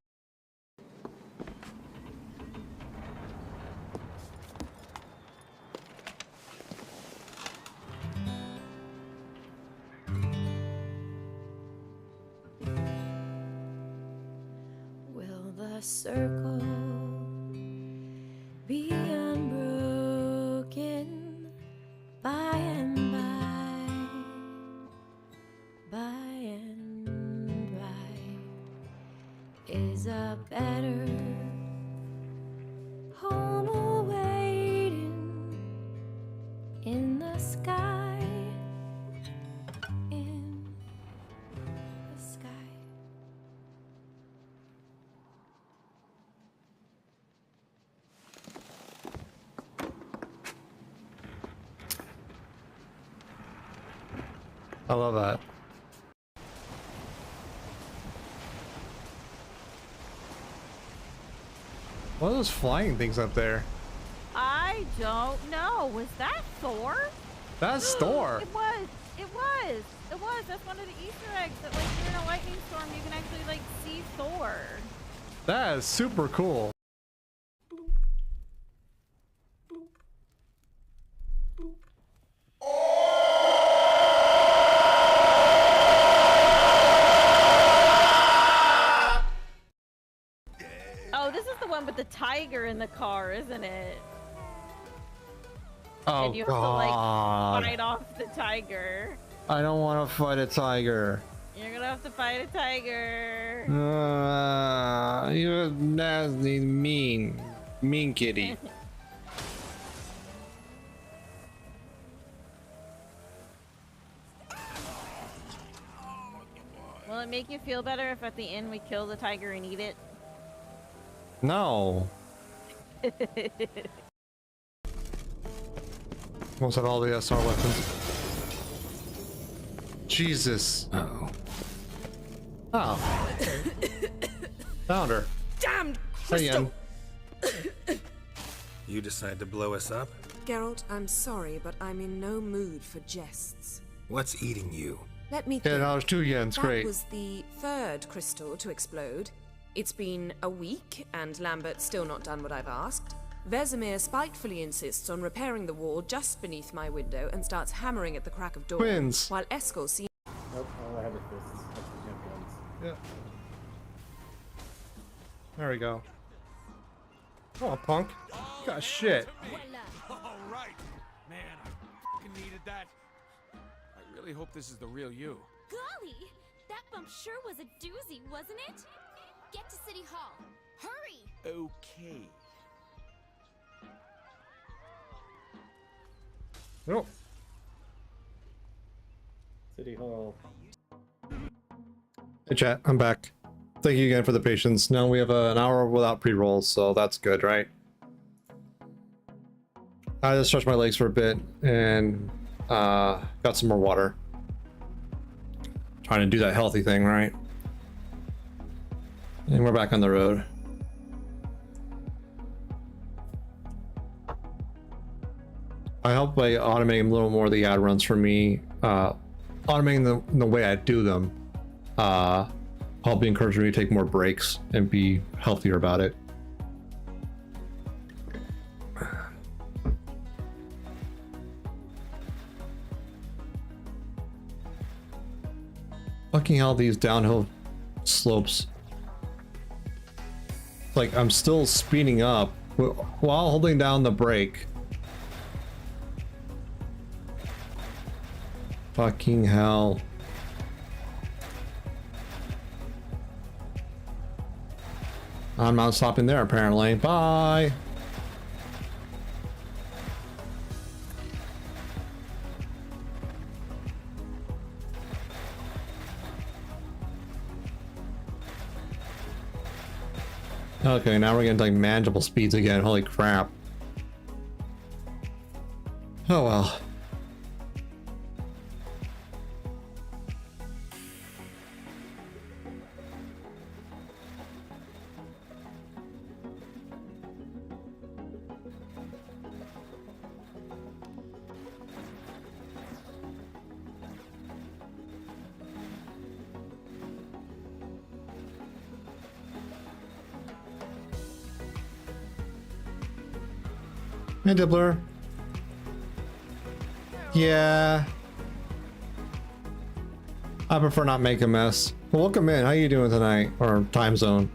Will the circle be unbroken by and by, by and by? Is a better home awaiting in the sky, in the sky? I love that. What are those flying things up there? I don't know. Was that Thor? That's Thor. It was. It was. It was. That's one of the Easter eggs that, like, during a lightning storm, you can actually, like, see Thor. That is super cool. Oh, this is the one with the tiger in the car, isn't it? Oh, And you have to, like, fight off the tiger. I don't want to fight a tiger. You're gonna have to fight a tiger. You're nasty, mean kitty. Will it make you feel better if at the end we kill the tiger and eat it? No. Almost have all the SR weapons. Jesus. Uh-oh. Oh. Found her. Damn Hey, Ian. You decide to blow us up? Geralt, I'm sorry, but I'm in no mood for jests. What's eating you? Let me Yeah, think. no, there's 2 yens. That Great. was the third crystal to explode. It's been a week, and Lambert's still not done what I've asked. Vesemir spitefully insists on repairing the wall just beneath my window and starts hammering at the crack of dawn. Twins. While Eskel seems... Nope, all I have is fists. That's the jump guns. Yeah. There we go. Come on, punk. You got shit. All right. Man, I fucking needed that. I really hope this is the real you. Golly, that bump sure was a doozy, wasn't it? Get to City Hall. Hurry! Okay. Oh. City Hall. Hey chat, I'm back. Thank you again for the patience. Now we have an hour without pre-rolls, so that's good, right? I just stretched my legs for a bit and got some more water. Trying to do that healthy thing, right? And we're back on the road. I hope by automating a little more of the ad runs for me, automating the way I do them, I'll be encouraging me to take more breaks and be healthier about it. Fucking hell, these downhill slopes. Like, I'm still speeding up while holding down the brake. Fucking hell. I'm not stopping there, apparently. Bye! Okay, now we're getting like manageable speeds again. Holy crap. Oh well. Hey, Dibbler. Yeah. I prefer not make a mess. Well, welcome in. How you doing tonight? Or time zone?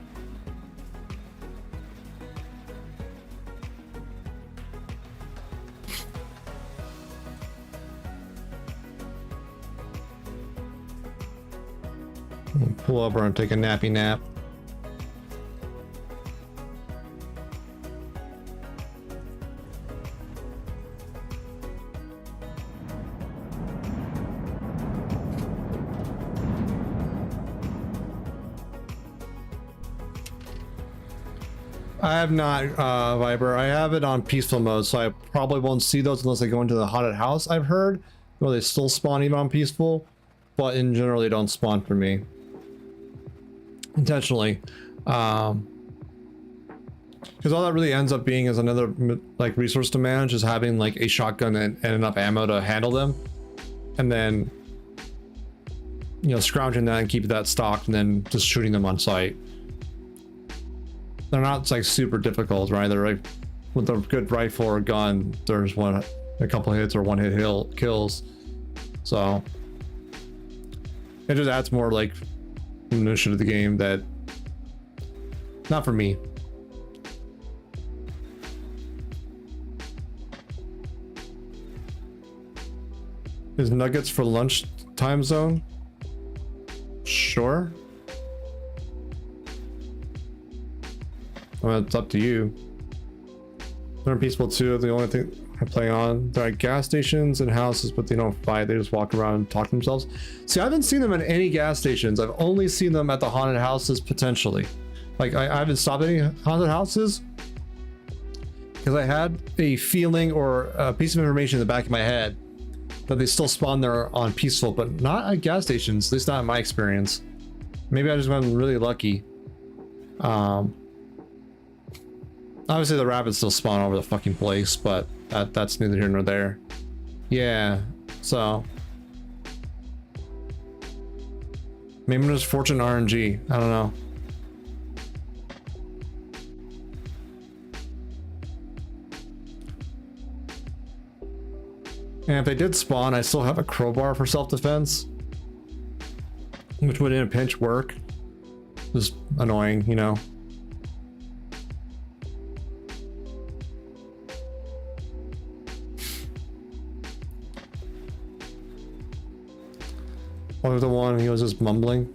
Pull over and take a nappy nap. I have not, Viber. I have it on peaceful mode, so I probably won't see those unless I go into the haunted house, I've heard. Well, they still spawn even on peaceful, but in general, they don't spawn for me. Intentionally. Because all that really ends up being is another, like, resource to manage is having, like, a shotgun and enough ammo to handle them. And then, you know, scrounging that and keep that stocked and then just shooting them on sight. They're not like super difficult, right? They're like with a good rifle or gun, there's a couple hits or one hit kills. So it just adds more like minutia to the game that not for me. Is nuggets for lunch time zone? Sure. Well, it's up to you. They're peaceful too. The only thing I play on, they're at gas stations and houses, but they don't fight. They just walk around and talk to themselves. See, I haven't seen them at any gas stations. I've only seen them at the haunted houses potentially. Like I haven't stopped any haunted houses because I had a feeling or a piece of information in the back of my head that they still spawn there on peaceful, but not at gas stations. At least not in my experience. Maybe I just went really lucky. Obviously the rabbits still spawn all over the fucking place, but that's neither here nor there. Yeah, so maybe there's fortune RNG. I don't know. And if they did spawn, I still have a crowbar for self-defense, which would in a pinch work. Just annoying, you know. What was the one he was just mumbling?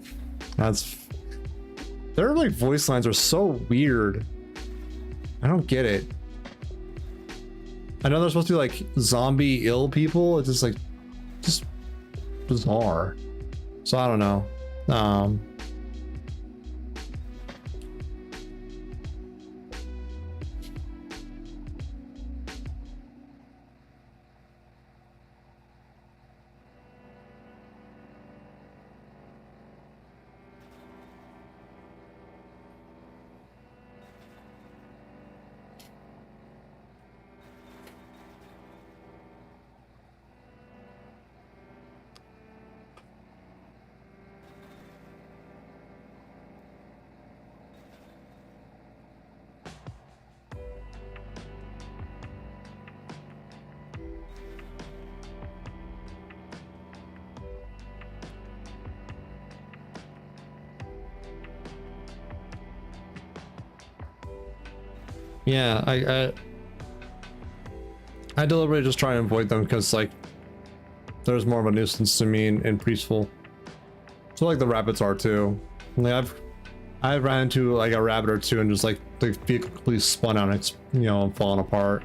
Their like voice lines are so weird. I don't get it. I know they're supposed to be like zombie ill people. It's just like just bizarre. So I don't know. Yeah, I deliberately just try and avoid them because like there's more of a nuisance to me in Peaceful. So like the rabbits are too. Like I've ran into like a rabbit or two and just like the vehicle completely spun out and it's, you know, falling apart.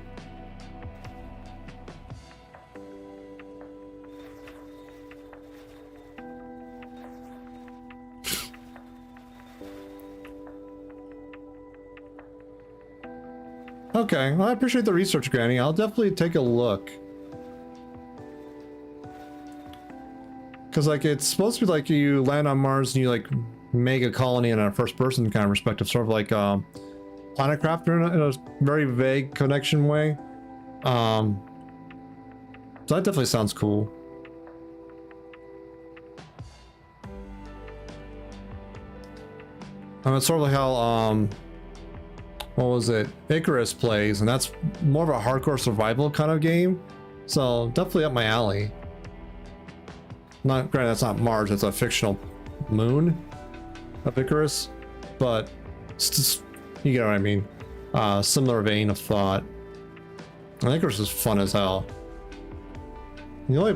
Okay, well I appreciate the research, Granny. I'll definitely take a look. Cause like it's supposed to be like you land on Mars and you like make a colony in a first person kind of perspective, sort of like Planet Crafter in a very vague connection way. So that definitely sounds cool. It's sort of like how what was it? Icarus plays, and that's more of a hardcore survival kind of game. So definitely up my alley. Not granted, that's not Mars, it's a fictional moon of Icarus, but it's just, you get what I mean. Similar vein of thought. And Icarus is fun as hell. The only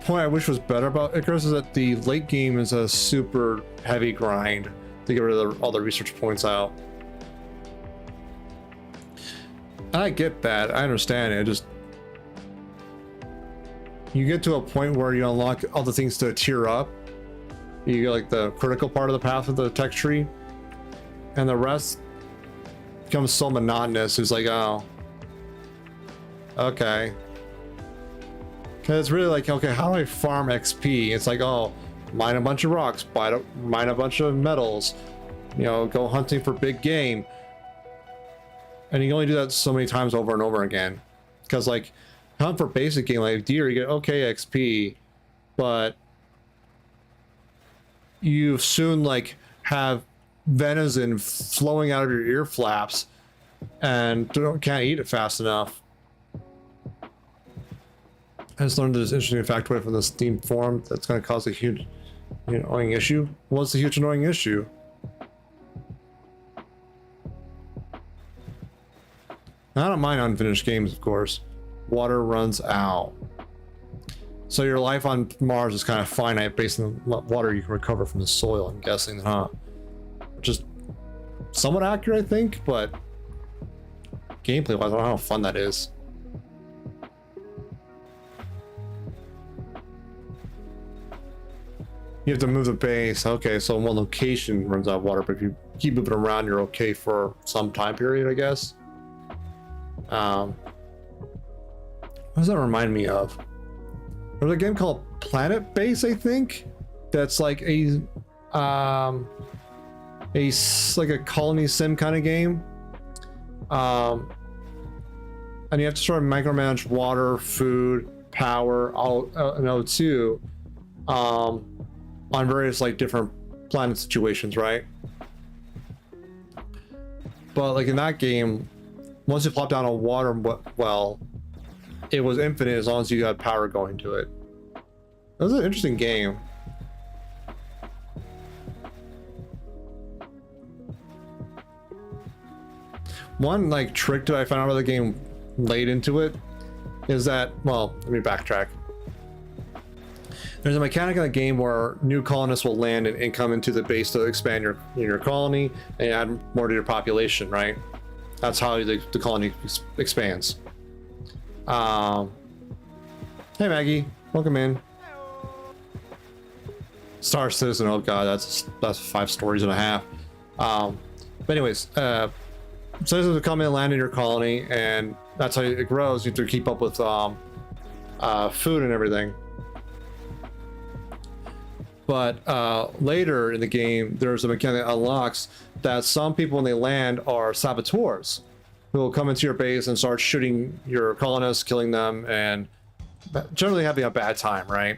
point I wish was better about Icarus is that the late game is a super heavy grind to get rid of all the research points out. I get that, I understand it, just you get to a point where you unlock all the things to tier up. You get like the critical part of the path of the tech tree, and the rest becomes so monotonous. It's like, oh, okay. Cause it's really like, okay, how do I farm XP? It's like, oh, mine a bunch of rocks, mine a bunch of metals, you know, go hunting for big game. And you can only do that so many times over and over again. Cause like, hunt for basic game like deer, you get okay XP, but you soon like have venison flowing out of your ear flaps and can't eat it fast enough. I just learned this interesting factoid from the Steam forum that's going to cause a huge annoying issue. What's the huge annoying issue? I don't mind unfinished games, of course. Water runs out. So your life on Mars is kind of finite based on what water you can recover from the soil, I'm guessing, huh? Which is somewhat accurate, I think, but gameplay-wise, I don't know how fun that is. You have to move the base. Okay, so one location runs out of water, but if you keep moving around, you're okay for some time period, I guess. What does that remind me of? There's a game called Planet Base, I think, that's like a colony sim kind of game. And you have to sort of micromanage water, food, power, all and O2 on various like different planet situations, right? But like in that game, once you plop down a water well, it was infinite as long as you had power going to it. That was an interesting game. One like trick that I found out about the game late into it is that, well, let me backtrack. There's a mechanic in the game where new colonists will land and come into the base to expand your colony and add more to your population, right? That's how the colony expands. Hey Maggie, welcome in. Star Citizen, oh god, that's 5 stories and a half. But anyways, citizens will come in and land in your colony, and that's how it grows. You have to keep up with food and everything. But later in the game, there's a mechanic that unlocks that some people when they land are saboteurs who will come into your base and start shooting your colonists, killing them, and generally having a bad time, right?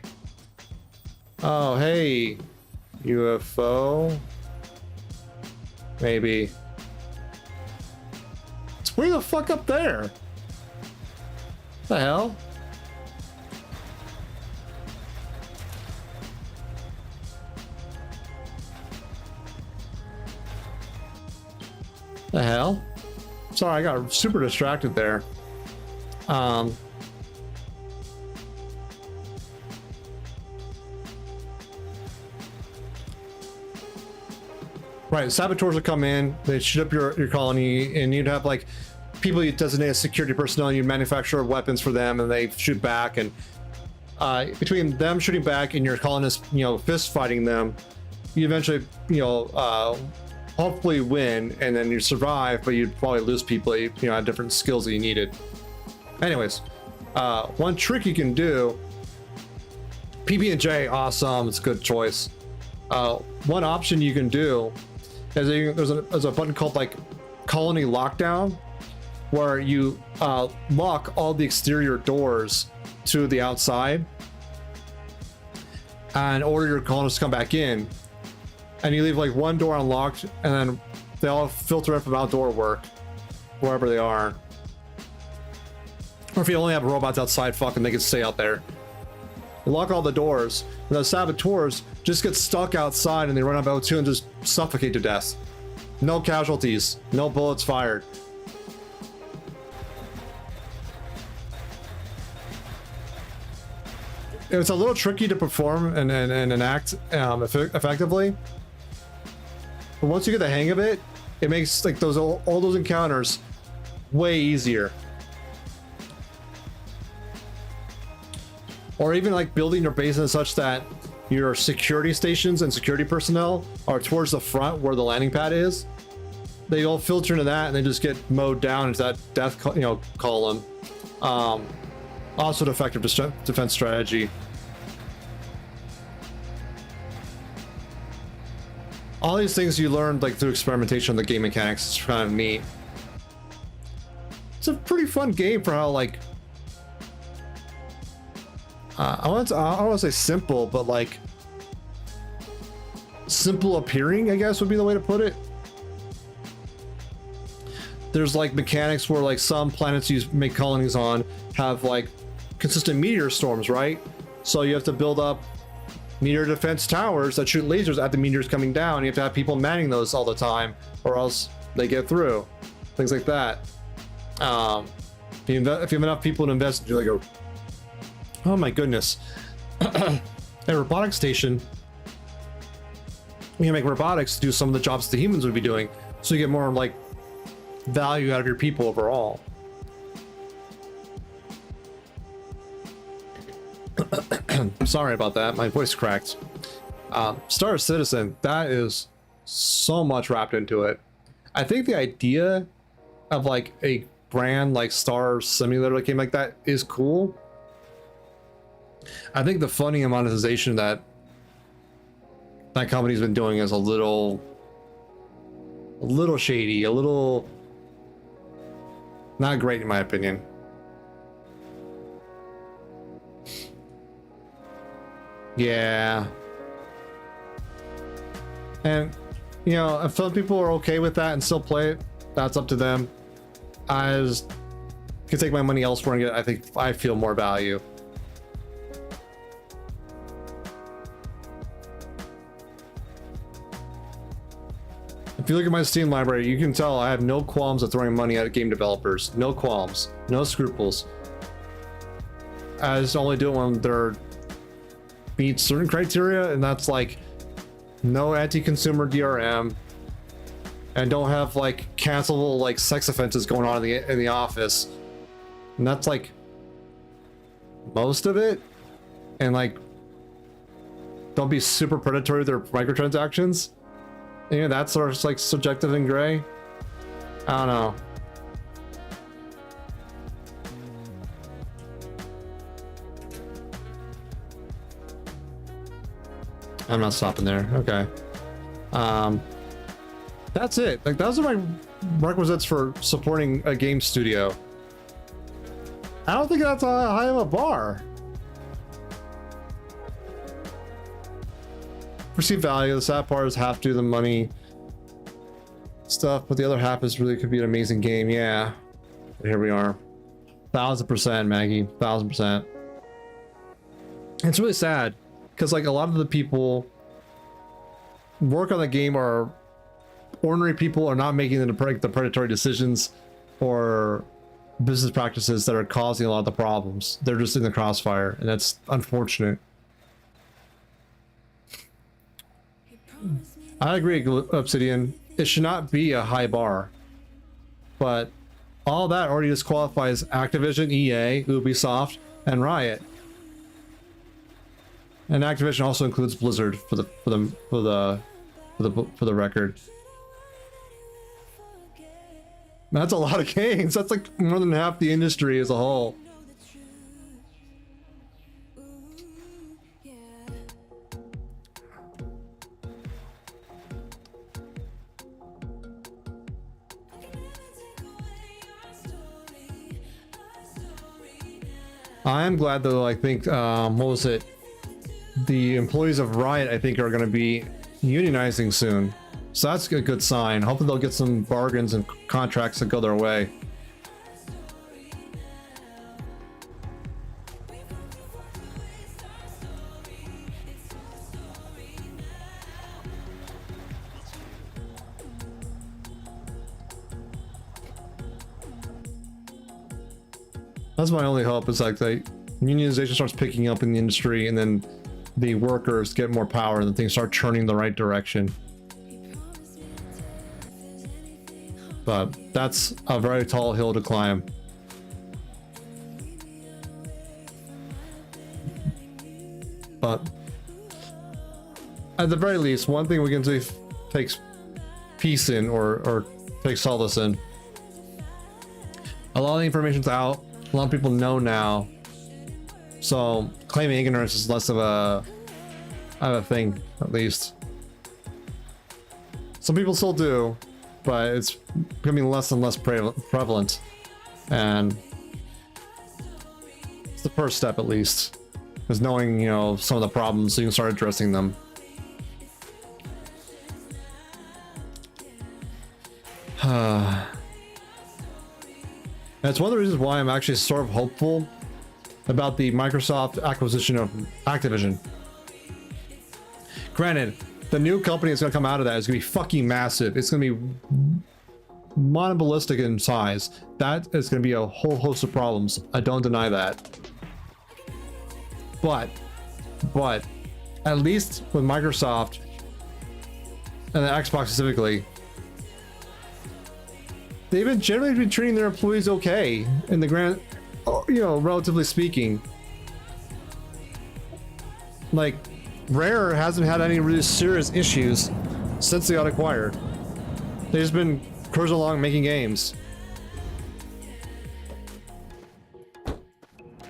Oh, hey, UFO. Maybe. It's way the fuck up there. What the hell? The hell? Sorry, I got super distracted there. Right, saboteurs would come in, they'd shoot up your colony, and you'd have like people you designate as security personnel, and you'd manufacture weapons for them, and they shoot back, and between them shooting back and your colonists, you know, fist fighting them, you eventually, you know, hopefully win, and then you survive, but you'd probably lose people, you know, had different skills that you needed. Anyways, one trick you can do, PB&J, awesome, it's a good choice. One option you can do is there's a button called like colony lockdown, where you lock all the exterior doors to the outside and order your colonists to come back in, and you leave like one door unlocked, and then they all filter in from outdoor work wherever they are. Or if you only have robots outside, fucking they can stay out there. You lock all the doors, and the saboteurs just get stuck outside, and they run out of O2 and just suffocate to death. No casualties, no bullets fired. It's a little tricky to perform and enact effectively, but once you get the hang of it, it makes like all those encounters way easier. Or even like building your bases such that your security stations and security personnel are towards the front where the landing pad is. They all filter into that, and they just get mowed down into that death, column. Also an effective defense strategy. All these things you learned like through experimentation on the game mechanics. It's kind of neat. It's a pretty fun game for how like I don't want to say simple, but like simple appearing, I guess would be the way to put it. There's like mechanics where like some planets you make colonies on have like consistent meteor storms, right? So you have to build up meteor defense towers that shoot lasers at the meteors coming down. You have to have people manning those all the time, or else they get through. Things like that. If you have enough people to invest, you're like, oh my goodness. A robotic station, you can make robotics do some of the jobs the humans would be doing, so you get more like value out of your people overall. Sorry about that, my voice cracked. Star Citizen, that is so much wrapped into it. I think the idea of like a brand like Star Simulator game like that is cool. I think the funding and monetization that company's been doing is a little shady, a little not great in my opinion. Yeah. And you know, if some people are okay with that and still play it, that's up to them. I just can take my money elsewhere and get, I feel more value. If you look at my Steam library, you can tell I have no qualms of throwing money at game developers. No qualms, no scruples. I just only do it when they're meet certain criteria, and that's like no anti-consumer DRM, and don't have like cancelable like sex offenses going on in the office, and that's like most of it. And like don't be super predatory with their microtransactions. You know, that's sort of like subjective and gray. I don't know. I'm not stopping there. Okay. That's it. Like those are my requisites for supporting a game studio. I don't think that's a high of a bar. Perceived value. The sad part is half due to the money stuff, but the other half is really could be an amazing game. Yeah. Here we are. 1000%, Maggie. 1000%. It's really sad because like a lot of the people work on the game are ordinary people are not making the predatory decisions or business practices that are causing a lot of the problems. They're just in the crossfire, and that's unfortunate. I agree, Obsidian. It should not be a high bar, but all that already disqualifies Activision, EA, Ubisoft, and Riot. And Activision also includes Blizzard for the record. That's a lot of games. That's like more than half the industry as a whole. I am glad though. I think what was it? The employees of Riot, I think, are going to be unionizing soon. So that's a good sign. Hopefully they'll get some bargains and contracts that go their way. That's my only hope, is like the unionization starts picking up in the industry and then the workers get more power and things start turning the right direction. But that's a very tall hill to climb. But at the very least, one thing we can say takes peace in, or take solace in. A lot of the information's out. A lot of people know now. So claiming ignorance is less of a thing, at least. Some people still do, but it's becoming less and less prevalent. And it's the first step, at least, is knowing, you know, some of the problems so you can start addressing them. That's one of the reasons why I'm actually sort of hopeful about the Microsoft acquisition of Activision. Granted, the new company that's going to come out of that is going to be fucking massive. It's going to be monopolistic in size. That is going to be a whole host of problems. I don't deny that. But at least with Microsoft and the Xbox specifically, they've been generally been treating their employees okay in the grand, you know, relatively speaking. Like, Rare hasn't had any really serious issues since they got acquired. They've just been cruising along making games.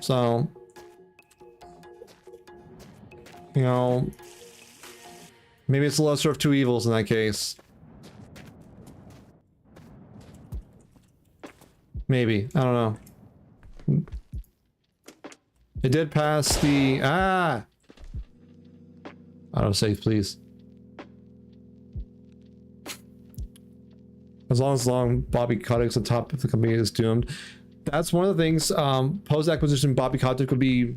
So, you know, maybe it's the lesser of two evils in that case. Maybe. I don't know. It did pass the... Autosave, please. As long Bobby Kotick's at the top of the company is doomed. That's one of the things, post-acquisition, Bobby Kotick would be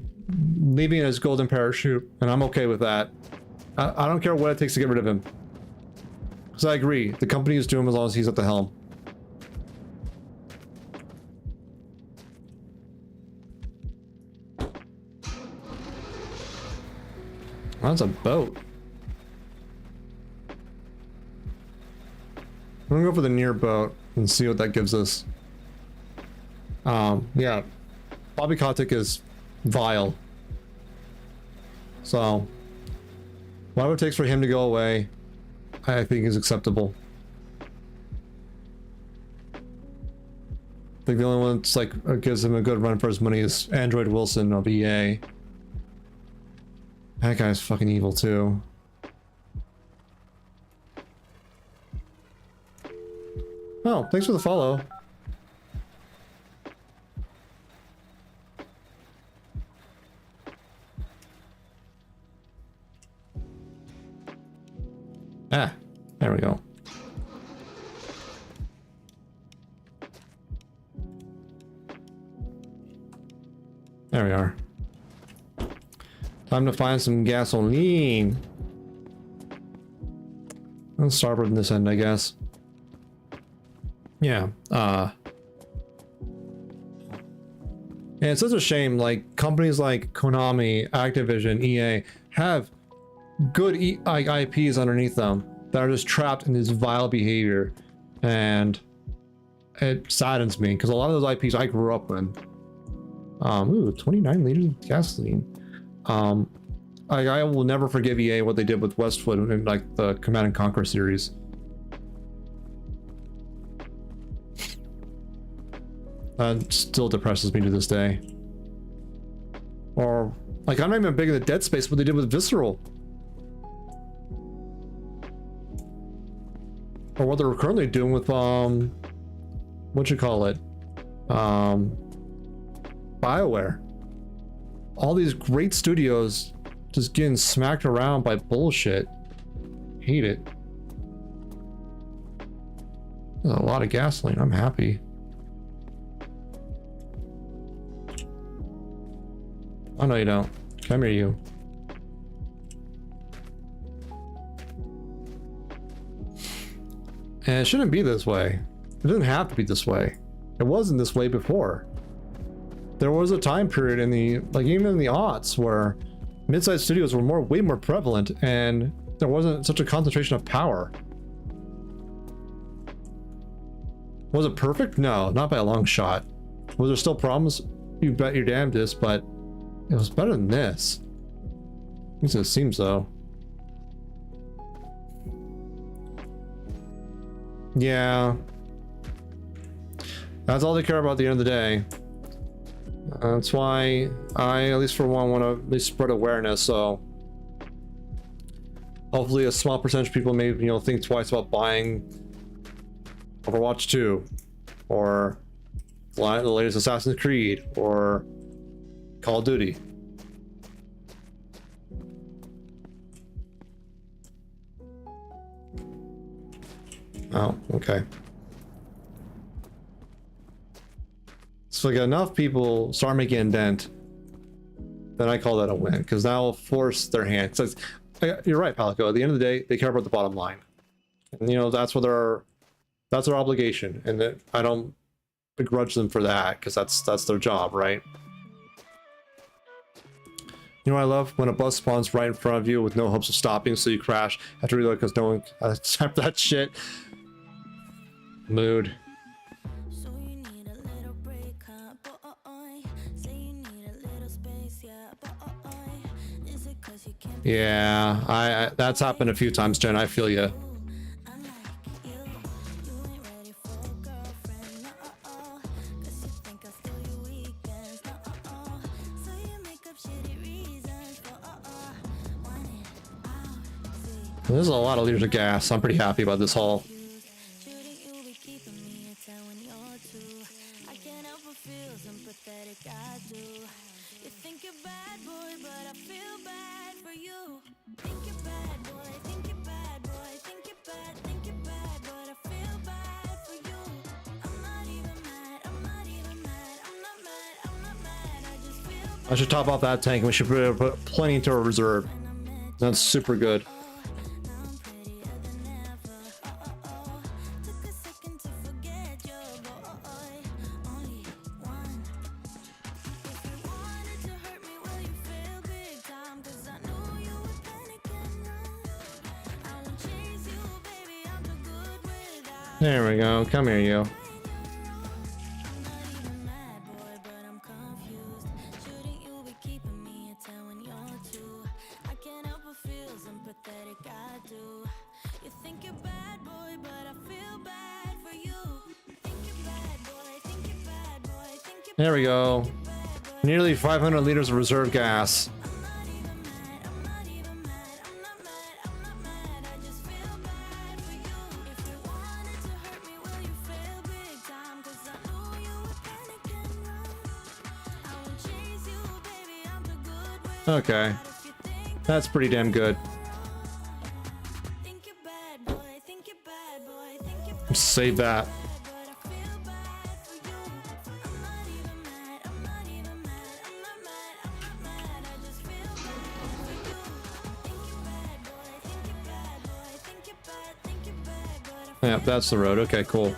leaving his golden parachute, and I'm okay with that. I don't care what it takes to get rid of him. Because I agree, the company is doomed as long as he's at the helm. That's a boat. I'm gonna go for the near boat and see what that gives us. Yeah, Bobby Kotick is vile. So, whatever it takes for him to go away, I think is acceptable. I think the only one that's like gives him a good run for his money is Android Wilson of EA. That guy's fucking evil too. Oh, thanks for the follow. Ah, there we go. There we are. Time to find some gasoline. Let's start from this end, I guess. Yeah. And it's such a shame, like, companies like Konami, Activision, EA have good IPs underneath them that are just trapped in this vile behavior. And it saddens me, because a lot of those IPs I grew up in. Ooh, 29 liters of gasoline. I will never forgive EA what they did with Westwood in, like, the Command and Conquer series. That still depresses me to this day. Or, like, I'm not even big in the Dead Space, what they did with Visceral. Or what they're currently doing with, what you call it? BioWare. All these great studios just getting smacked around by bullshit. Hate it. There's a lot of gasoline, I'm happy. Oh no, you don't. Come here, you. And it shouldn't be this way. It doesn't have to be this way. It wasn't this way before. There was a time period in the, like, even in the aughts where mid-sized studios were way more prevalent and there wasn't such a concentration of power. Was it perfect? No, not by a long shot. Was there still problems? You bet your damnedest, but it was better than this. At least it seems so. Yeah. That's all they care about at the end of the day. That's why I, at least for one, want to at least spread awareness, so hopefully a small percentage of people may, you know, think twice about buying Overwatch 2 or the latest Assassin's Creed or Call of Duty. Oh, okay. So like enough people start making a dent, then I call that a win, because that will force their hand. So you're right, Palico. At the end of the day, they care about the bottom line, and you know that's what that's their obligation, and that I don't begrudge them for that, because that's their job, right? You know what I love? When a bus spawns right in front of you with no hopes of stopping, so you crash after reload because no one has time for that shit. Mood. Yeah, I that's happened a few times, Jen. I feel you. There's a lot of liters of gas. I'm pretty happy about this haul. I should top off that tank and we should put plenty into our reserve. That's super good. There we go. Come here, you. There we go. Nearly 500 liters of reserve gas. Okay. That's pretty damn good. Save that. Yeah, that's the road. Okay, cool.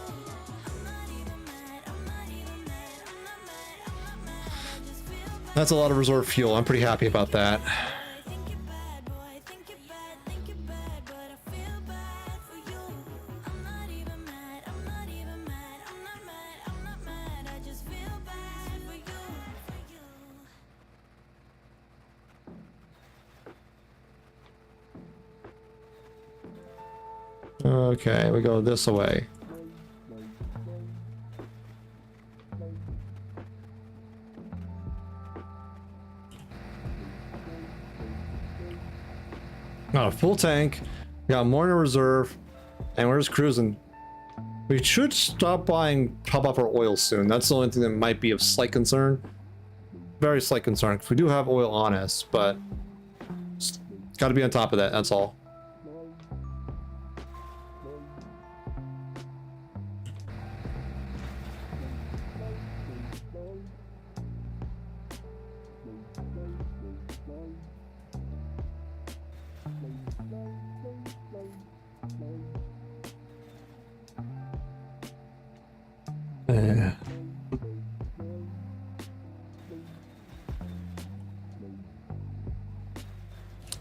That's a lot of reserve fuel. I'm pretty happy about that. Okay, we go this way. Got a full tank, we got more in reserve, and we're just cruising. We should stop buying top up our oil soon. That's the only thing that might be of slight concern. Very slight concern, because we do have oil on us, but got to be on top of that, that's all.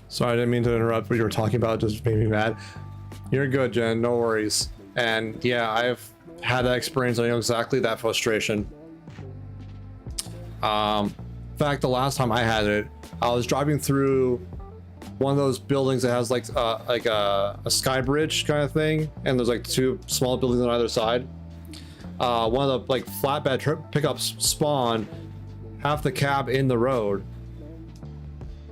Sorry, I didn't mean to interrupt what you were talking about, just made me mad. You're good, Jen, no worries. And yeah, I've had that experience, I know exactly that frustration. In fact, the last time I had it, I was driving through one of those buildings that has like a sky bridge kind of thing, and there's like two small buildings on either side. One of the like flatbed pickups spawned half the cab in the road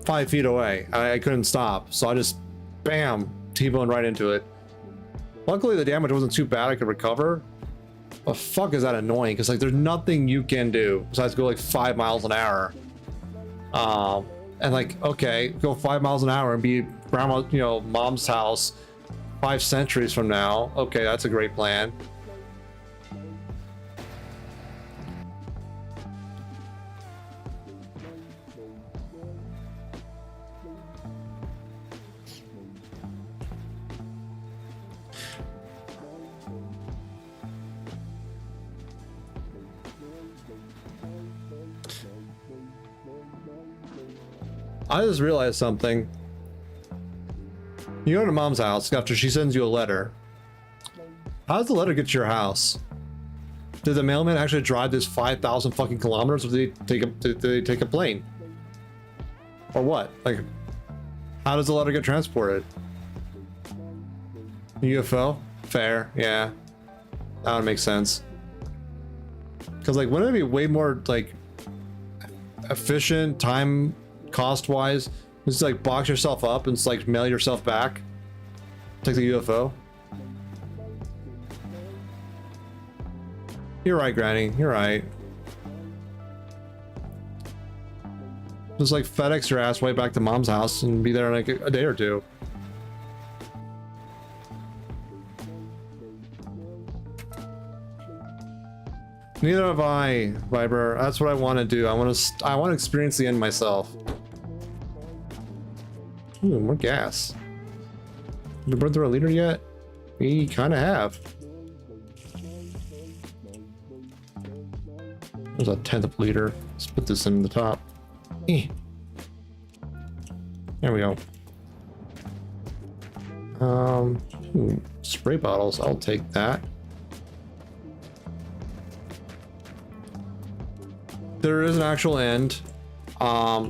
5 feet away. I couldn't stop, so I just bam T-boned right into it. Luckily the damage wasn't too bad, I could recover. But fuck is that annoying, because like there's nothing you can do besides go like 5 miles an hour. And like, okay, go 5 miles an hour and be grandma, you know, mom's house 5 centuries from now. Okay, that's a great plan. I just realized something. You go to mom's house after she sends you a letter. How does the letter get to your house? Did the mailman actually drive this 5,000 fucking kilometers, or did they take a plane? Or what? Like, how does the letter get transported? UFO? Fair, yeah. That would make sense. Because like, wouldn't it be way more like efficient, time cost wise, just like box yourself up and just like mail yourself back, take the UFO? You're right, Granny, you're right. Just like FedEx your ass way back to mom's house and be there in like a day or two. Neither have I, Viber. That's what I want to do. I want to experience the end myself. Ooh, more gas. Did we burn through a liter yet? We kind of have. There's a 1/10 of a liter. Let's put this in the top. There we go. Spray bottles. I'll take that. There is an actual end. I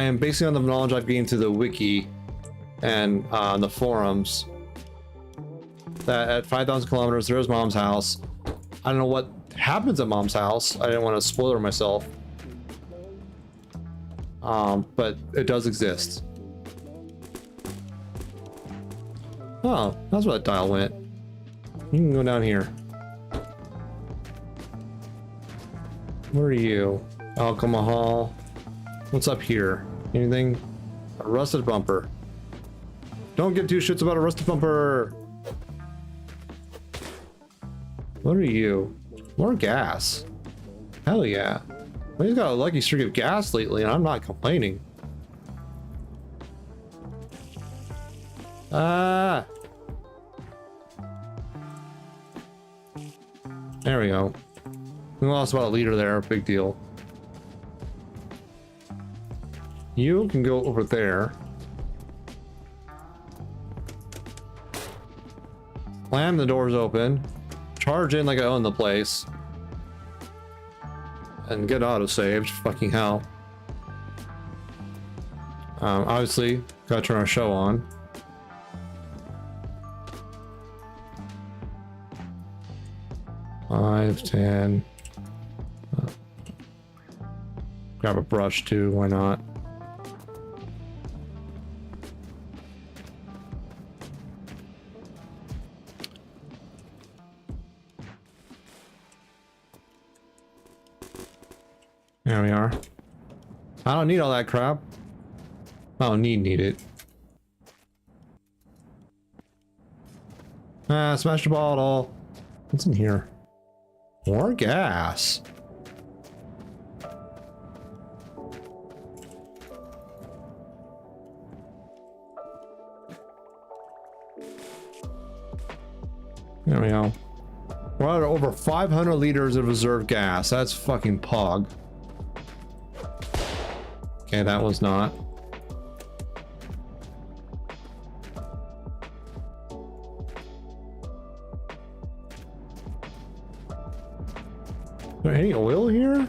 am basing on the knowledge I've gained through the wiki and the forums that at 5,000 kilometers there is mom's house. I don't know what happens at mom's house. I didn't want to spoil her myself. But it does exist. Oh, that's where that dial went. You can go down here. Where are you? Alcohol. What's up here? Anything? A rusted bumper. Don't give two shits about a rusted bumper. What are you? More gas. Hell yeah. Well, he's got a lucky streak of gas lately, and I'm not complaining. Ah. There we go. We lost about a liter there, big deal. You can go over there. Slam the doors open. Charge in like I own the place. And get auto-saved. Fucking hell. Obviously, gotta turn our show on. Five, 10. Grab a brush too, why not? There we are. I don't need all that crap. I don't need it. Ah, smash the bottle. What's in here? More gas. There we go. We're at over 500 liters of reserve gas. That's fucking pog. Okay, that was not. Is there any oil here?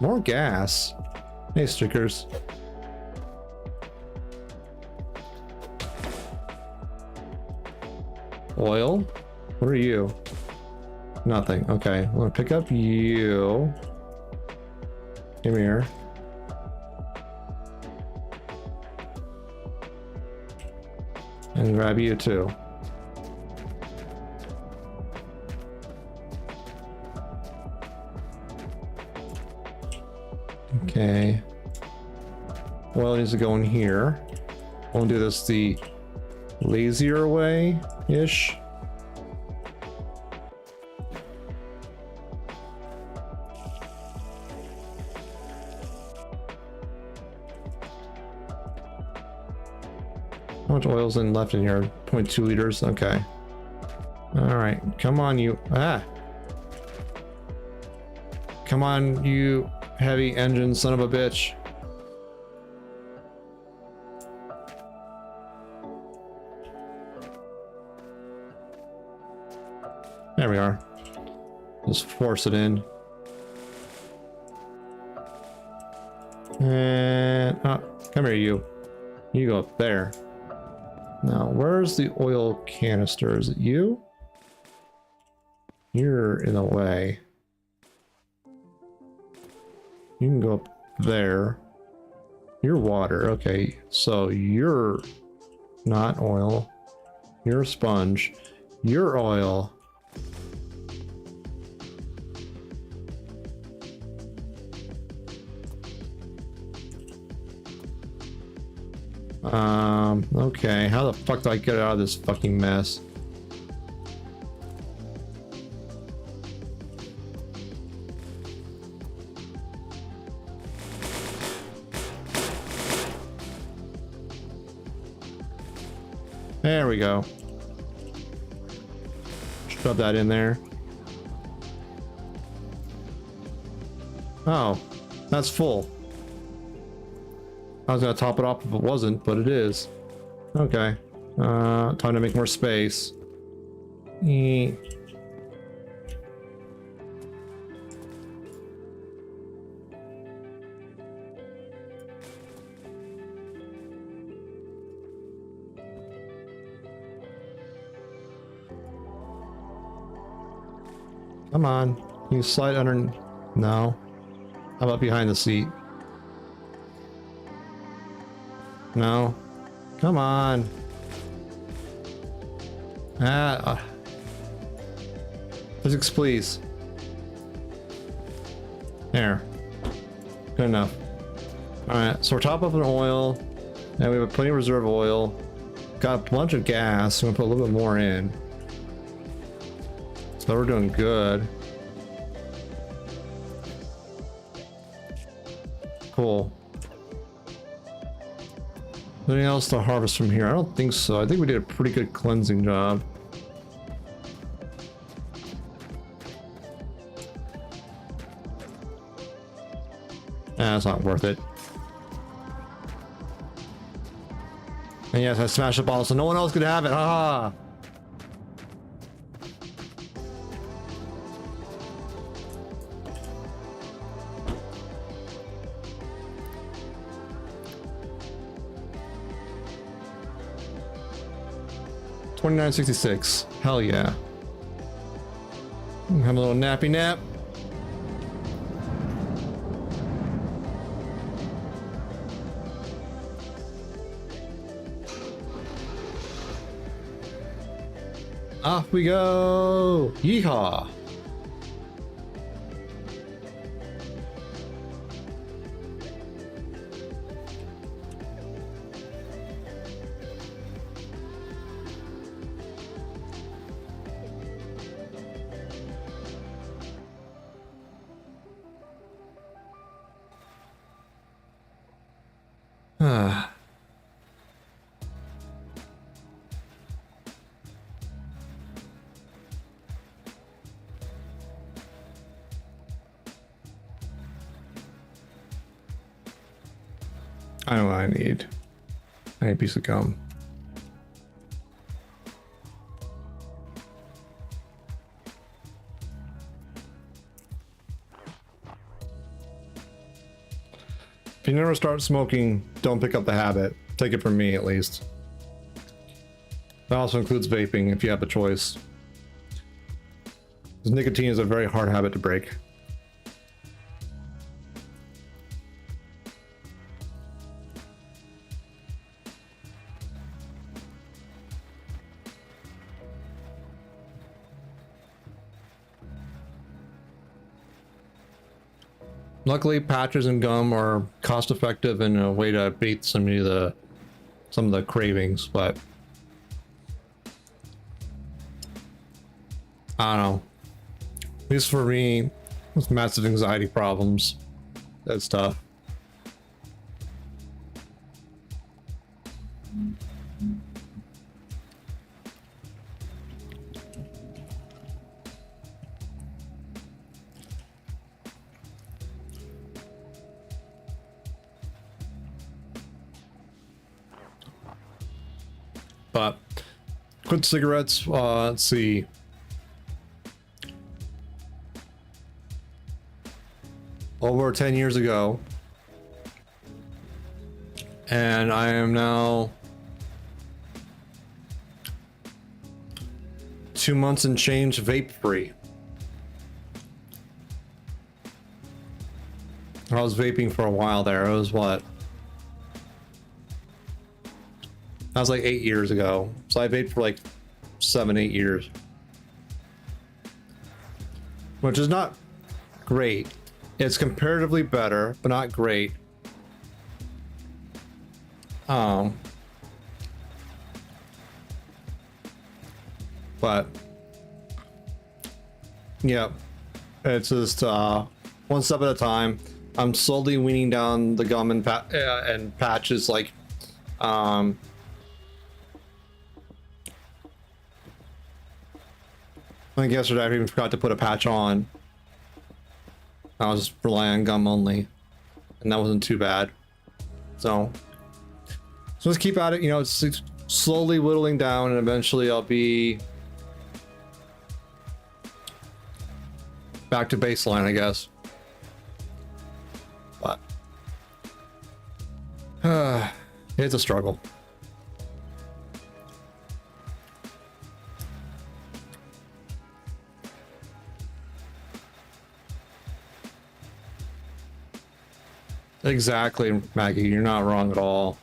More gas. Hey, stickers. Oil? What are you? Nothing. Okay, I'm gonna pick up you. Come here. And grab you too. Okay. Oil needs to go in here. We'll do this the lazier way-ish. How much oil's left in here? 0.2 liters. Okay. All right. Come on, you. Ah. Come on, you heavy engine son of a bitch. There we are. Just force it in. And come here, you. You go up there. Now, where's the oil canister? Is it you? You're in the way. You can go up there. You're water. Okay, so you're not oil. You're a sponge. You're oil. Okay, how the fuck do I get out of this fucking mess? There we go. Shove that in there. Oh, that's full. I was gonna top it off if it wasn't, but it is. Okay. Time to make more space. Come on. Can you slide under? No. How about behind the seat? No. Come on. Physics, please. There. Good enough. Alright, so we're top up in oil. And we have plenty of reserve oil. Got a bunch of gas. I'm gonna put a little bit more in. So we're doing good. Cool. Anything else to harvest from here? I don't think so. I think we did a pretty good cleansing job. It's not worth it. And yes, I smashed the bottle so no one else could have it. Ah. $29.66. Hell yeah. Have a little nappy nap. Off we go! Yeehaw! I know what I need. I need a piece of gum. If you never start smoking, don't pick up the habit. Take it from me, at least. That also includes vaping, if you have a choice. Because nicotine is a very hard habit to break. Luckily, patches and gum are cost-effective and a way to beat some of the cravings, but I don't know. At least for me, with massive anxiety problems, that's tough. But quit cigarettes, let's see. Over 10 years ago. And I am now 2 months and change vape free. I was vaping for a while there. It was what? That was like 8 years ago. So I vaped for like 7-8 years. Which is not great. It's comparatively better, but not great. But yeah, it's just one step at a time. I'm slowly weaning down the gum and patches. Like I think yesterday I even forgot to put a patch on. I was just relying on gum only, and that wasn't too bad. So let's keep at it. You know, it's slowly whittling down, and eventually I'll be back to baseline, I guess. But it's a struggle. Exactly, Maggie, you're not wrong at all.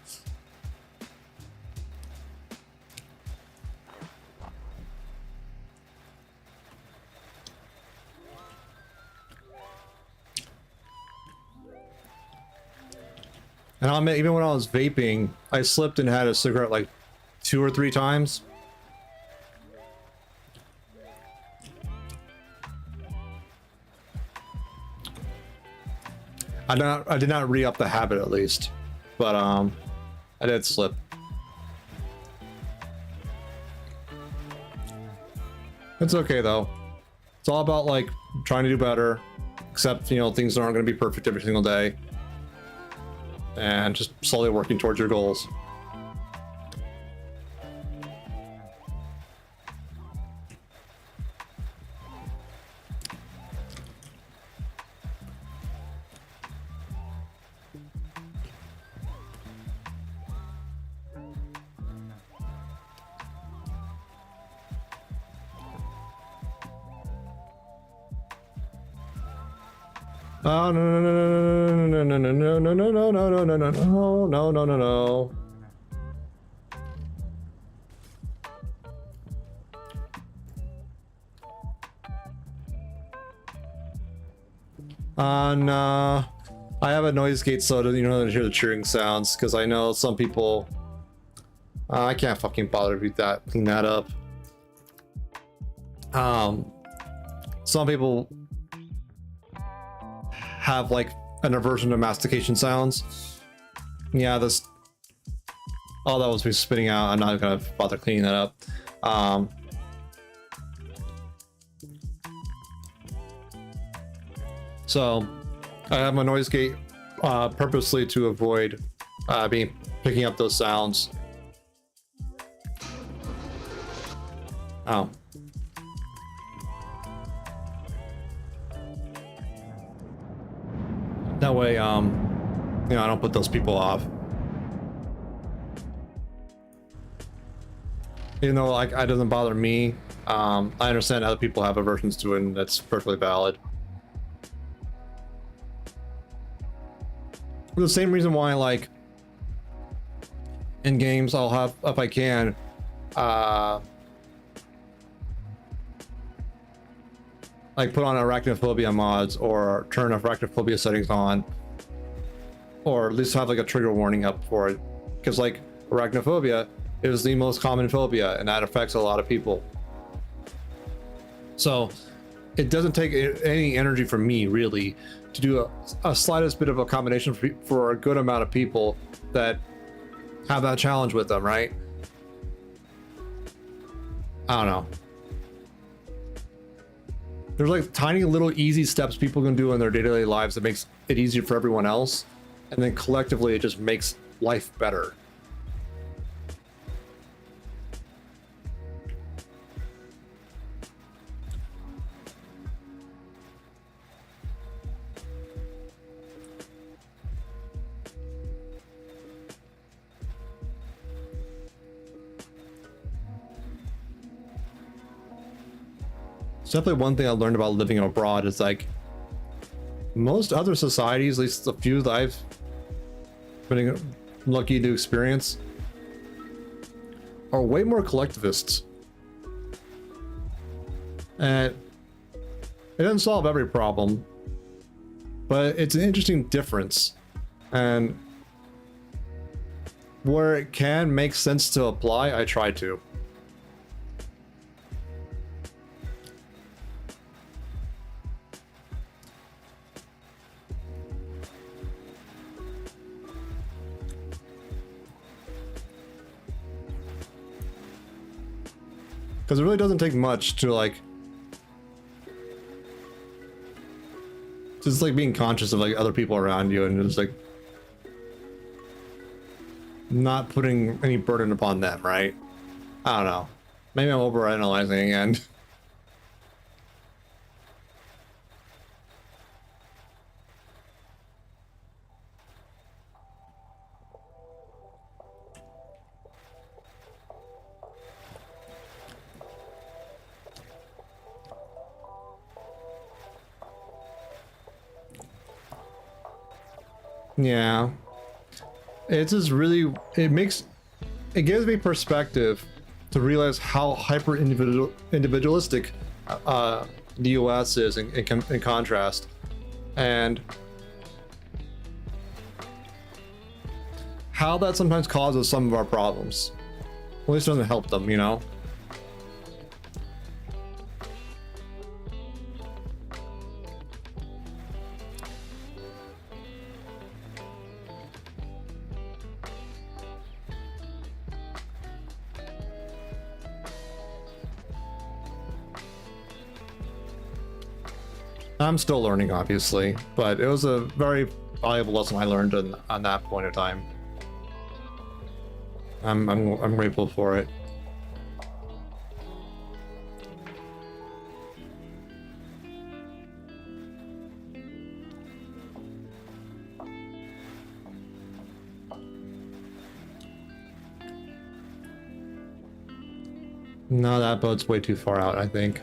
And I'll admit, even when I was vaping, I slipped and had a cigarette like 2 or 3 times. I did not re-up the habit, at least, but I did slip. It's okay though. It's all about like trying to do better, except, you know, things aren't going to be perfect every single day. and just slowly working towards your goals. Oh no no no no no no no no no no no no no no no no no. No. I have a noise gate so that you don't hear the cheering sounds, because I know some people I can't fucking bother to clean that up. Some people have like an aversion to mastication sounds. Yeah, this. Oh, that was me spitting out. I'm not gonna bother cleaning that up. So I have my noise gate purposely to avoid picking up those sounds. Oh. That way, you know, I don't put those people off. Even though, like, it doesn't bother me, I understand other people have aversions to it, and that's perfectly valid. For the same reason why, like, in games, I'll have, if I can, like put on arachnophobia mods or turn arachnophobia settings on, or at least have like a trigger warning up for it, because like arachnophobia is the most common phobia and that affects a lot of people. So it doesn't take any energy from me really to do a slightest bit of accommodation for a good amount of people that have that challenge with them, right? I don't know. There's like tiny little easy steps people can do in their day-to-day lives that makes it easier for everyone else, and then collectively it just makes life better. It's definitely one thing I learned about living abroad is like most other societies, at least a few that I've been lucky to experience, are way more collectivists. And it doesn't solve every problem, but it's an interesting difference. And where it can make sense to apply, I try to. Because it really doesn't take much to like just like being conscious of like other people around you and just like not putting any burden upon them, right? I don't know. Maybe I'm overanalyzing again. Yeah, it's just really, it gives me perspective to realize how hyper individualistic the US is in contrast, and how that sometimes causes some of our problems. At least it doesn't help them, you know? I'm still learning, obviously, but it was a very valuable lesson I learned on that point of time. I'm grateful for it. No, that boat's way too far out, I think.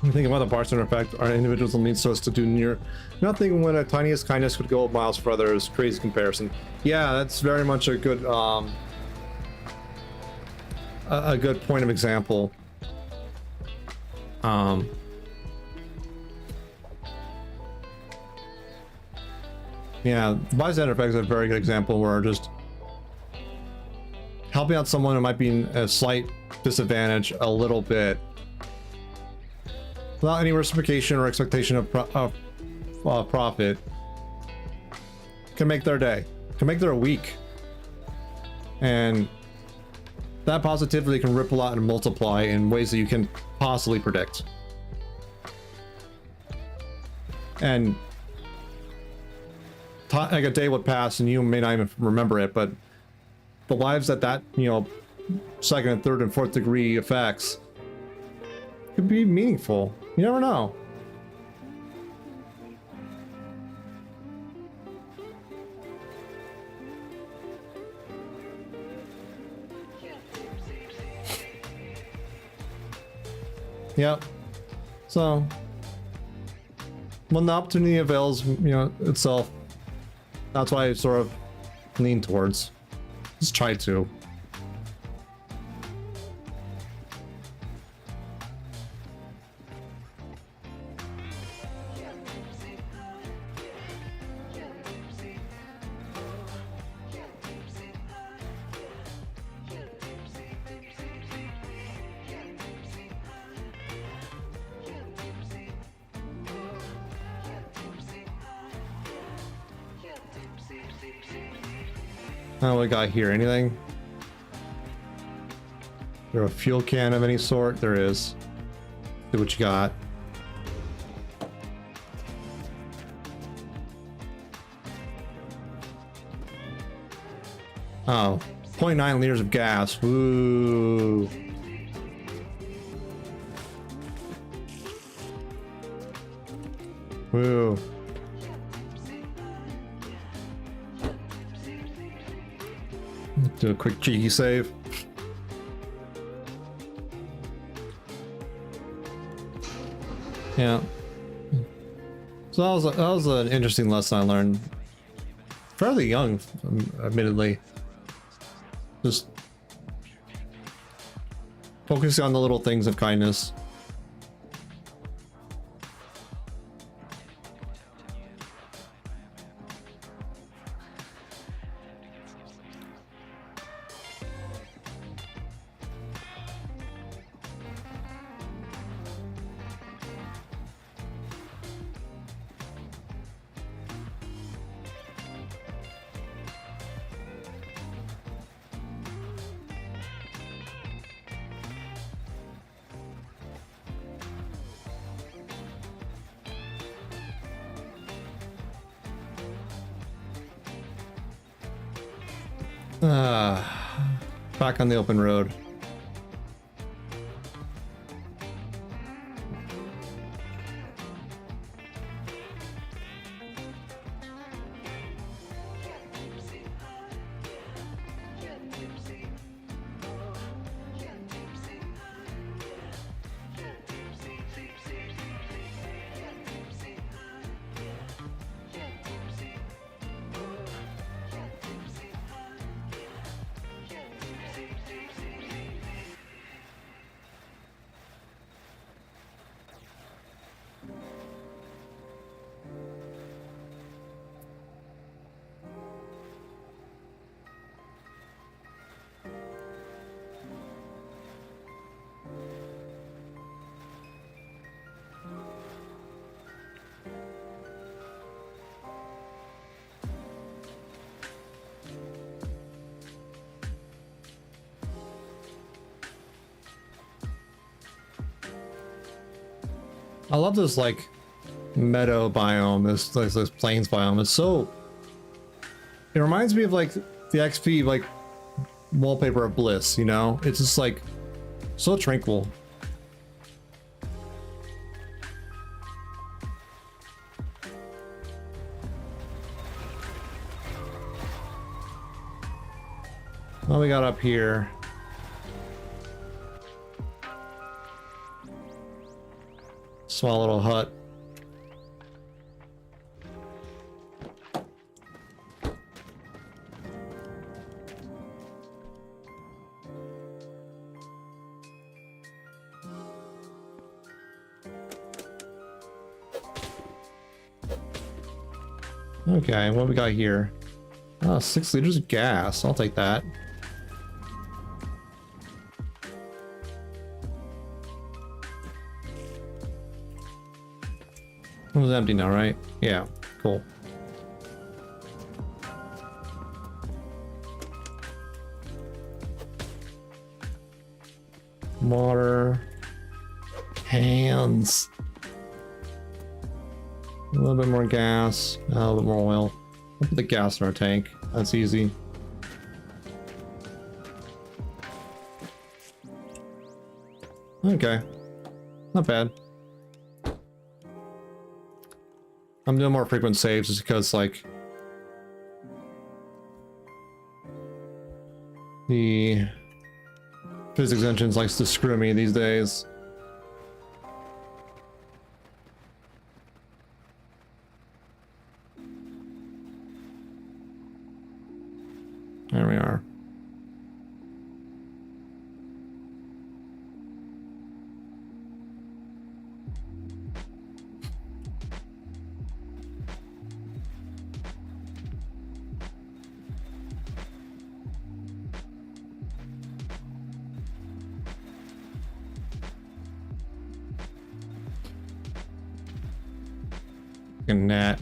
I'm thinking about the bartender effect our individuals will need us to do near. Not thinking when a tiniest kindness could go miles further is crazy comparison. Yeah, that's very much a good point of example. Yeah, the bystander effect is a very good example where just helping out someone who might be in a slight disadvantage a little bit without any reciprocation or expectation of profit can make their day, can make their week, and that positivity can ripple out and multiply in ways that you can possibly predict. And like a day would pass and you may not even remember it, but the lives that you know, second and third and fourth degree effects could be meaningful. You never know. Yep. So when the opportunity avails, you know, itself, that's why I sort of lean towards. Just try to. What we got here? Anything? Is there a fuel can of any sort? There is. See what you got. Oh, 0.9 liters of gas. Woo. Woo. Do a quick cheeky save. Yeah. So that was an interesting lesson I learned. Fairly young, admittedly. Just focusing on the little things of kindness. Back on the open road. I love this like meadow biome, this plains biome. It's so, it reminds me of like the XP like wallpaper of bliss, you know? It's just like so tranquil. What we got up here? Small little hut. Okay, what we got here? Oh, 6 liters of gas. I'll take that. It was empty now, right? Yeah, cool. Water. Hands. A little bit more gas. A little bit more oil. We'll put the gas in our tank. That's easy. Okay. Not bad. I'm doing more frequent saves just because, like, the physics engines likes to screw me these days. There we are. Fucking gnat.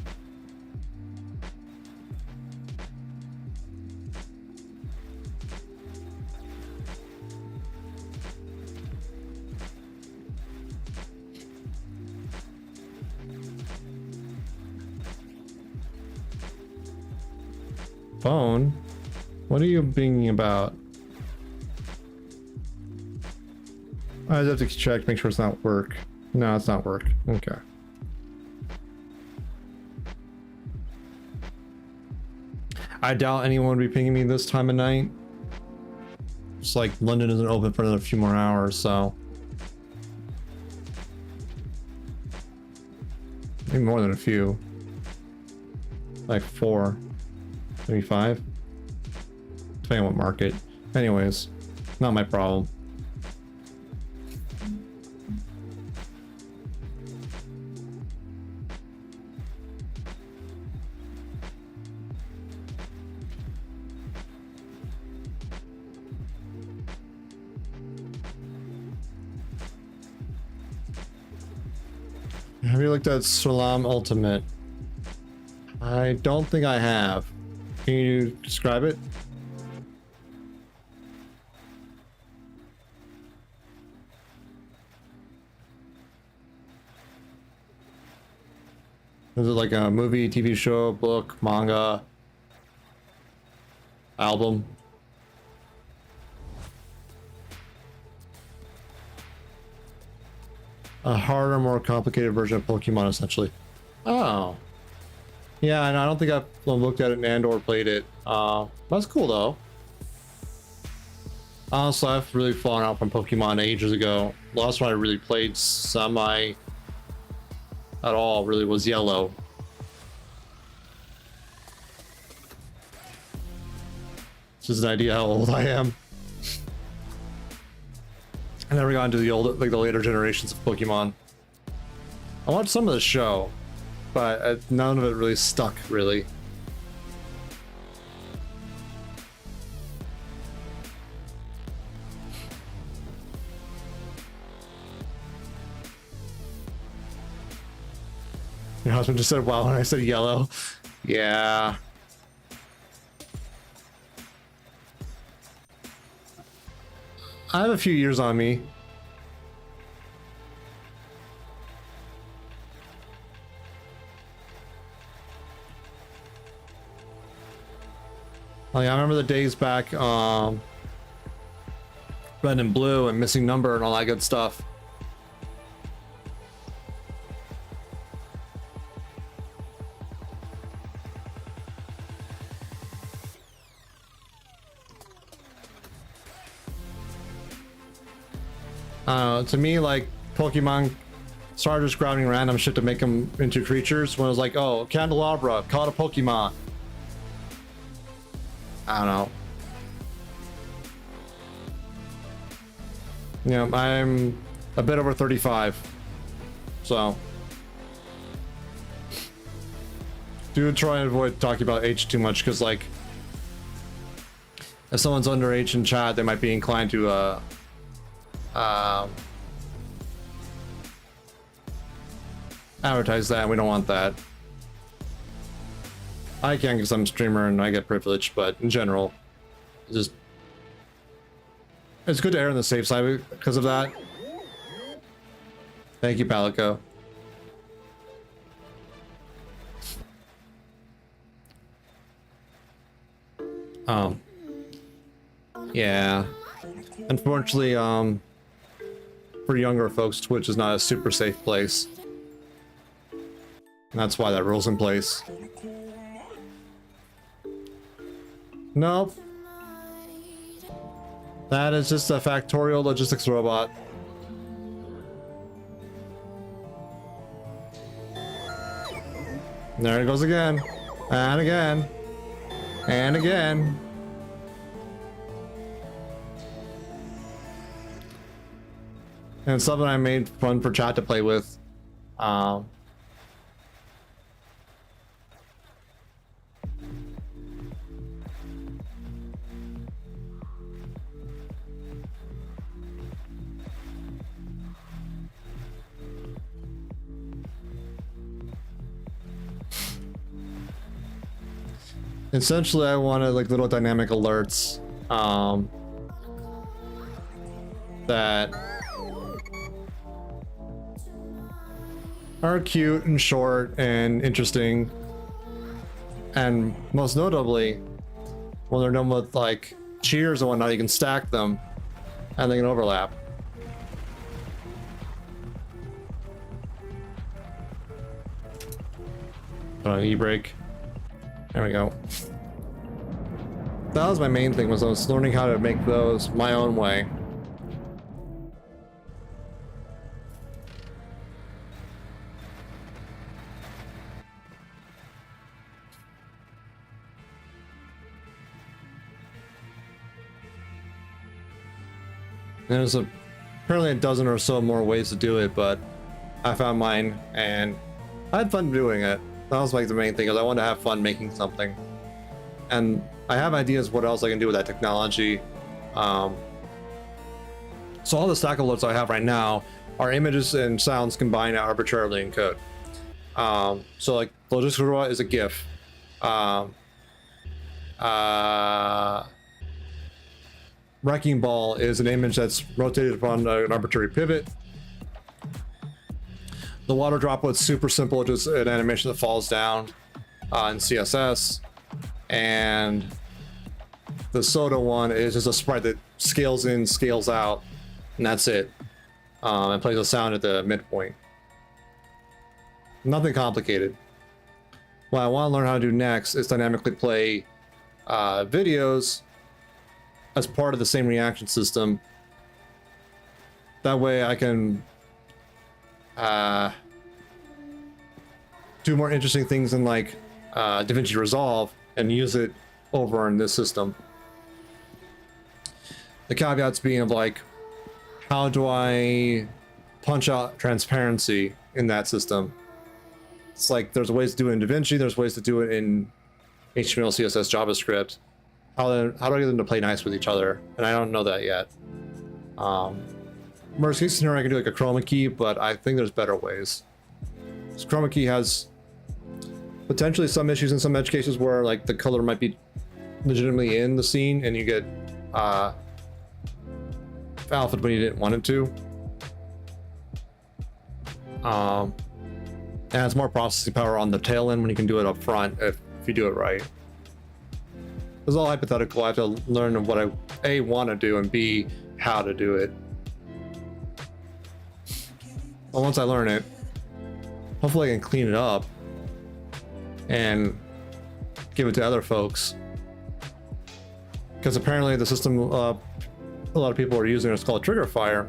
Phone? What are you thinking about? I just have to check, make sure it's not work. No, it's not work. Okay. I doubt anyone would be pinging me this time of night. It's like London isn't open for another few more hours, so. Maybe more than a few. Like 4. Maybe 5? Depending on what market. Anyways, not my problem. Have you looked at Salam Ultimate? I don't think I have. Can you describe it? Is it like a movie, TV show, book, manga, album? A harder, more complicated version of Pokemon, essentially. Oh. Yeah, and I don't think I've looked at it and or played it. That's cool, though. Honestly, I've really fallen out from Pokemon ages ago. Last one I really played semi at all really was Yellow. Just an idea how old I am. I never got into the old, like the later generations of Pokemon. I watched some of the show, but none of it really stuck, really. Your husband just said wow when I said yellow. Yeah. I have a few years on me. Oh yeah, I remember the days back, red and blue and missing number and all that good stuff. To me, like, Pokemon started just grabbing random shit to make them into creatures. When it was like, oh, candelabra, caught a Pokemon. I don't know. Yeah, I'm a bit over 35. So. Do try and avoid talking about age too much, because, like, if someone's underage in chat, they might be inclined to, advertise that, and we don't want that. I can because I'm a streamer and I get privilege, but in general, it's good to err on the safe side because of that. Thank you, Palico. Yeah. Unfortunately, for younger folks, Twitch is not a super safe place. And that's why that rule's in place. Nope. That is just a factorial logistics robot. There it goes again. And again. And again. And it's something I made fun for chat to play with. Essentially, I wanted like little dynamic alerts that are cute and short and interesting, and most notably, when they're done with like cheers and whatnot, you can stack them and they can overlap. E-brake. There we go. That was my main thing, was I was learning how to make those my own way. There's apparently a dozen or so more ways to do it, but I found mine and I had fun doing it. That was like the main thing, is I wanted to have fun making something. And I have ideas what else I can do with that technology. So all the stack alerts I have right now are images and sounds combined arbitrarily in code. So like Logistics Robot is a GIF. Wrecking Ball is an image that's rotated upon an arbitrary pivot. The water droplet's super simple, just an animation that falls down in CSS. And the soda one is just a sprite that scales in, scales out, and that's it. And plays a sound at the midpoint. Nothing complicated. What I want to learn how to do next is dynamically play videos as part of the same reaction system. That way I can do more interesting things in like DaVinci Resolve and use it over in this system. The caveats being of like, how do I punch out transparency in that system? It's like there's ways to do it in DaVinci, there's ways to do it in HTML, CSS, JavaScript. How do I get them to play nice with each other? And I don't know that yet. Worst case scenario, I can do like a chroma key, but I think there's better ways. This chroma key has potentially some issues in some edge cases where like the color might be legitimately in the scene and you get alpha when you didn't want it to. And it's more processing power on the tail end when you can do it up front if you do it right. It's all hypothetical. I have to learn what I A, want to do, and B, how to do it. But once I learn it, hopefully I can clean it up and give it to other folks. Because apparently the system a lot of people are using, it's called Trigger Fire,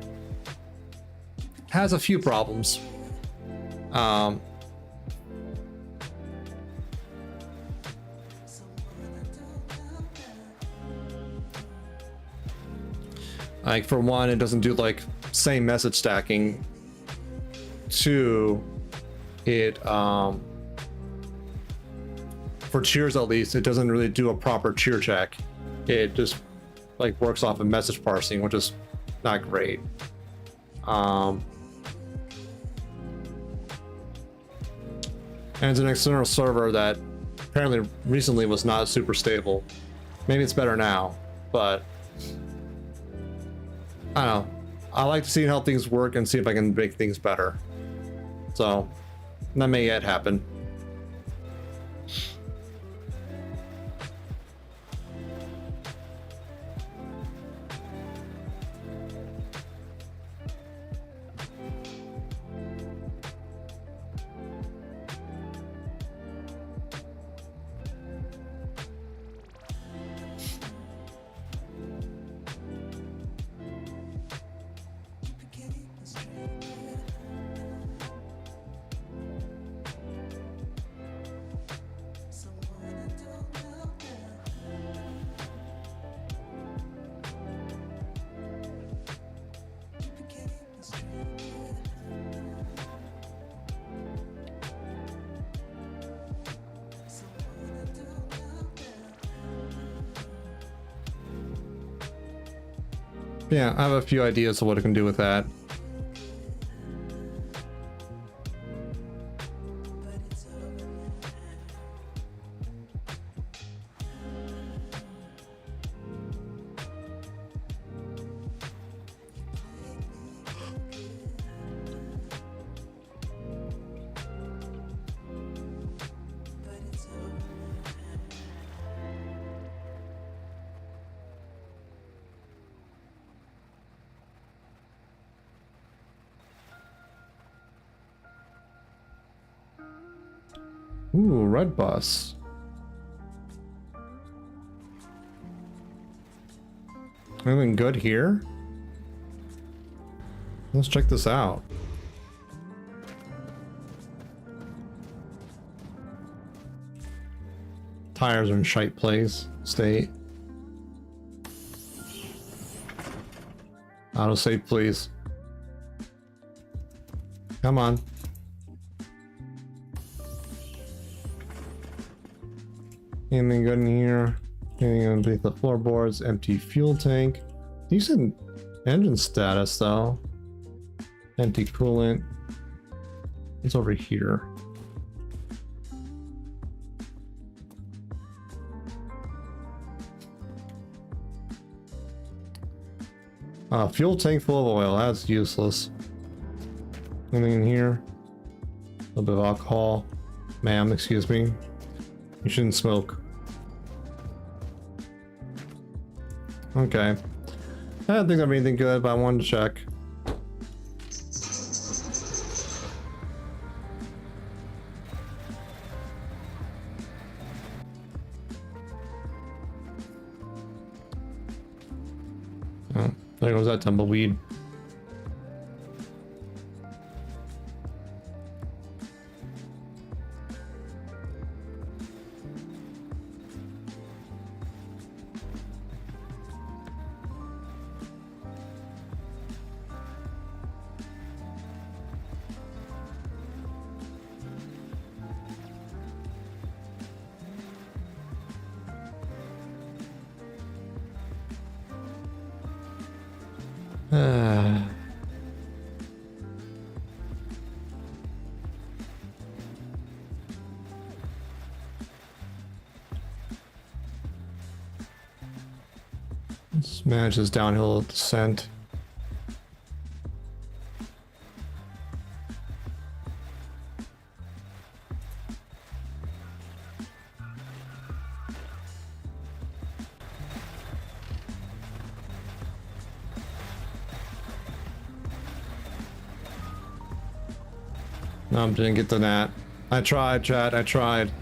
has a few problems. Like, for one, it doesn't do like same message stacking. Two, it for cheers at least, it doesn't really do a proper cheer check. It just like works off of message parsing, which is not great. And it's an external server that apparently recently was not super stable. Maybe it's better now, but I don't know. I like to see how things work and see if I can make things better. So that may yet happen. Yeah, I have a few ideas of what I can do with that. Ooh, red bus. Anything good here? Let's check this out. Tires are in shite place. State. Autosave, please. Come on. Anything good in here? Anything underneath the floorboards? Empty fuel tank. Decent engine status though. Empty coolant. It's over here. Fuel tank full of oil. That's useless. Anything in here? A little bit of alcohol. Ma'am, excuse me. You shouldn't smoke. Okay. I don't think that'd be anything good, but I wanted to check. Oh, there goes that tumbleweed. Let's manage this downhill descent. No, didn't get the nat. I tried, chat. I tried.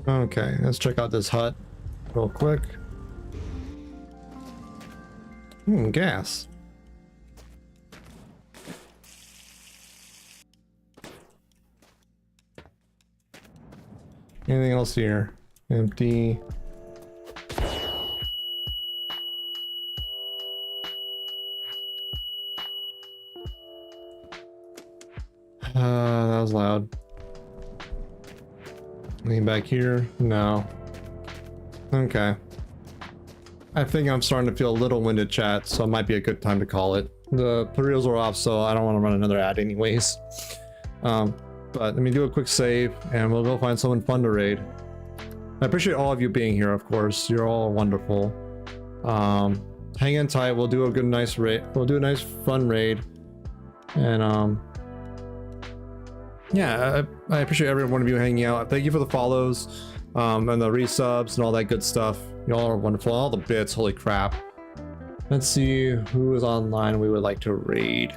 Okay, let's check out this hut real quick. Gas. Anything else here? Empty. That was loud. Anything back here? No. Okay. I think I'm starting to feel a little winded, chat, so it might be a good time to call it. The reels are off, so I don't want to run another ad anyways. But let me do a quick save, and we'll go find someone fun to raid. I appreciate all of you being here, of course. You're all wonderful. Hang in tight. We'll do a good, nice raid. We'll do a nice, fun raid. And yeah, I appreciate every one of you hanging out. Thank you for the follows, and the resubs and all that good stuff. Y'all are wonderful. All the bits, holy crap. Let's see who is online we would like to raid.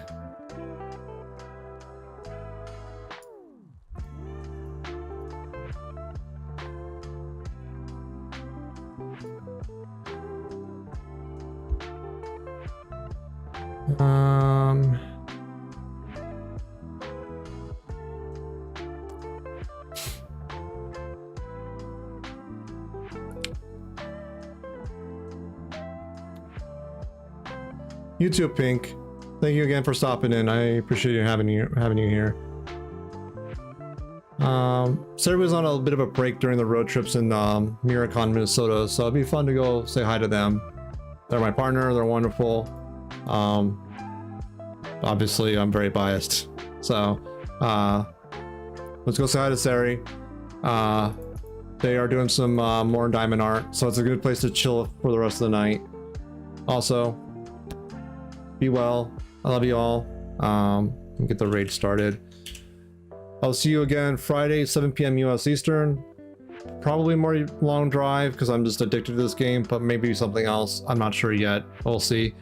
YouTube Pink, thank you again for stopping in. I appreciate you having you here. Sarah was on a bit of a break during the road trips in Miracon, Minnesota, so it'd be fun to go say hi to them. They're my partner. They're wonderful. Obviously, I'm very biased, so let's go say hi to Sari. They are doing some more diamond art, so it's a good place to chill for the rest of the night. Also, be well. I love you all. Get the raid started. I'll see you again Friday, 7 p.m. US Eastern. Probably more long drive because I'm just addicted to this game, but maybe something else. I'm not sure yet. We'll see.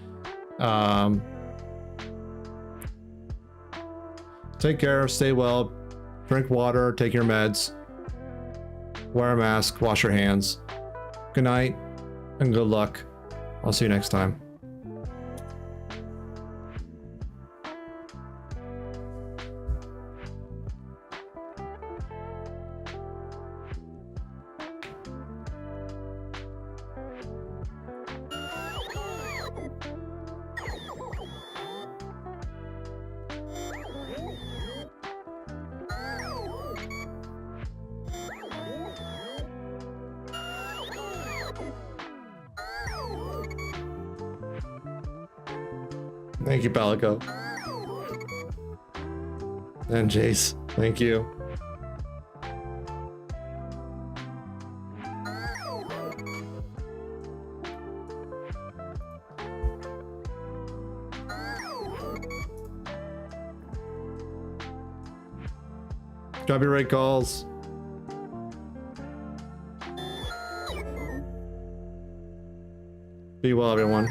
Take care. Stay well. Drink water. Take your meds. Wear a mask. Wash your hands. Good night and good luck. I'll see you next time. Thank you, Palico. And Jace, thank you. Drop your rate calls. Be well, everyone.